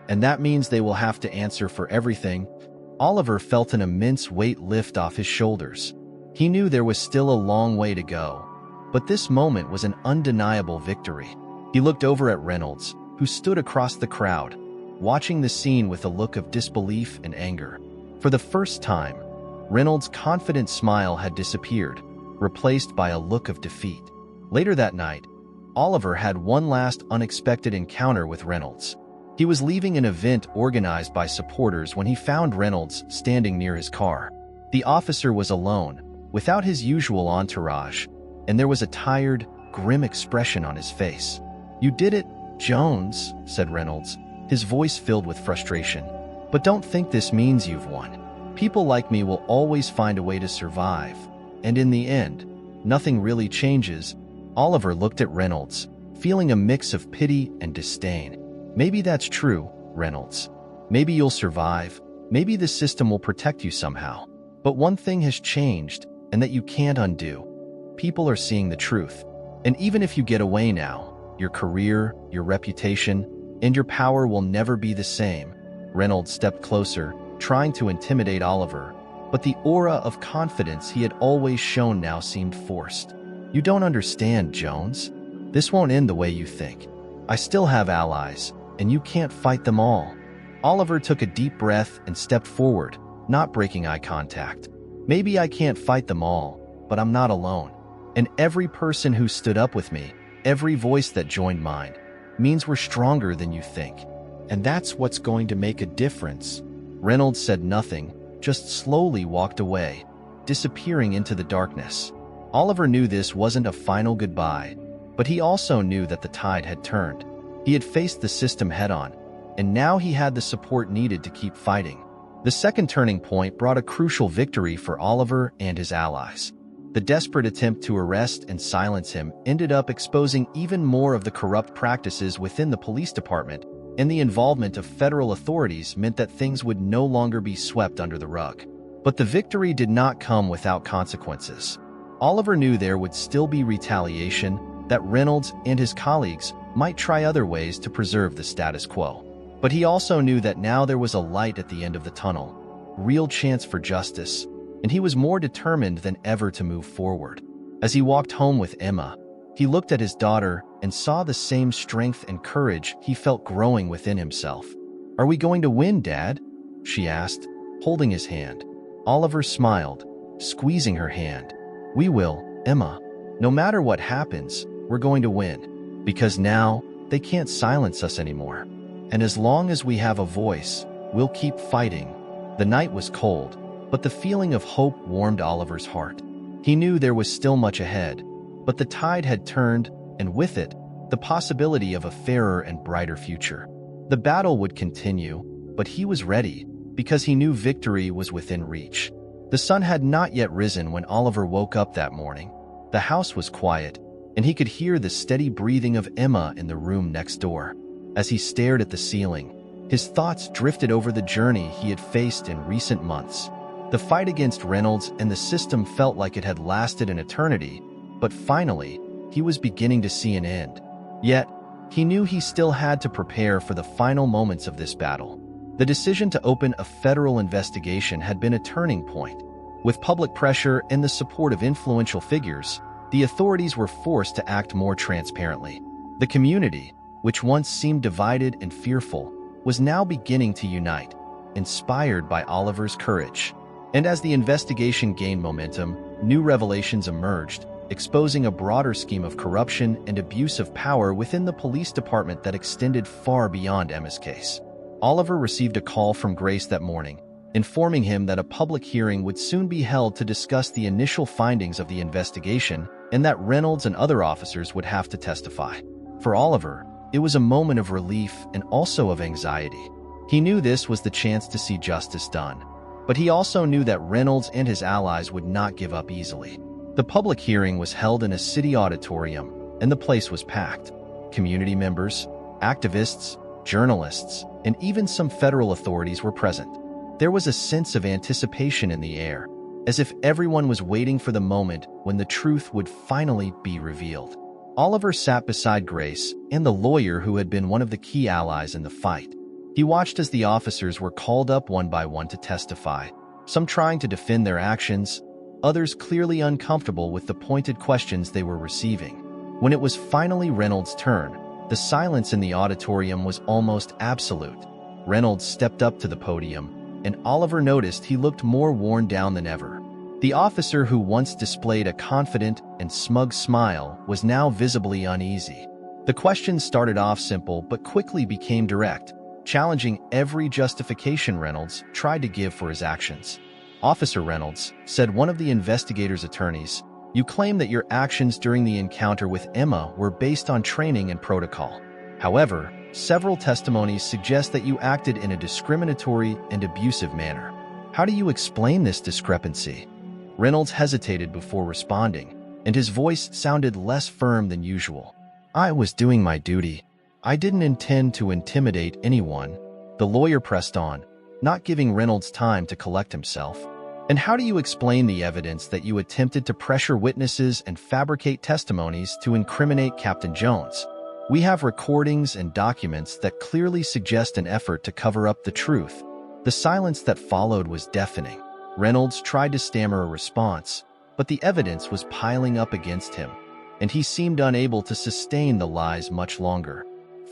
and that means they will have to answer for everything." Oliver felt an immense weight lift off his shoulders. He knew there was still a long way to go, but this moment was an undeniable victory. He looked over at Reynolds, who stood across the crowd, watching the scene with a look of disbelief and anger. For the first time, Reynolds' confident smile had disappeared, replaced by a look of defeat. Later that night, Oliver had one last unexpected encounter with Reynolds. He was leaving an event organized by supporters when he found Reynolds standing near his car. The officer was alone, without his usual entourage, and there was a tired, grim expression on his face. "You did it, Jones," said Reynolds, his voice filled with frustration. "But don't think this means you've won. People like me will always find a way to survive, and in the end, nothing really changes." Oliver looked at Reynolds, feeling a mix of pity and disdain. "Maybe that's true, Reynolds. Maybe you'll survive. Maybe the system will protect you somehow. But one thing has changed, and that you can't undo. People are seeing the truth. And even if you get away now, your career, your reputation, and your power will never be the same." Reynolds stepped closer, trying to intimidate Oliver, but the aura of confidence he had always shown now seemed forced. "You don't understand, Jones. This won't end the way you think. I still have allies, and you can't fight them all." Oliver took a deep breath and stepped forward, not breaking eye contact. "Maybe I can't fight them all, but I'm not alone. And every person who stood up with me, every voice that joined mine, means we're stronger than you think. And that's what's going to make a difference." Reynolds said nothing, just slowly walked away, disappearing into the darkness. Oliver knew this wasn't a final goodbye, but he also knew that the tide had turned. He had faced the system head-on, and now he had the support needed to keep fighting. The second turning point brought a crucial victory for Oliver and his allies. The desperate attempt to arrest and silence him ended up exposing even more of the corrupt practices within the police department, and the involvement of federal authorities meant that things would no longer be swept under the rug. But the victory did not come without consequences. Oliver knew there would still be retaliation, that Reynolds and his colleagues might try other ways to preserve the status quo. But he also knew that now there was a light at the end of the tunnel, real chance for justice, and he was more determined than ever to move forward. As he walked home with Emma, he looked at his daughter and saw the same strength and courage he felt growing within himself. "Are we going to win, Dad?" she asked, holding his hand. Oliver smiled, squeezing her hand. "We will, Emma. No matter what happens, we're going to win. Because now, they can't silence us anymore. And as long as we have a voice, we'll keep fighting." The night was cold, but the feeling of hope warmed Oliver's heart. He knew there was still much ahead, but the tide had turned, and with it, the possibility of a fairer and brighter future. The battle would continue, but he was ready, because he knew victory was within reach. The sun had not yet risen when Oliver woke up that morning. The house was quiet, and he could hear the steady breathing of Emma in the room next door. As he stared at the ceiling, his thoughts drifted over the journey he had faced in recent months. The fight against Reynolds and the system felt like it had lasted an eternity, but finally, he was beginning to see an end. Yet, he knew he still had to prepare for the final moments of this battle. The decision to open a federal investigation had been a turning point. With public pressure and the support of influential figures, the authorities were forced to act more transparently. The community, which once seemed divided and fearful, was now beginning to unite, inspired by Oliver's courage. And as the investigation gained momentum, new revelations emerged, exposing a broader scheme of corruption and abuse of power within the police department that extended far beyond Emma's case. Oliver received a call from Grace that morning, informing him that a public hearing would soon be held to discuss the initial findings of the investigation and that Reynolds and other officers would have to testify. For Oliver, it was a moment of relief and also of anxiety. He knew this was the chance to see justice done, but he also knew that Reynolds and his allies would not give up easily. The public hearing was held in a city auditorium, and the place was packed. Community members, activists, journalists, and even some federal authorities were present. There was a sense of anticipation in the air, as if everyone was waiting for the moment when the truth would finally be revealed. Oliver sat beside Grace and the lawyer who had been one of the key allies in the fight. He watched as the officers were called up one by one to testify, some trying to defend their actions, others clearly uncomfortable with the pointed questions they were receiving. When it was finally Reynolds' turn, the silence in the auditorium was almost absolute. Reynolds stepped up to the podium, and Oliver noticed he looked more worn down than ever. The officer who once displayed a confident and smug smile was now visibly uneasy. The questions started off simple but quickly became direct, challenging every justification Reynolds tried to give for his actions. "Officer Reynolds," said one of the investigator's attorneys, "you claim that your actions during the encounter with Emma were based on training and protocol. However, several testimonies suggest that you acted in a discriminatory and abusive manner. How do you explain this discrepancy?" Reynolds hesitated before responding, and his voice sounded less firm than usual. "I was doing my duty. I didn't intend to intimidate anyone," the lawyer pressed on, not giving Reynolds time to collect himself. "And how do you explain the evidence that you attempted to pressure witnesses and fabricate testimonies to incriminate Captain Jones? We have recordings and documents that clearly suggest an effort to cover up the truth." The silence that followed was deafening. Reynolds tried to stammer a response, but the evidence was piling up against him, and he seemed unable to sustain the lies much longer.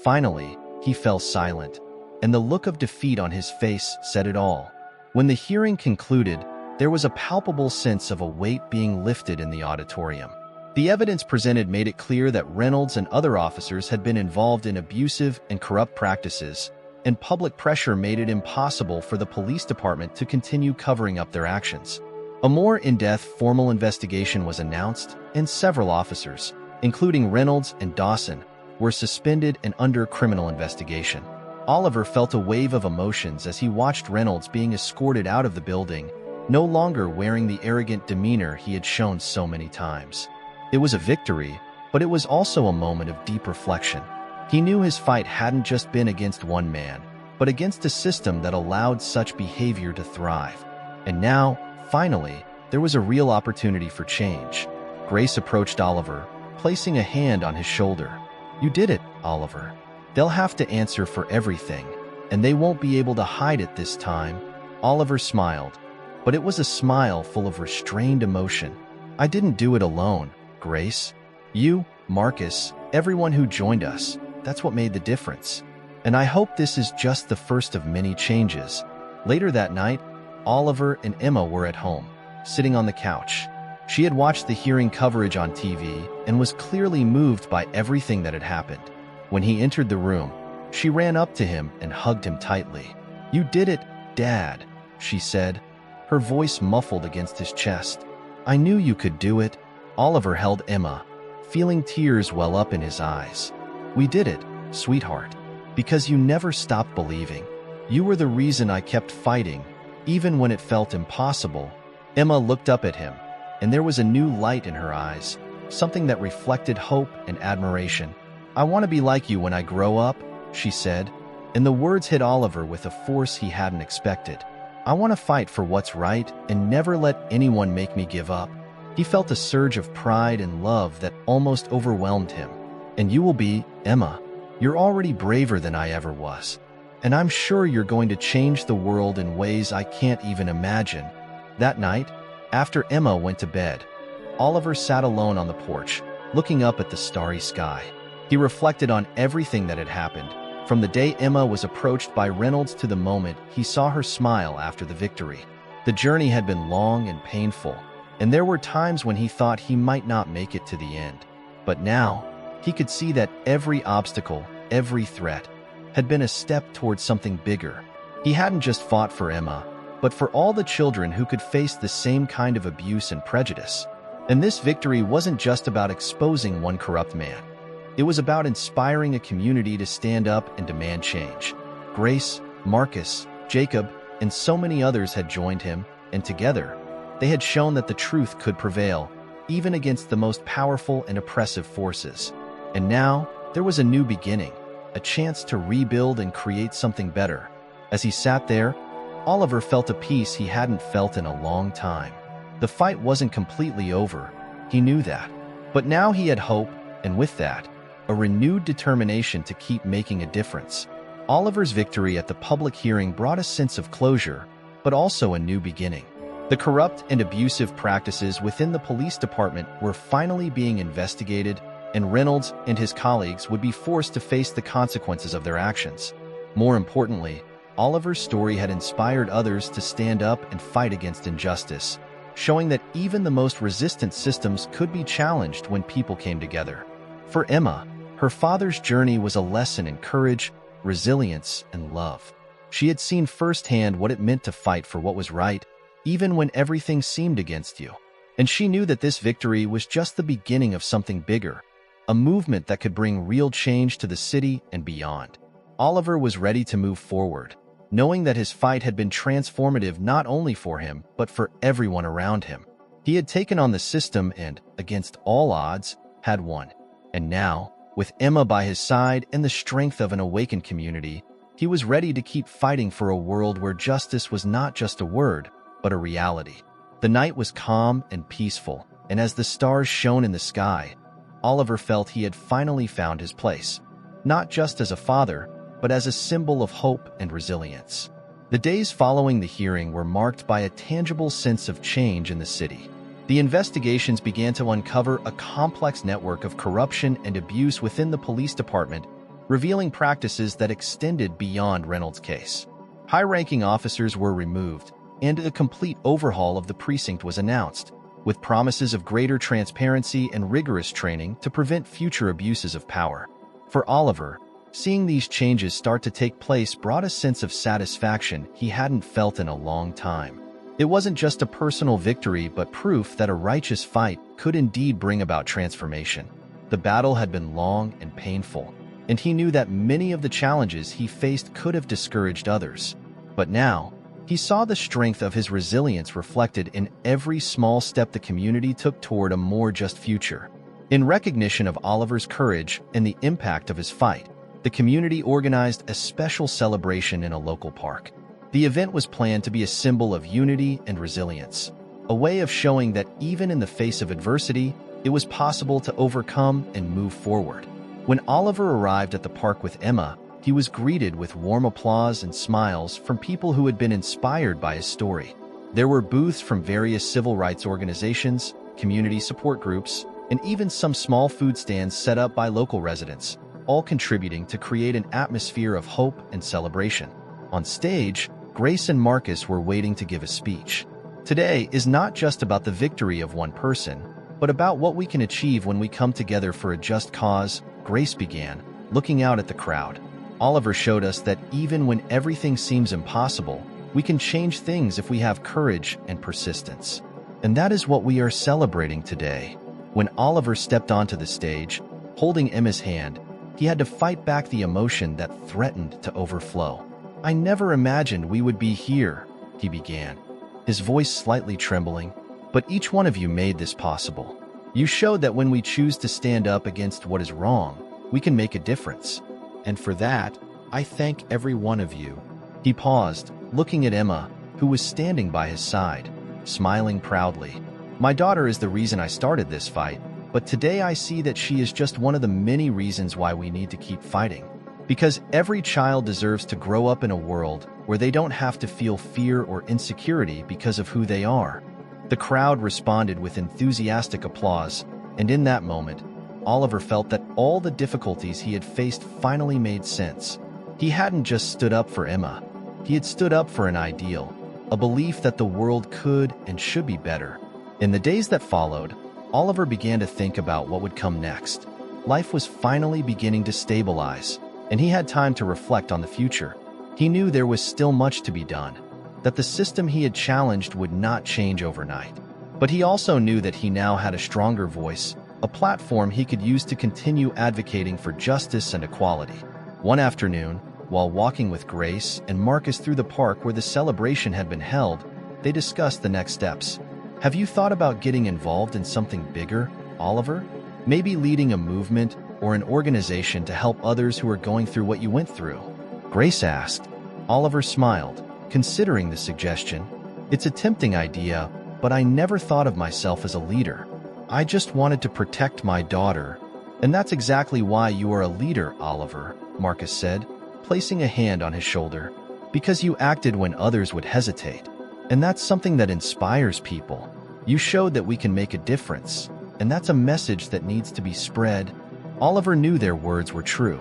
Finally, he fell silent, and the look of defeat on his face said it all. When the hearing concluded, there was a palpable sense of a weight being lifted in the auditorium. The evidence presented made it clear that Reynolds and other officers had been involved in abusive and corrupt practices, and public pressure made it impossible for the police department to continue covering up their actions. A more in-depth formal investigation was announced, and several officers, including Reynolds and Dawson, were suspended and under criminal investigation. Oliver felt a wave of emotions as he watched Reynolds being escorted out of the building, no longer wearing the arrogant demeanor he had shown so many times. It was a victory, but it was also a moment of deep reflection. He knew his fight hadn't just been against one man, but against a system that allowed such behavior to thrive. And now, finally, there was a real opportunity for change. Grace approached Oliver, placing a hand on his shoulder. You did it, Oliver. They'll have to answer for everything, and they won't be able to hide it this time. Oliver smiled, but it was a smile full of restrained emotion. I didn't do it alone, Grace. You, Marcus, everyone who joined us, that's what made the difference. And I hope this is just the first of many changes. Later that night, Oliver and Emma were at home, sitting on the couch. She had watched the hearing coverage on TV and was clearly moved by everything that had happened. When he entered the room, she ran up to him and hugged him tightly. "You did it, Dad," she said, her voice muffled against his chest. "I knew you could do it." Oliver held Emma, feeling tears well up in his eyes. "We did it, sweetheart, because you never stopped believing. You were the reason I kept fighting, even when it felt impossible." Emma looked up at him, and there was a new light in her eyes, something that reflected hope and admiration. "I want to be like you when I grow up," she said, and the words hit Oliver with a force he hadn't expected. "I want to fight for what's right and never let anyone make me give up." He felt a surge of pride and love that almost overwhelmed him. "And you will be, Emma. You're already braver than I ever was. And I'm sure you're going to change the world in ways I can't even imagine." That night, after Emma went to bed, Oliver sat alone on the porch, looking up at the starry sky. He reflected on everything that had happened, from the day Emma was approached by Reynolds to the moment he saw her smile after the victory. The journey had been long and painful, and there were times when he thought he might not make it to the end. But now, he could see that every obstacle, every threat, had been a step towards something bigger. He hadn't just fought for Emma, but for all the children who could face the same kind of abuse and prejudice. And this victory wasn't just about exposing one corrupt man. It was about inspiring a community to stand up and demand change. Grace, Marcus, Jacob, and so many others had joined him, and together, they had shown that the truth could prevail, even against the most powerful and oppressive forces. And now, there was a new beginning, a chance to rebuild and create something better. As he sat there, Oliver felt a peace he hadn't felt in a long time. The fight wasn't completely over, he knew that. But now he had hope, and with that, a renewed determination to keep making a difference. Oliver's victory at the public hearing brought a sense of closure, but also a new beginning. The corrupt and abusive practices within the police department were finally being investigated, and Reynolds and his colleagues would be forced to face the consequences of their actions. More importantly, Oliver's story had inspired others to stand up and fight against injustice, showing that even the most resistant systems could be challenged when people came together. For Emma, her father's journey was a lesson in courage, resilience, and love. She had seen firsthand what it meant to fight for what was right, even when everything seemed against you. And she knew that this victory was just the beginning of something bigger, a movement that could bring real change to the city and beyond. Oliver was ready to move forward, knowing that his fight had been transformative not only for him, but for everyone around him. He had taken on the system and, against all odds, had won. And now, with Emma by his side and the strength of an awakened community, he was ready to keep fighting for a world where justice was not just a word, but a reality. The night was calm and peaceful, and as the stars shone in the sky, Oliver felt he had finally found his place, not just as a father, but as a symbol of hope and resilience. The days following the hearing were marked by a tangible sense of change in the city. The investigations began to uncover a complex network of corruption and abuse within the police department, revealing practices that extended beyond Reynolds' case. High-ranking officers were removed, and a complete overhaul of the precinct was announced, with promises of greater transparency and rigorous training to prevent future abuses of power. For Oliver, seeing these changes start to take place brought a sense of satisfaction he hadn't felt in a long time. It wasn't just a personal victory, but proof that a righteous fight could indeed bring about transformation. The battle had been long and painful, and he knew that many of the challenges he faced could have discouraged others. But now, he saw the strength of his resilience reflected in every small step the community took toward a more just future. In recognition of Oliver's courage and the impact of his fight, the community organized a special celebration in a local park. The event was planned to be a symbol of unity and resilience, a way of showing that even in the face of adversity, it was possible to overcome and move forward. When Oliver arrived at the park with Emma, he was greeted with warm applause and smiles from people who had been inspired by his story. There were booths from various civil rights organizations, community support groups, and even some small food stands set up by local residents, all contributing to create an atmosphere of hope and celebration. On stage, Grace and Marcus were waiting to give a speech. Today is not just about the victory of one person, but about what we can achieve when we come together for a just cause, Grace began, looking out at the crowd. Oliver showed us that even when everything seems impossible, we can change things if we have courage and persistence. And that is what we are celebrating today. When Oliver stepped onto the stage, holding Emma's hand, he had to fight back the emotion that threatened to overflow. "I never imagined we would be here," he began, his voice slightly trembling. "But each one of you made this possible. You showed that when we choose to stand up against what is wrong, we can make a difference. And for that, I thank every one of you." He paused, looking at Emma, who was standing by his side, smiling proudly. "My daughter is the reason I started this fight, but today I see that she is just one of the many reasons why we need to keep fighting. Because every child deserves to grow up in a world where they don't have to feel fear or insecurity because of who they are." The crowd responded with enthusiastic applause, and in that moment, Oliver felt that all the difficulties he had faced finally made sense. He hadn't just stood up for Emma. He had stood up for an ideal, a belief that the world could and should be better. In the days that followed, Oliver began to think about what would come next. Life was finally beginning to stabilize, and he had time to reflect on the future. He knew there was still much to be done, that the system he had challenged would not change overnight. But he also knew that he now had a stronger voice, a platform he could use to continue advocating for justice and equality. One afternoon, while walking with Grace and Marcus through the park where the celebration had been held, they discussed the next steps. "Have you thought about getting involved in something bigger, Oliver? Maybe leading a movement or an organization to help others who are going through what you went through?" Grace asked. Oliver smiled, considering the suggestion. "It's a tempting idea, but I never thought of myself as a leader. I just wanted to protect my daughter." "And that's exactly why you are a leader, Oliver," Marcus said, placing a hand on his shoulder. "Because you acted when others would hesitate. And that's something that inspires people. You showed that we can make a difference, and that's a message that needs to be spread." Oliver knew their words were true,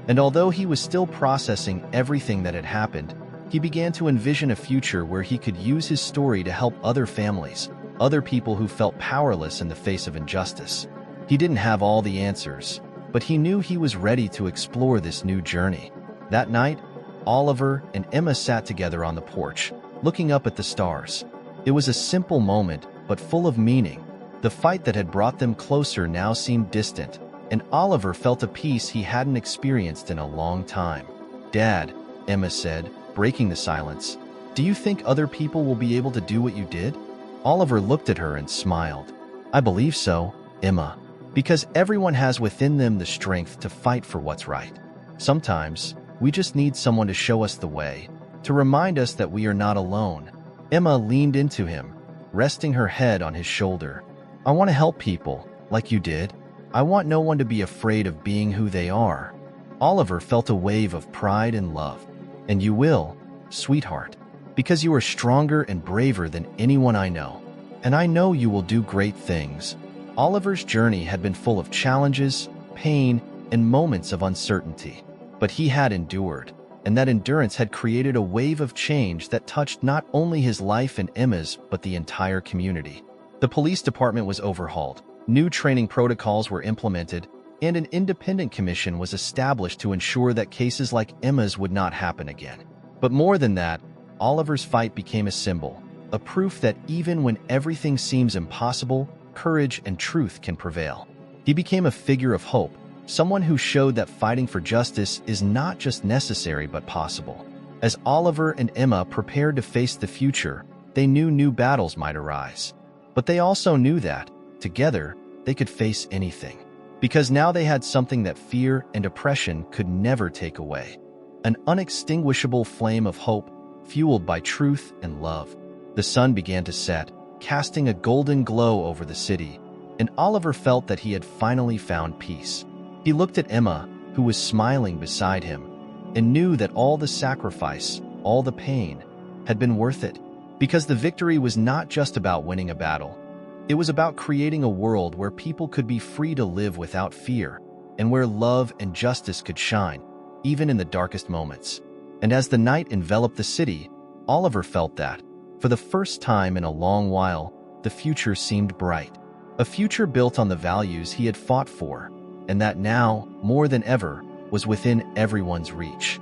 and although he was still processing everything that had happened, he began to envision a future where he could use his story to help other families, other people who felt powerless in the face of injustice. He didn't have all the answers, but he knew he was ready to explore this new journey. That night, Oliver and Emma sat together on the porch, looking up at the stars. It was a simple moment, but full of meaning. The fight that had brought them closer now seemed distant, and Oliver felt a peace he hadn't experienced in a long time. "Dad," Emma said, breaking the silence, "do you think other people will be able to do what you did?" Oliver looked at her and smiled. "I believe so, Emma, because everyone has within them the strength to fight for what's right. Sometimes, we just need someone to show us the way, to remind us that we are not alone." Emma leaned into him, resting her head on his shoulder. "I want to help people, like you did. I want no one to be afraid of being who they are." Oliver felt a wave of pride and love. "And you will, sweetheart, because you are stronger and braver than anyone I know. And I know you will do great things." Oliver's journey had been full of challenges, pain, and moments of uncertainty. But he had endured, and that endurance had created a wave of change that touched not only his life and Emma's, but the entire community. The police department was overhauled, new training protocols were implemented, and an independent commission was established to ensure that cases like Emma's would not happen again. But more than that, Oliver's fight became a symbol, a proof that even when everything seems impossible, courage and truth can prevail. He became a figure of hope, someone who showed that fighting for justice is not just necessary but possible. As Oliver and Emma prepared to face the future, they knew new battles might arise. But they also knew that, together, they could face anything. Because now they had something that fear and oppression could never take away. An unextinguishable flame of hope, fueled by truth and love. The sun began to set, casting a golden glow over the city, and Oliver felt that he had finally found peace. He looked at Emma, who was smiling beside him, and knew that all the sacrifice, all the pain, had been worth it, because the victory was not just about winning a battle. It was about creating a world where people could be free to live without fear, and where love and justice could shine, even in the darkest moments. And as the night enveloped the city, Oliver felt that, for the first time in a long while, the future seemed bright. A future built on the values he had fought for, and that now, more than ever, was within everyone's reach.